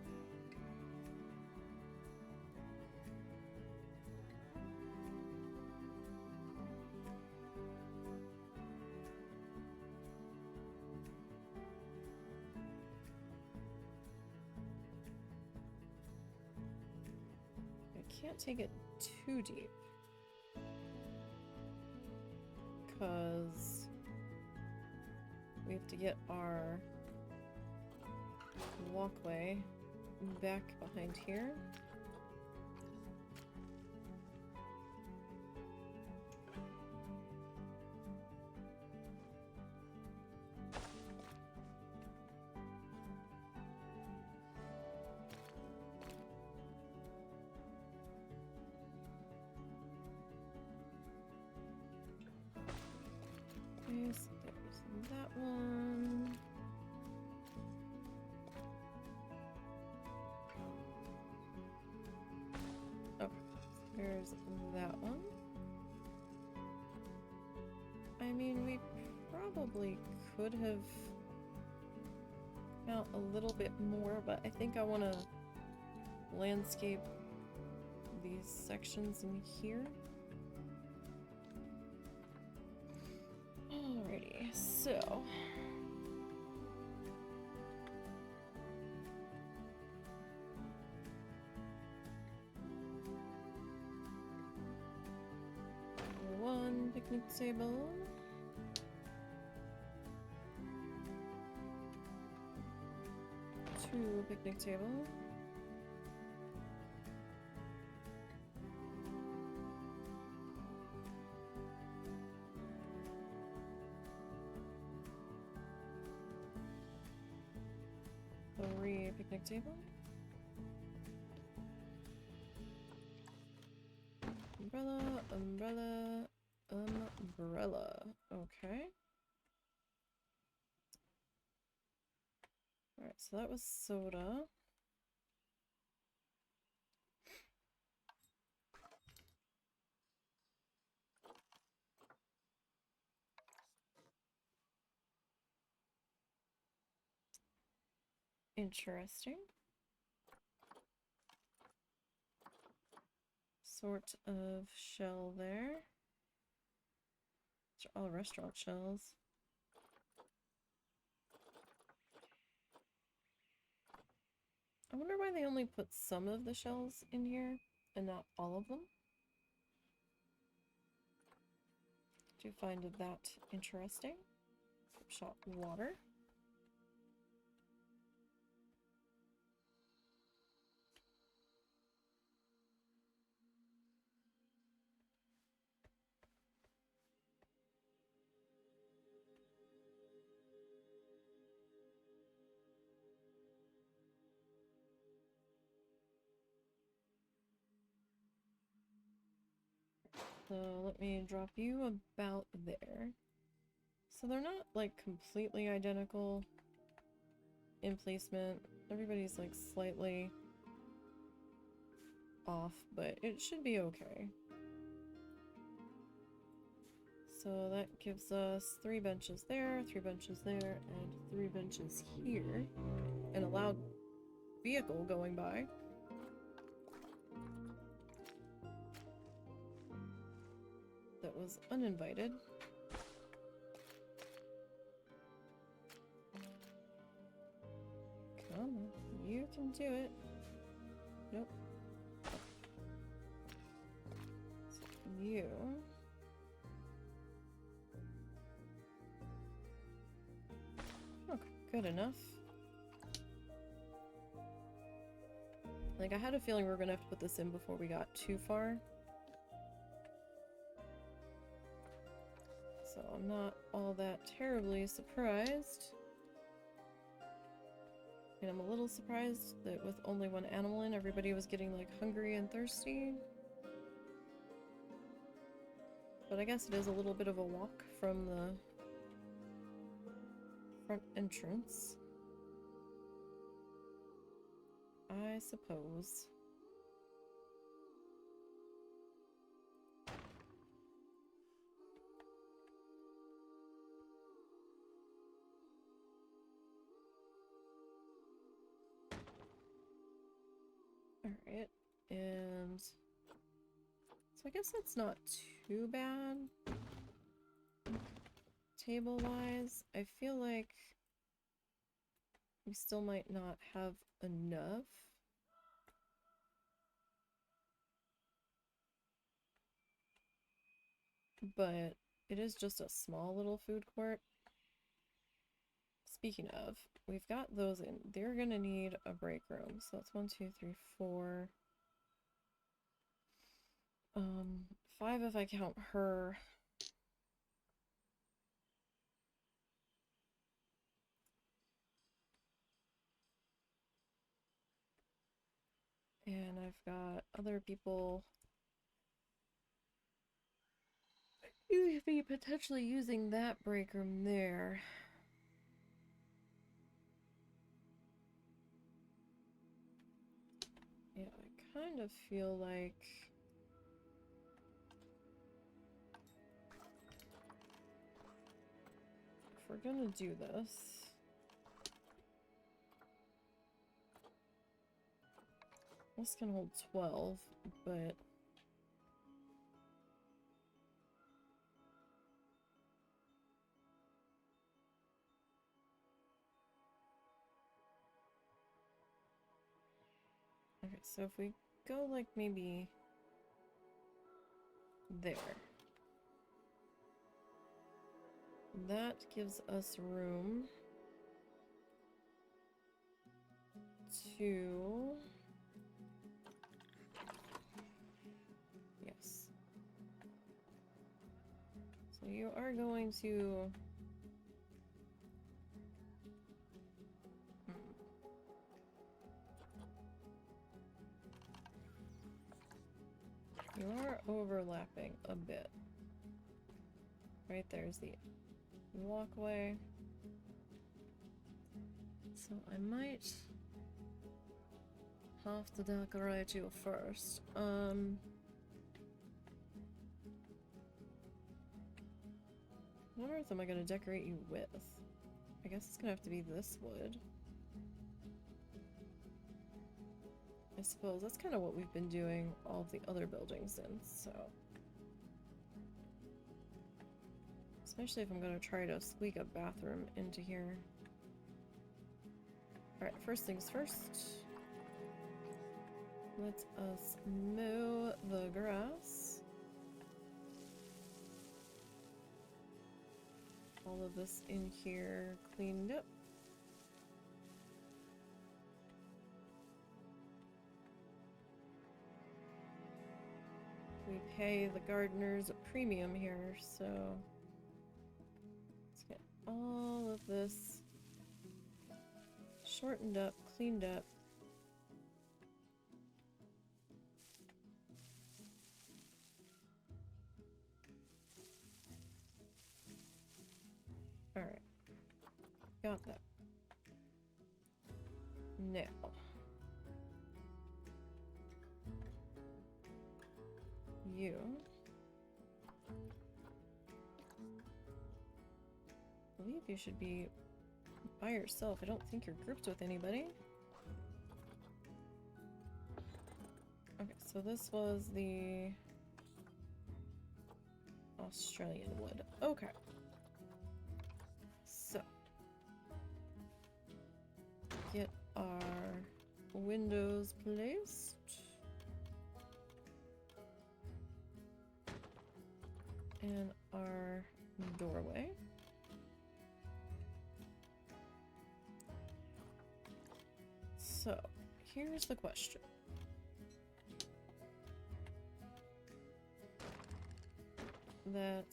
I can't take it too deep, because we have to get our walkway back behind here. Okay, so there's that one. Oh, there's that one. I mean, we probably could have come out a little bit more, but I think I want to landscape these sections in here. Alrighty, so one picnic table. Two picnic table. Three picnic table. Umbrella, umbrella, umbrella. Okay. Alright, so that was soda. Interesting. Sort of shell there. These are all restaurant shells. I wonder why they only put some of the shells in here and not all of them. Do you find that interesting? Shot water. So let me drop you about there. So they're not like completely identical in placement. Everybody's like slightly off, but it should be okay. So that gives us 3 benches there, 3 benches there, and 3 benches here. And a loud vehicle going by. That was uninvited. You can do it. Nope. So you... Okay, good enough. Like, I had a feeling we were gonna have to put this in before we got too far. So I'm not all that terribly surprised. And I'm a little surprised that with only one animal in, everybody was getting, like, hungry and thirsty. But I guess it is a little bit of a walk from the front entrance, I suppose. Alright, and so I guess that's not too bad. Table-wise, I feel like we still might not have enough. But it is just a small little food court. Speaking of, we've got those in. They're gonna need a break room. So that's 1, 2, 3, 4. 5 if I count her. And I've got other people you could be potentially using that break room there. Yeah, I kind of feel like if we're gonna do this, this can hold 12, but okay, so if we go like maybe there, that gives us room to, yes. So you are going to, you are overlapping a bit. Right there's the walkway. So I might have to decorate you first. What on earth am I gonna decorate you with? I guess it's gonna have to be this wood. I suppose that's kind of what we've been doing all of the other buildings in, so. Especially if I'm gonna try to squeak a bathroom into here. Alright, first things first. Let us mow the grass. All of this in here cleaned up. We pay the gardeners a premium here, so let's get all of this shortened up, cleaned up. Alright. Got that. Now. You. I believe you should be by yourself. I don't think you're grouped with anybody. Okay, so this was the Australian wood. Okay. So. Get our windows placed. And our doorway. So, here's the question. That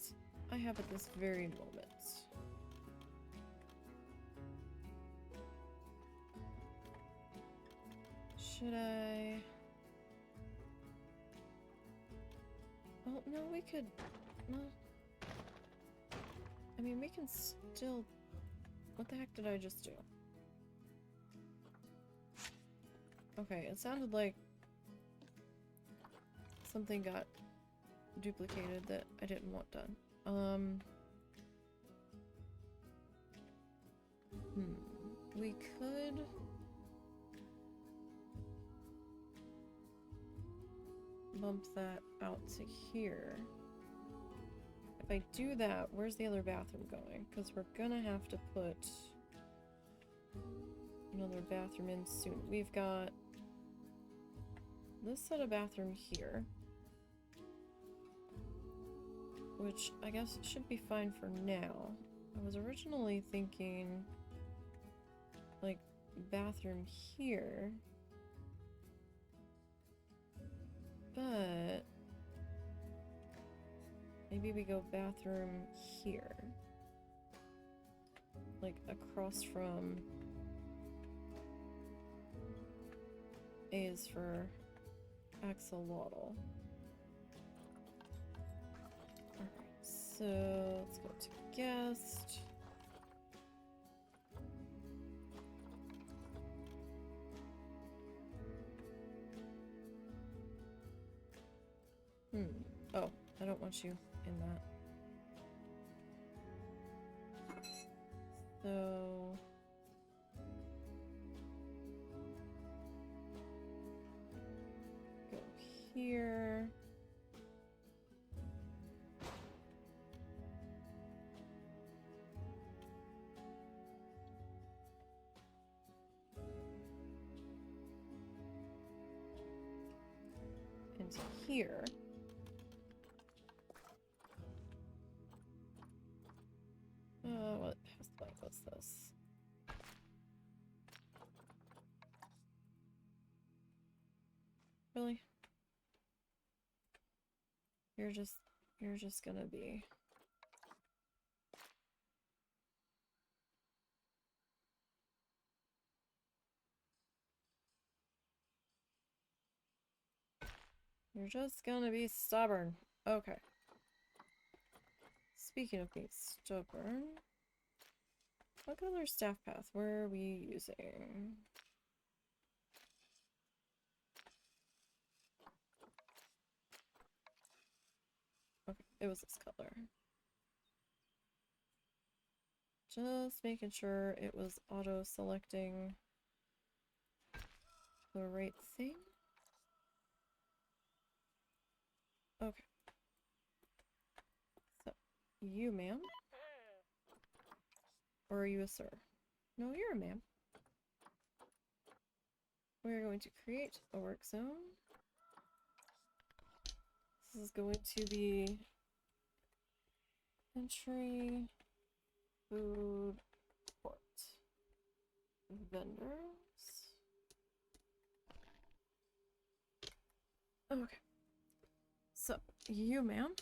I have at this very moment. Should I... Well, no, we could... I mean, we can still... What the heck did I just do? Okay, it sounded like something got duplicated that I didn't want done. We could... bump that out to here. If I do that, where's the other bathroom going? Because we're gonna have to put another bathroom in soon. We've got this set of bathroom here, which I guess should be fine for now. I was originally thinking like bathroom here, but maybe we go bathroom here, like across from A is for axolotl. Alright, so let's go to guest. Oh, I don't want you in that. So... go here. Into here. What past life was this? Really? You're just gonna be... You're just gonna be stubborn. Okay. Speaking of being stubborn, what color staff path were we using? Okay, it was this color. Just making sure it was auto-selecting the right thing. Okay. So, you, ma'am? Or are you a sir? No, you're a ma'am. We're going to create a work zone. This is going to be entry, food, port, vendors. Okay. So, you, ma'am,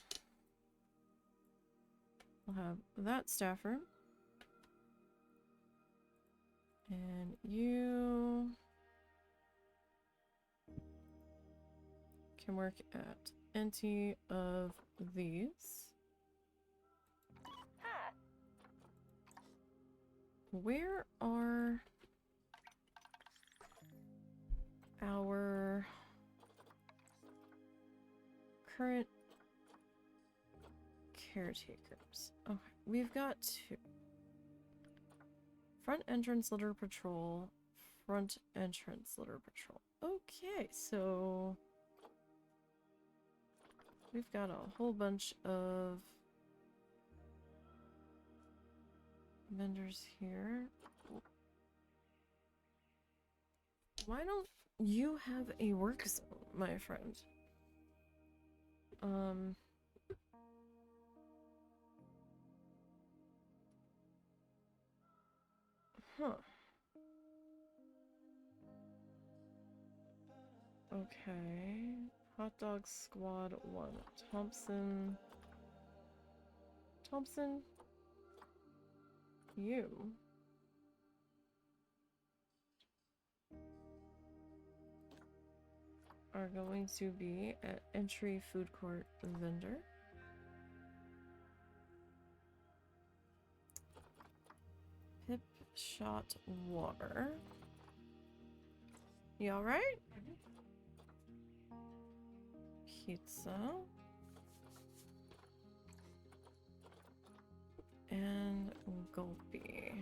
will have that staff room. And you can work at any of these. Where are our current caretakers? Okay, we've got two. Front entrance litter patrol, front entrance litter patrol. Okay, so we've got a whole bunch of vendors here. Why don't you have a work zone, my friend? Huh. Okay. Hot Dog Squad 1. Thompson. Thompson? You. Are going to be at entry food court vendor. Pip shot water. You alright? Pizza. And Gulpy.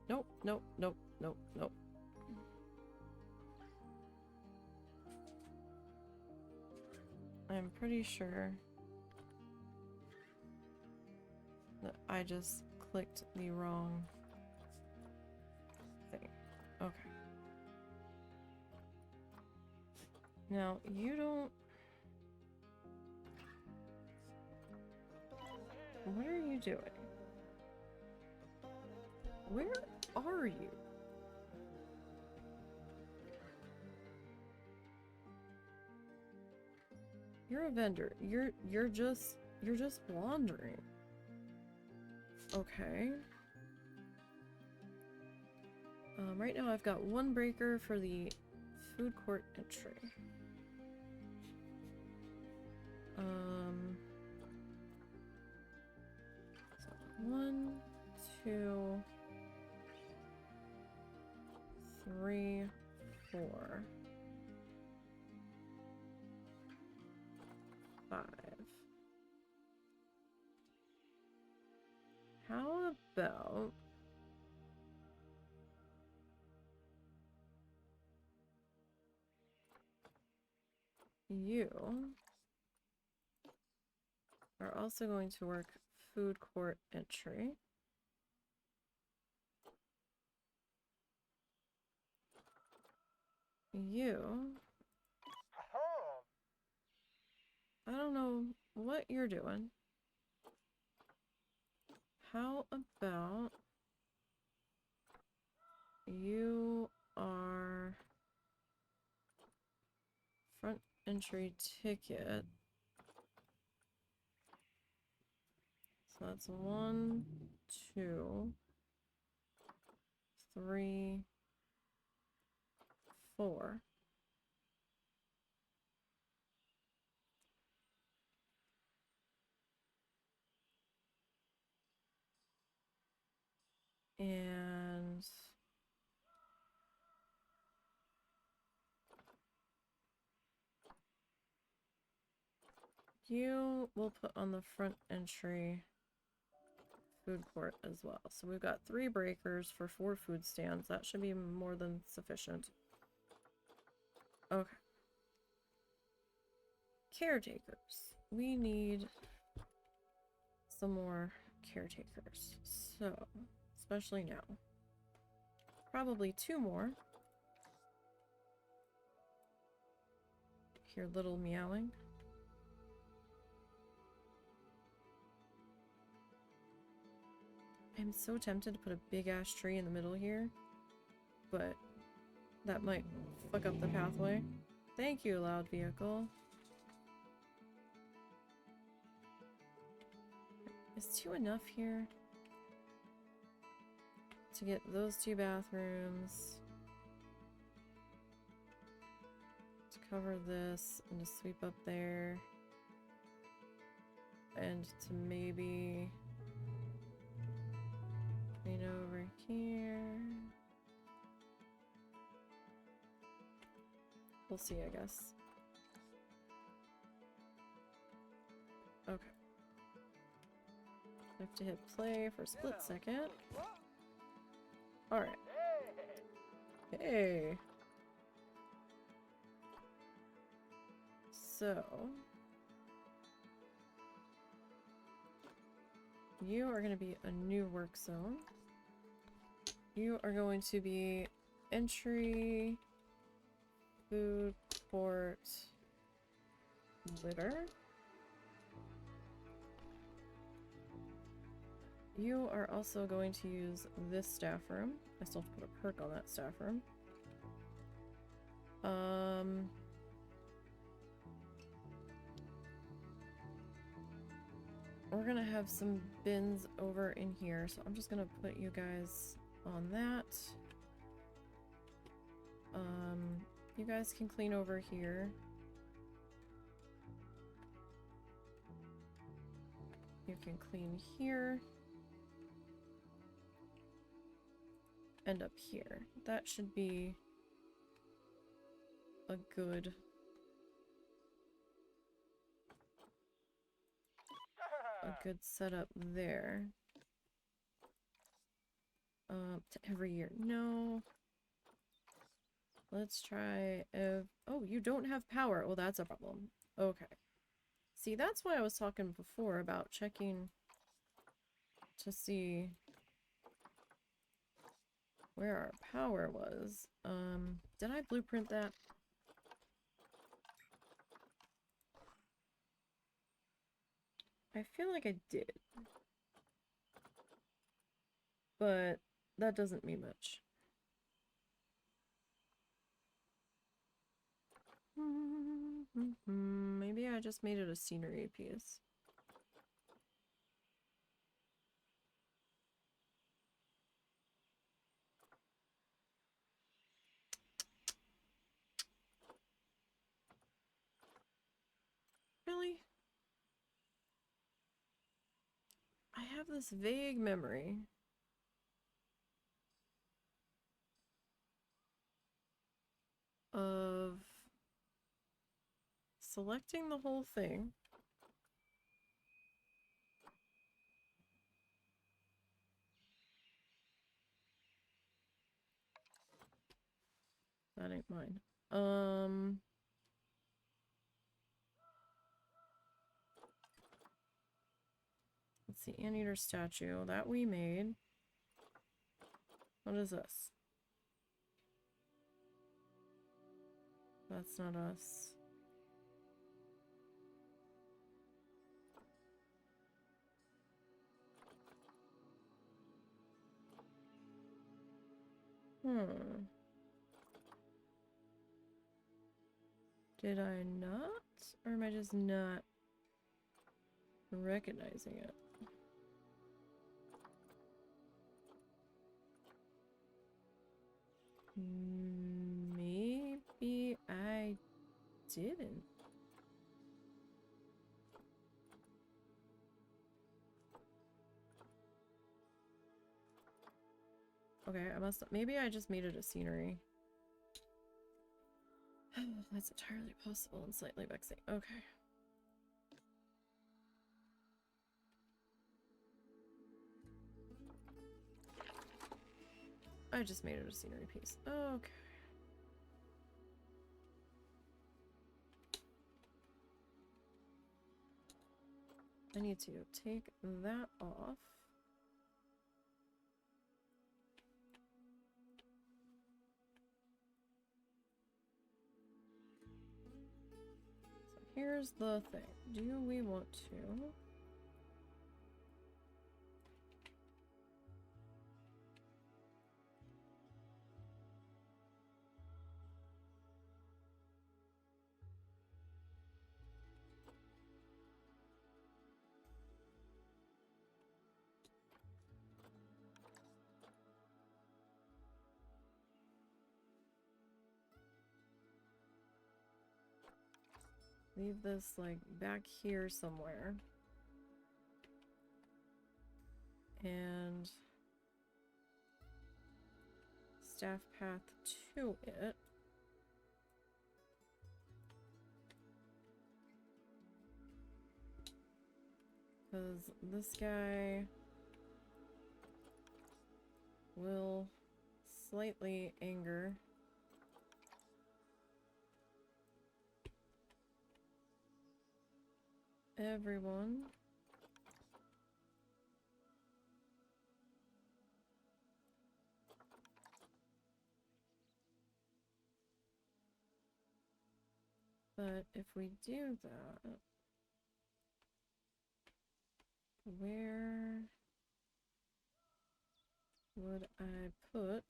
Nope, nope, nope, nope, nope. I'm pretty sure that I just clicked the wrong thing. Okay. Now, you don't... What are you doing? Where are you? You're a vendor. You're just wandering. Okay. Right now I've got one breaker for the food court entry. So 1, 2, 3, 4, 5. How about you are also going to work food court entry. You, I don't know what you're doing. How about you are front entry ticket. So that's 1, 2, 3, 4. And you will put on the front entry food court as well. So we've got 3 breakers for 4 food stands. That should be more than sufficient. Okay. Caretakers. We need some more caretakers. So, especially now. Probably 2 more. Hear little meowing. I'm so tempted to put a big ass tree in the middle here, but that might fuck up the pathway. Thank you, loud vehicle. Is 2 enough here? To get those 2 bathrooms. To cover this and to sweep up there. And to maybe clean over here. We'll see, I guess. Okay. I have to hit play for a split second. Alright. Hey! So... you are going to be a new work zone. You are going to be entry, food, port, litter. You are also going to use this staff room. I still have to put a perk on that staff room. We're gonna have some bins over in here, so I'm just gonna put you guys on that. You guys can clean over here. You can clean here. And up here. That should be a good setup there. To every year. No. Let's try if... Oh, you don't have power. Well, that's a problem. Okay. See, that's why I was talking before about checking to see where our power was. Did I blueprint that? I feel like I did. But that doesn't mean much. Maybe I just made it a scenery piece. Really? I have this vague memory of selecting the whole thing. That ain't mine. Let's see, Anteater statue. That we made. What is this? That's not us. Did I not? Or am I just not recognizing it? Maybe I didn't. Okay, maybe I just made it a scenery. That's entirely possible and slightly vexing. Okay. I just made it a scenery piece. Okay. I need to take that off. So here's the thing. Do we want to... leave this, like, back here somewhere. And... staff path to it. Because this guy will slightly anger everyone. But if we do that, where would I put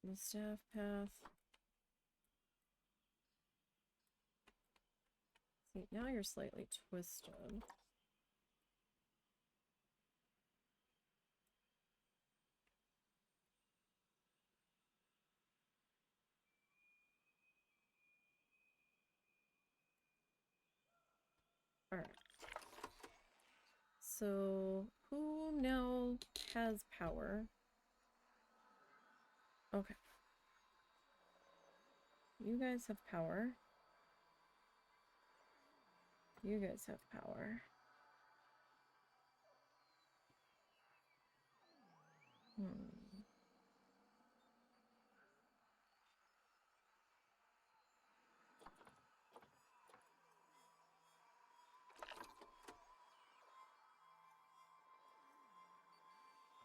the staff path? See, now you're slightly twisted. Alright. So, who now has power? Okay. You guys have power. You guys have power.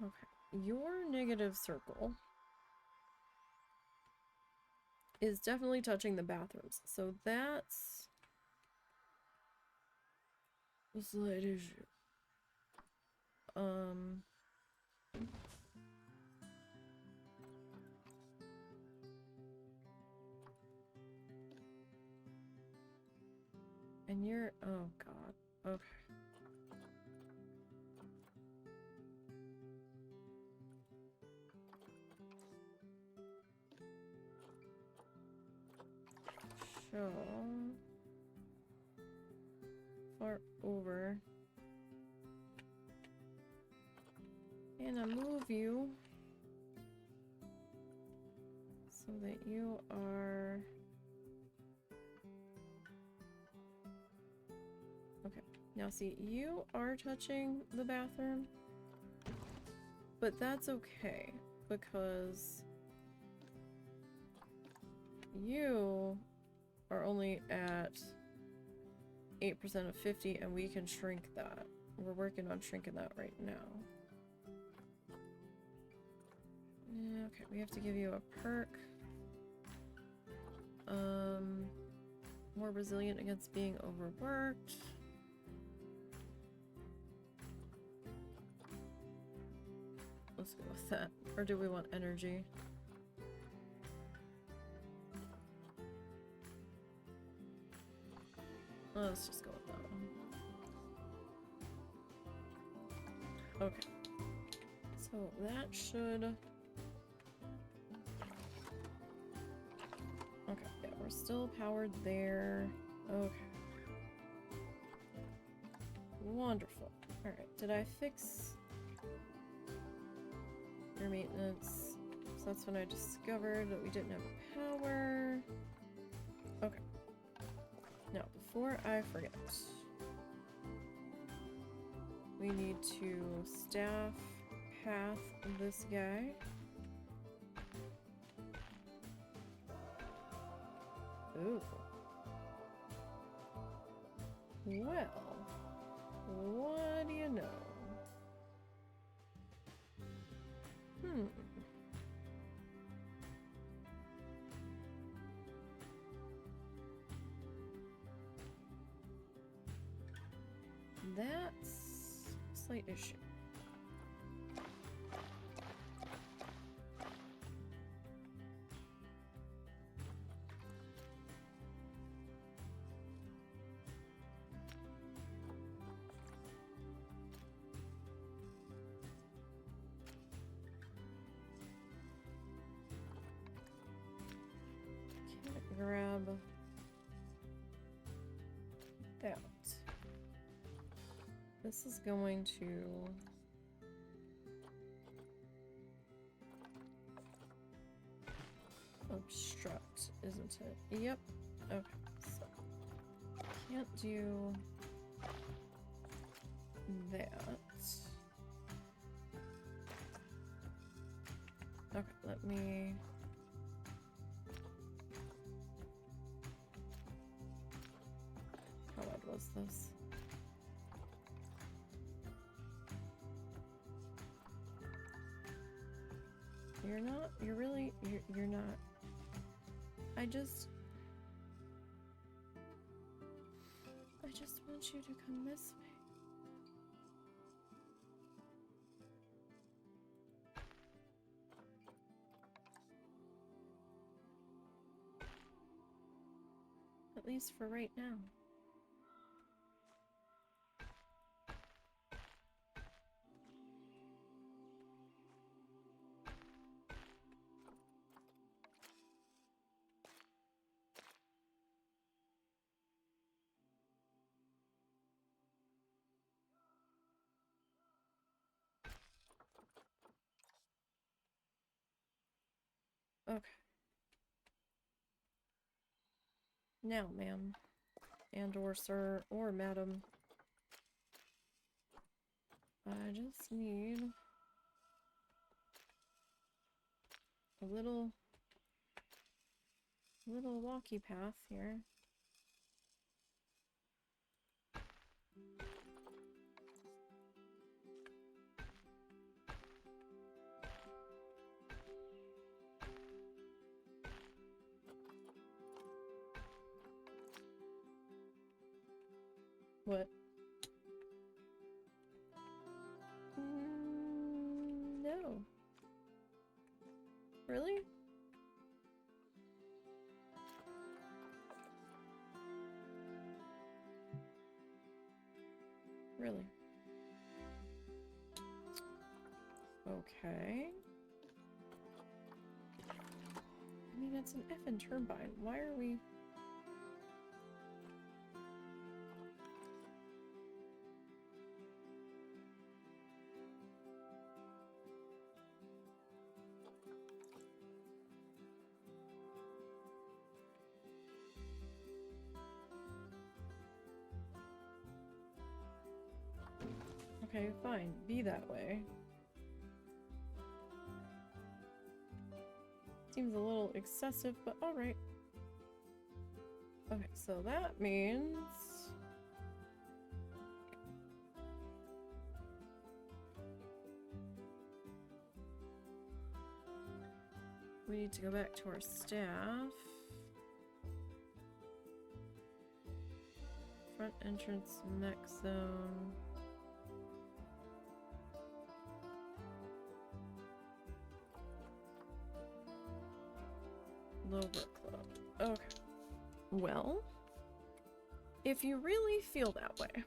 Okay. Your negative circle is definitely touching the bathrooms. So that's a slight issue. And you're, oh god. Okay. So far over. And I move you so that you are okay. Now see, you are touching the bathroom, but that's okay because you are only at 8% of 50 and we can shrink that. We're working on shrinking that right now. Okay, we have to give you a perk. More resilient against being overworked. Let's go with that. Or do we want energy? Let's just go with that one. Okay. So that should... Okay, yeah, we're still powered there. Okay. Wonderful. Alright, did I fix your maintenance? So that's when I discovered that we didn't have power. Okay. Now, before I forget, we need to staff path this guy. Ooh. Well, what do you know? That's a slight issue. Can't grab that. This is going to obstruct, isn't it? Yep. Okay, so can't do that. Okay, let me... How bad was this? You're not, you're really, you're not. I just want you to come miss me. At least for right now. Okay. Now, ma'am, and or sir, or madam, I just need a little walkie path here. What? No. Really? Really? Okay. I mean, it's an effing turbine. Why are we... Okay, fine. Be that way. Seems a little excessive, but alright. Okay, so that means... we need to go back to our staff. Front entrance, mech zone. Low workload. Okay. Well, if you really feel that way,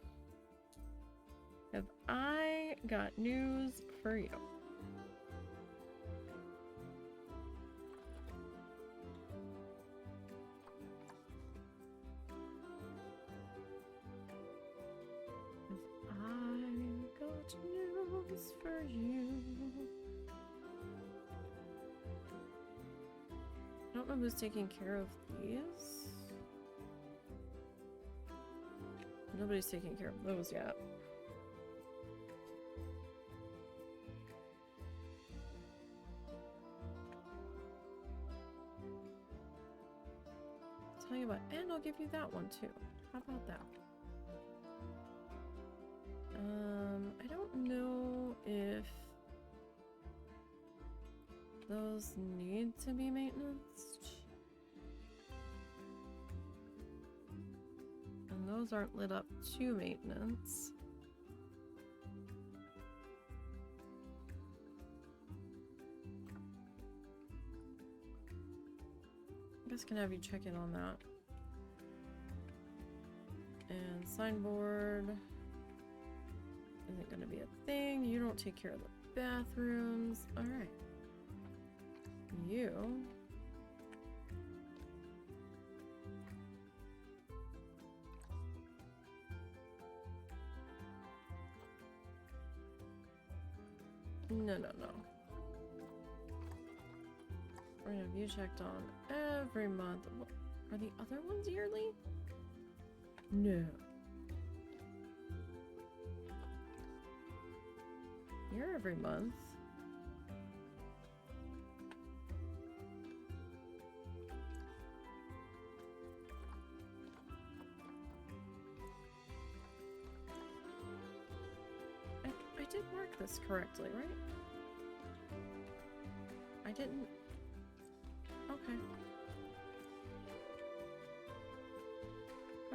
have I got news for you. Have I got news for you. I don't know who's taking care of these. Nobody's taking care of those yet. Tell you what, and I'll give you that one too. How about that? I don't know if those need to be maintenanced. And those aren't lit up to maintenance. I guess can have you check in on that. And signboard isn't gonna be a thing. You don't take care of the bathrooms. Alright. You. No. We're gonna have you checked on every month. What, are the other ones yearly? No. You're every month. I did mark this correctly, right? I didn't... Okay.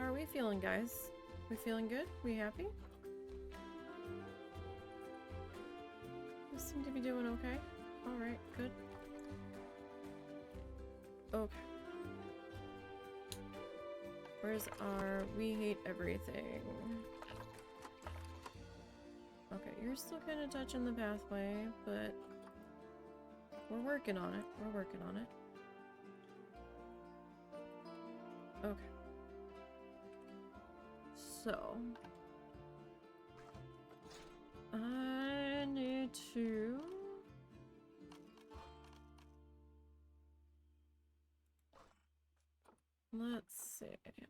How are we feeling, guys? We feeling good? We happy? We seem to be doing okay. Alright, good. Okay. Where's our we hate everything? Okay, you're still kind of touching the pathway, but we're working on it. We're working on it. Okay. So, I need to... Let's see.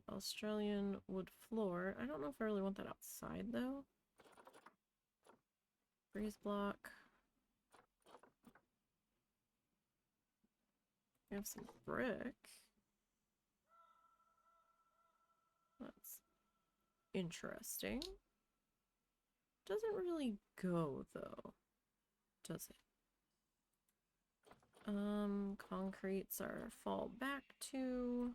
Australian wood floor. I don't know if I really want that outside, though. Breeze block. We have some brick. That's interesting. Doesn't really go, though. Does it? Concrete's our fallback to.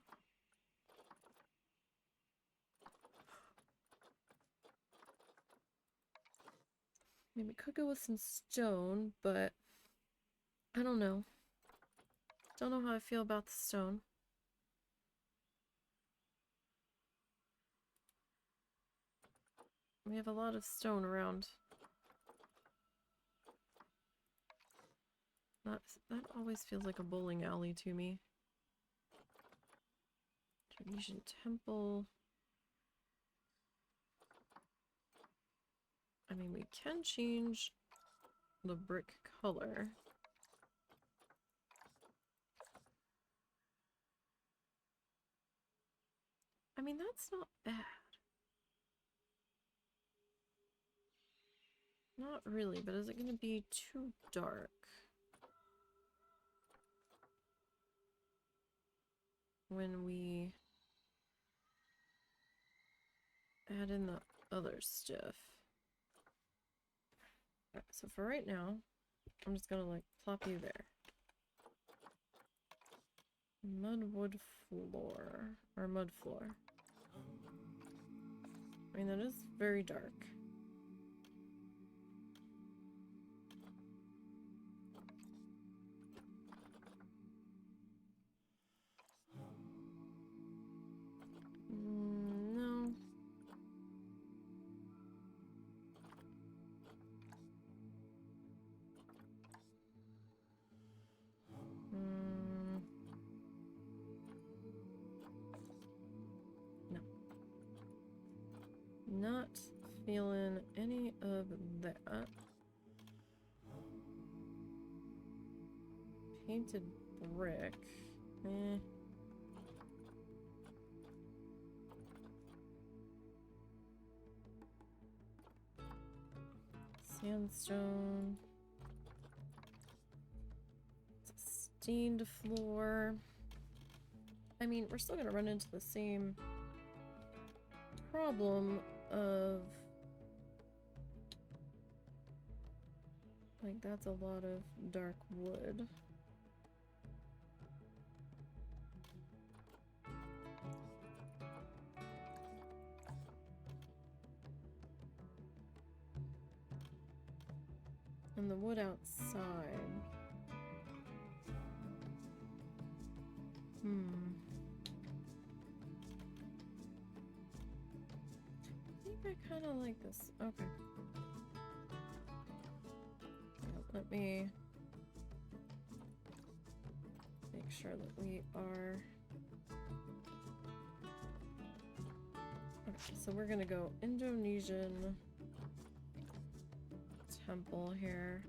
I mean, we could go with some stone, but I don't know. Don't know how I feel about the stone. We have a lot of stone around. That always feels like a bowling alley to me. Tunisian temple. I mean, we can change the brick color. I mean, that's not bad. Not really, but is it going to be too dark? When we add in the other stuff. Alright, so for right now, I'm just gonna like plop you there. Mudwood floor. Or mud floor. I mean, that is very dark. No. No. Not feeling any of that. Painted brick. Eh. Sandstone. It's a stained floor. I mean, we're still gonna run into the same problem of like that's a lot of dark wood. And the wood outside. I think I kind of like this. Okay. Let me make sure that we are... Okay, so we're gonna go Indonesian temple here.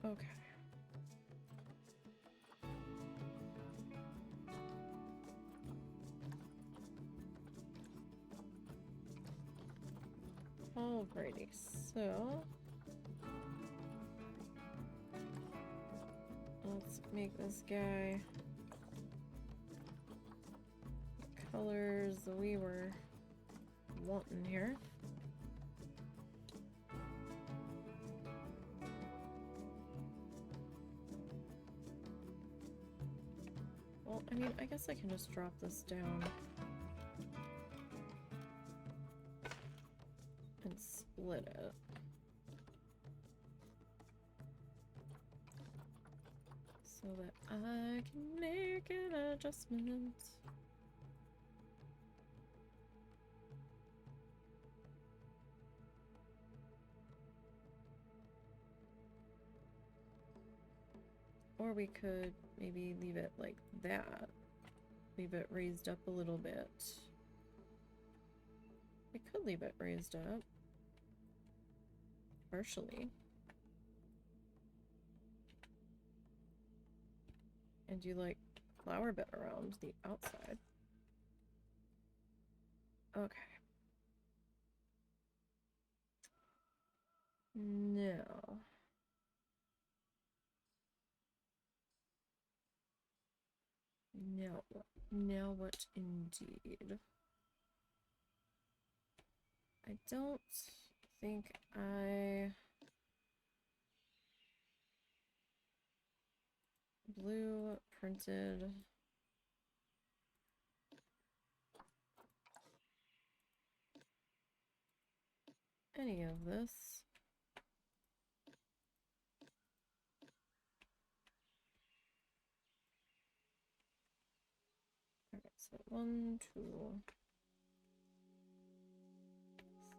Okay. Alrighty, so let's make this guy colors we were wanting here. Well, I mean, I guess I can just drop this down. And split it. So that I can make an adjustment. Or we could maybe leave it like that. Leave it raised up a little bit. We could leave it raised up. Partially. And do like flower bed around the outside. Okay. Now. Now what? Now what indeed? I don't think I... Blue printed... any of this. Okay, so 1, 2,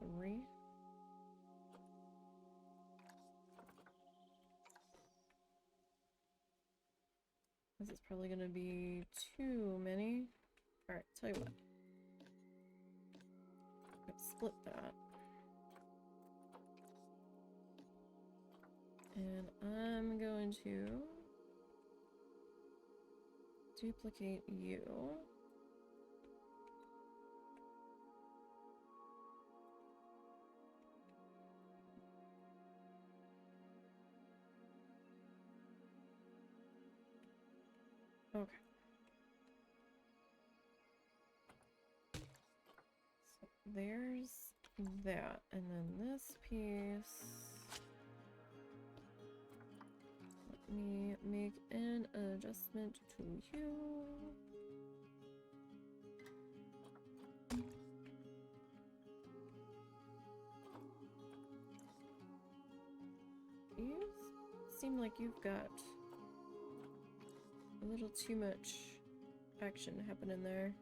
3. This is probably gonna be too many. Alright, tell you what. Let's split that. And I'm going to duplicate you. Okay. So there's that, and then this piece. Let me make an adjustment to you. You seem like you've got a little too much action happening there.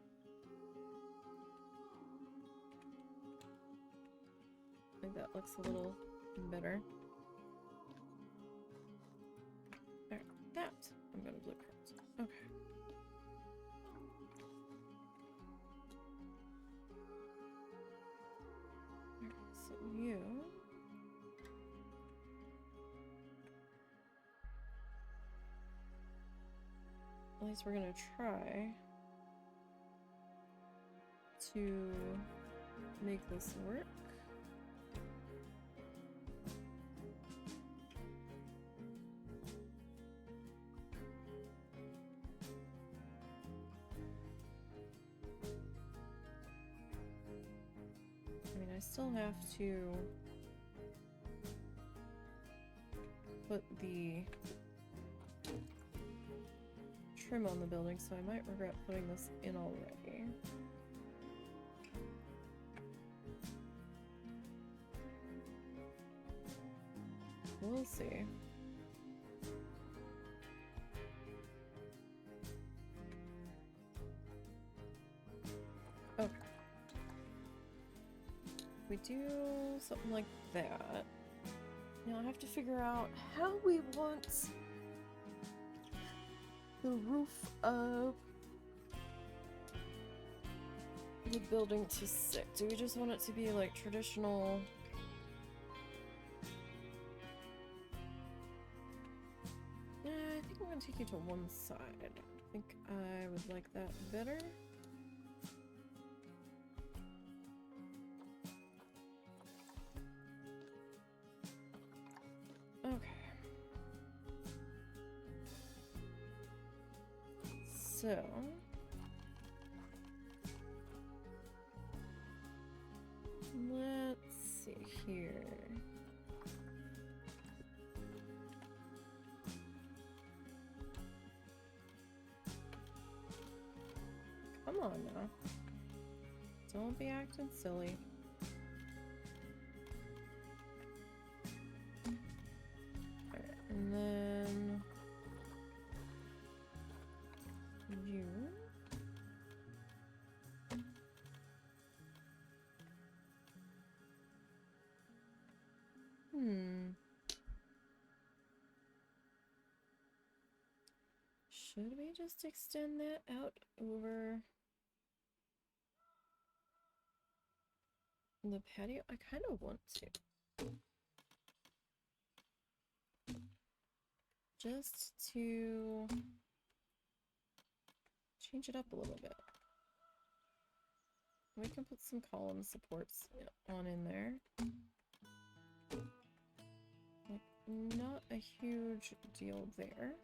I think that looks a little better. Alright, that I'm gonna blueprint. Okay. Alright, so you... at least we're gonna try to make this work. I mean, I still have to put the trim on the building, so I might regret putting this in already. We'll see. Okay. We do something like that. Now I have to figure out how we want the roof of the building to sit. Do we just want it to be like traditional? I think I'm gonna take you to one side. I think I would like that better. Okay. So let's see here. Come on now. Don't be acting silly. Alright, and then you. Should we just extend that out over the patio? I kind of want to. Just to change it up a little bit. We can put some column supports on in there. Like, not a huge deal there.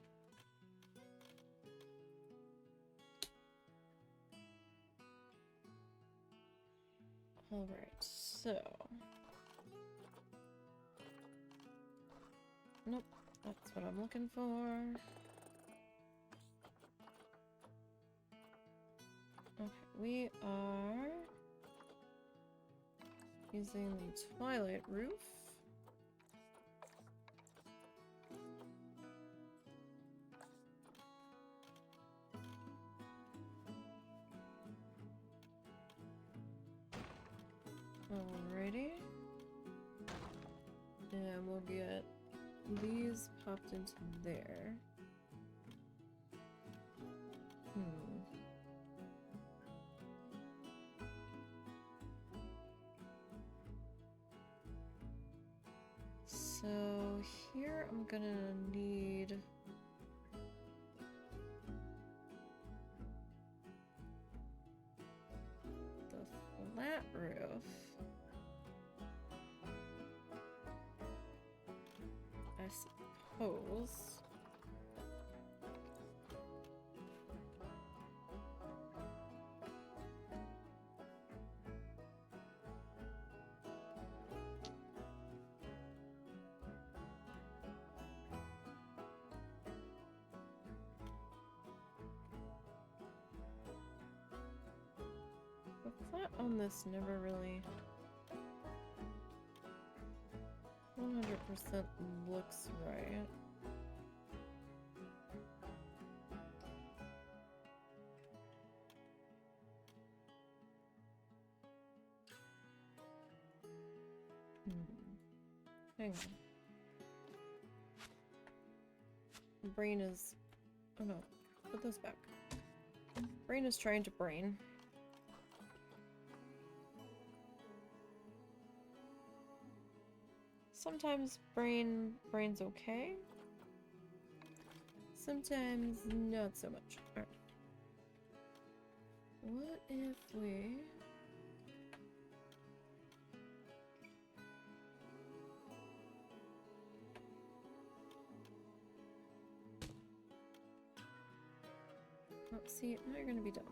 Alright, so... Nope, that's what I'm looking for. Okay, we are using the Twilight roof. Alrighty. And we'll get these popped into there. So here I'm gonna need the flat roof. I suppose. The flat on this never really 100% looks right. Hang on. Brain is... Oh no. Put those back. Brain is trying to brain. Sometimes brain's okay. Sometimes not so much. Alright. What if we... Oh, see, now you're gonna be dumb.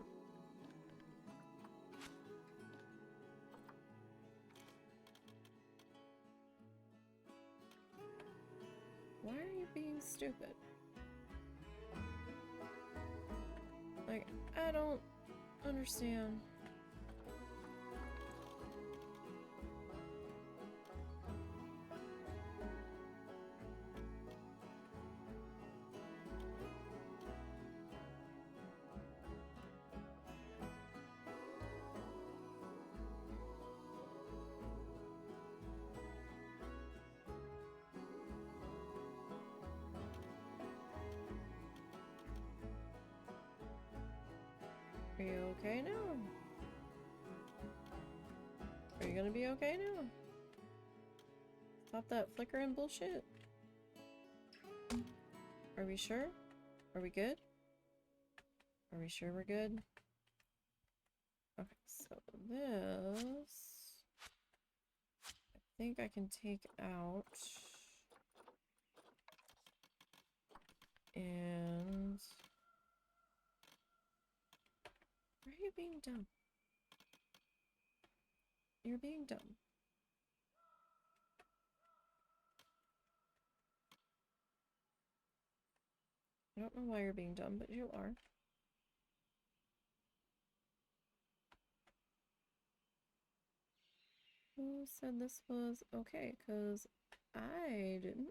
Why are you being stupid? Like, I don't understand. Are you okay now? Are you gonna be okay now? Stop that flickering bullshit. Are we sure? Are we good? Are we sure we're good? Okay, so this... I think I can take out... And... Why are you being dumb? You're being dumb. I don't know why you're being dumb, but you are. Who said this was okay? Because I didn't.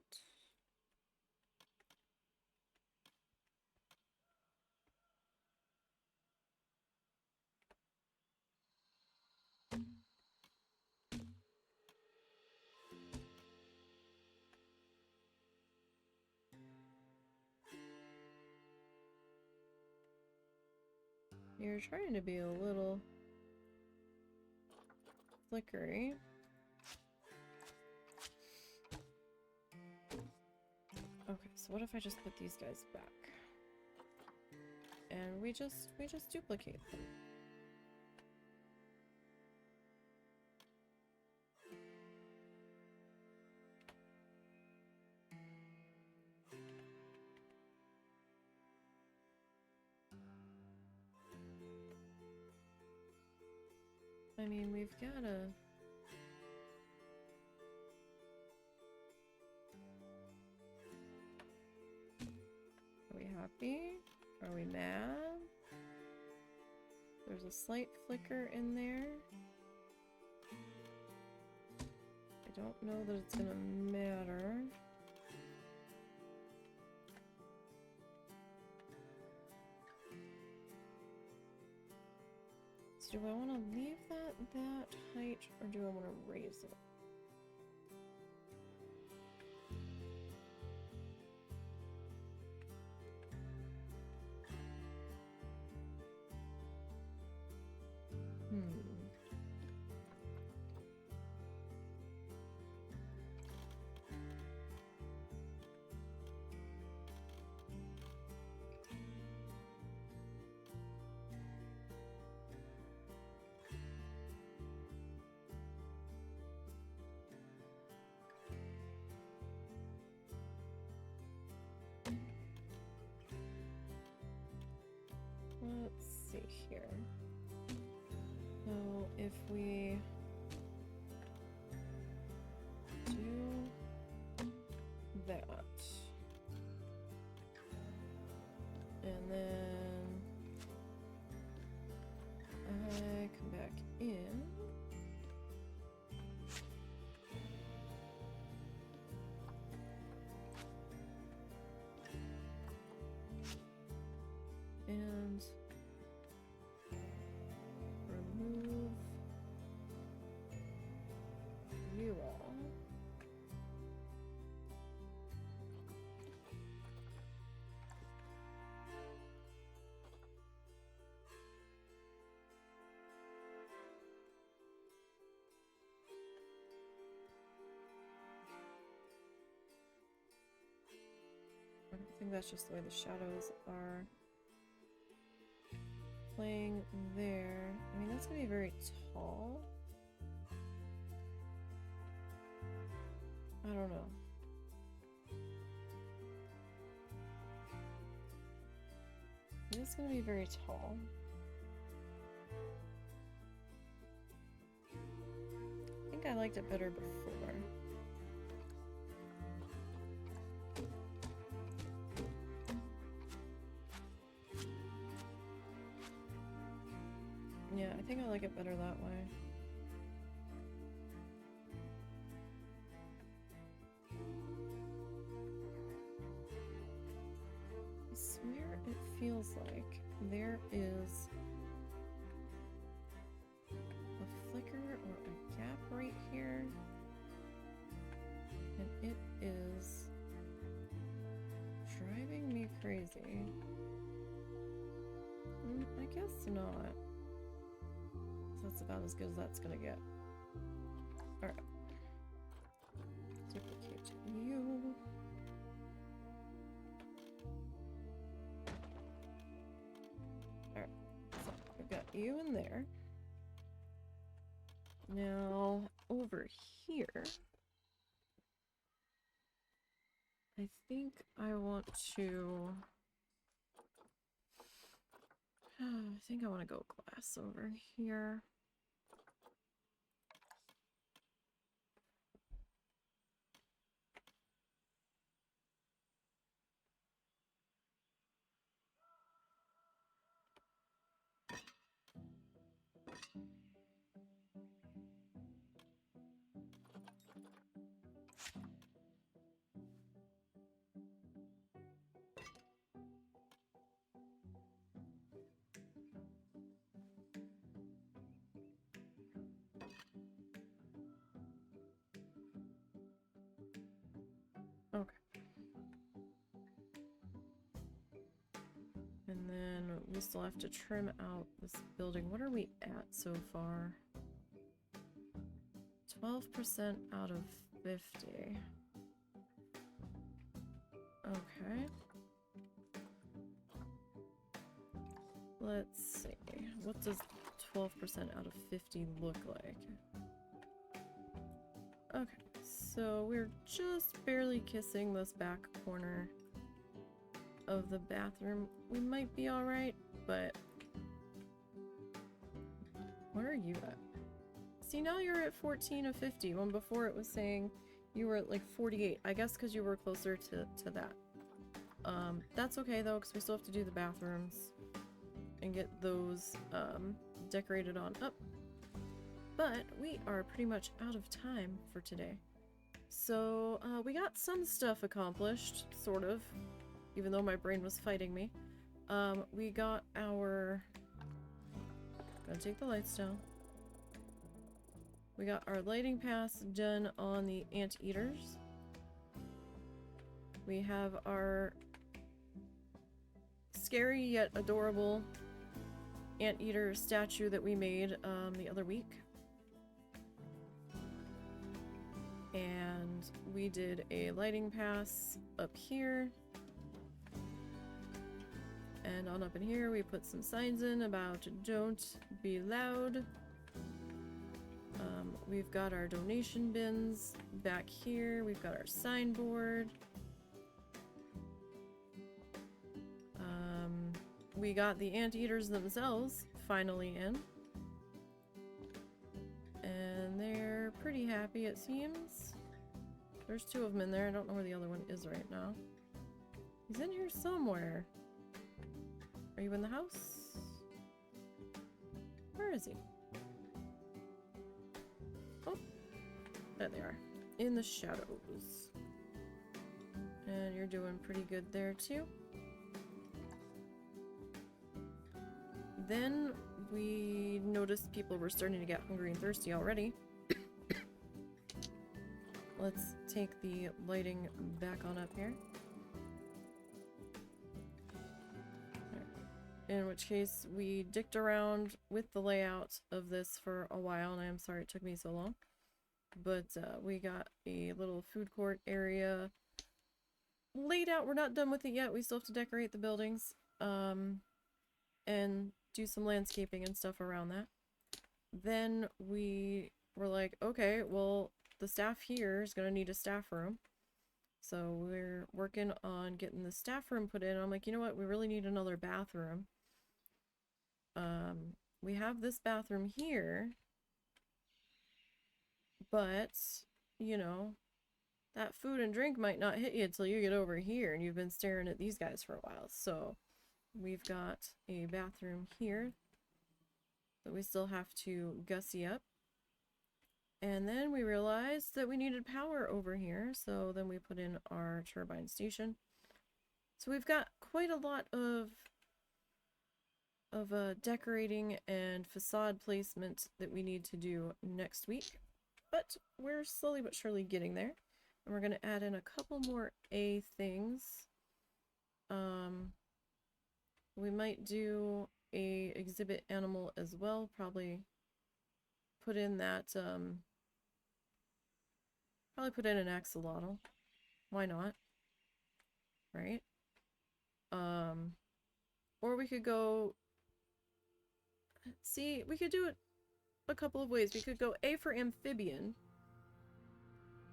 You're trying to be a little flickery. Okay, so what if I just put these guys back? And we just duplicate them. I mean, we've got a... Are we happy? Are we mad? There's a slight flicker in there. I don't know that it's gonna matter. So do I want to leave that height, or do I want to raise it? Let's see here. So if we do that, and then I come back in, and remove you all. I don't think that's just the way the shadows are playing there. I mean, that's gonna be very tall. I don't know. It's gonna be very tall. I think I liked it better before. Yeah, I think I like it better that way. I swear it feels like there is a flicker or a gap right here, and it is driving me crazy. I guess not. So that's about as good as that's gonna get. Alright. Duplicate you. Alright. So we've got you in there. Now over here, I think I want to go glass over here. we still have to trim out this building. What are we at so far? 12% out of 50. Okay. Let's see. What does 12% out of 50 look like? Okay, so we're just barely kissing this back corner of the bathroom. We might be alright, but... What are you at? See, now you're at 14 of 50, when before it was saying you were at like 48. I guess because you were closer to that. That's okay though, because we still have to do the bathrooms and get those decorated on up. But we are pretty much out of time for today. So we got some stuff accomplished, sort of, even though my brain was fighting me. We got our... Gotta take the lights down. We got our lighting pass done on the Anteaters. We have our scary yet adorable Anteater statue that we made the other week. And we did a lighting pass up here. And on up in here we put some signs in about don't be loud. We've got our donation bins back here. We've got our signboard. We got the Anteaters themselves finally in. And they're pretty happy, it seems. There's two of them in there. I don't know where the other one is right now. He's in here somewhere. Are you in the house? Where is he? Oh, there they are. In the shadows. And you're doing pretty good there too. Then we noticed people were starting to get hungry and thirsty already. Let's take the lighting back on up here. In which case, we dicked around with the layout of this for a while, and I'm sorry it took me so long. But we got a little food court area laid out. We're not done with it yet. We still have to decorate the buildings. And do some landscaping and stuff around that. Then we were like, okay, well, the staff here is going to need a staff room. So we're working on getting the staff room put in. I'm like, you know what? We really need another bathroom. We have this bathroom here. But, you know, that food and drink might not hit you until you get over here. And you've been staring at these guys for a while. So we've got a bathroom here that we still have to gussy up. And then we realized that we needed power over here, so then we put in our turbine station. So we've got quite a lot of decorating and facade placement that we need to do next week. But we're slowly but surely getting there. And we're going to add in a couple more A things. We might do a exhibit animal as well. Probably put in that, probably put in an axolotl. Why not? Right? Or we could go... See, we could do it a couple of ways. We could go A for amphibian.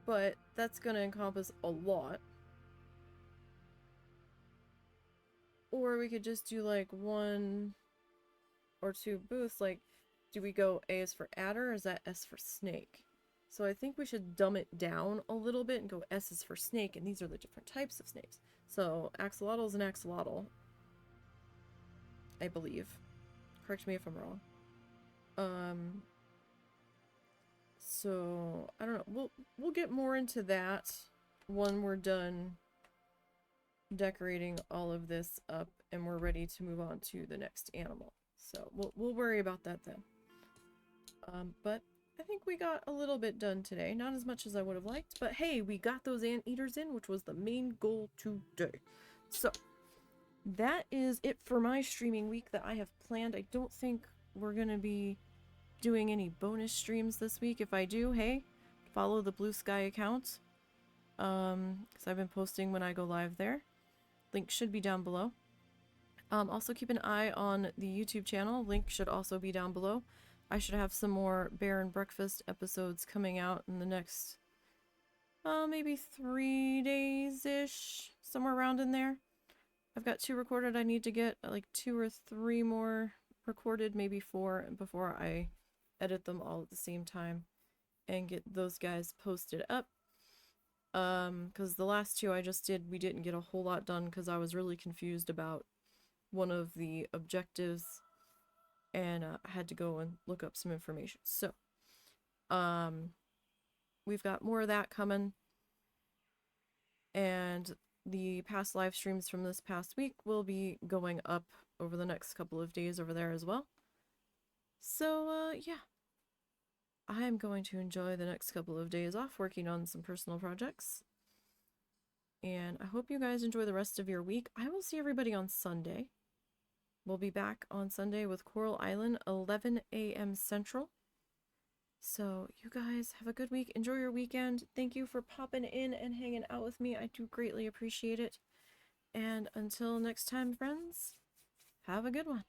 But that's gonna encompass a lot. Or we could just do like 1 or 2 booths. Like, do we go A is for adder or is that S for snake? So I think we should dumb it down a little bit and go S is for snake, and these are the different types of snakes. So axolotl is an axolotl, I believe. Correct me if I'm wrong. So I don't know. We'll get more into that when we're done decorating all of this up and we're ready to move on to the next animal. So we'll worry about that then. But I think we got a little bit done today. Not as much as I would have liked, but hey, we got those Anteaters in, which was the main goal today. So that is it for my streaming week that I have planned. I don't think we're going to be doing any bonus streams this week. If I do, hey, follow the Blue Sky account. Because I've been posting when I go live there. Link should be down below. Also keep an eye on the YouTube channel. Link should also be down below. I should have some more Bear and Breakfast episodes coming out in the next, maybe 3 days-ish, somewhere around in there. I've got 2 recorded. I need to get like 2 or 3 more recorded, maybe 4, before I edit them all at the same time and get those guys posted up. Because the last 2 I just did, we didn't get a whole lot done because I was really confused about one of the objectives, and I had to go and look up some information. So, we've got more of that coming, and the past live streams from this past week will be going up over the next couple of days over there as well. So, yeah. I am going to enjoy the next couple of days off working on some personal projects. And I hope you guys enjoy the rest of your week. I will see everybody on Sunday. We'll be back on Sunday with Coral Island, 11 a.m. Central. So you guys have a good week. Enjoy your weekend. Thank you for popping in and hanging out with me. I do greatly appreciate it. And until next time, friends, have a good one.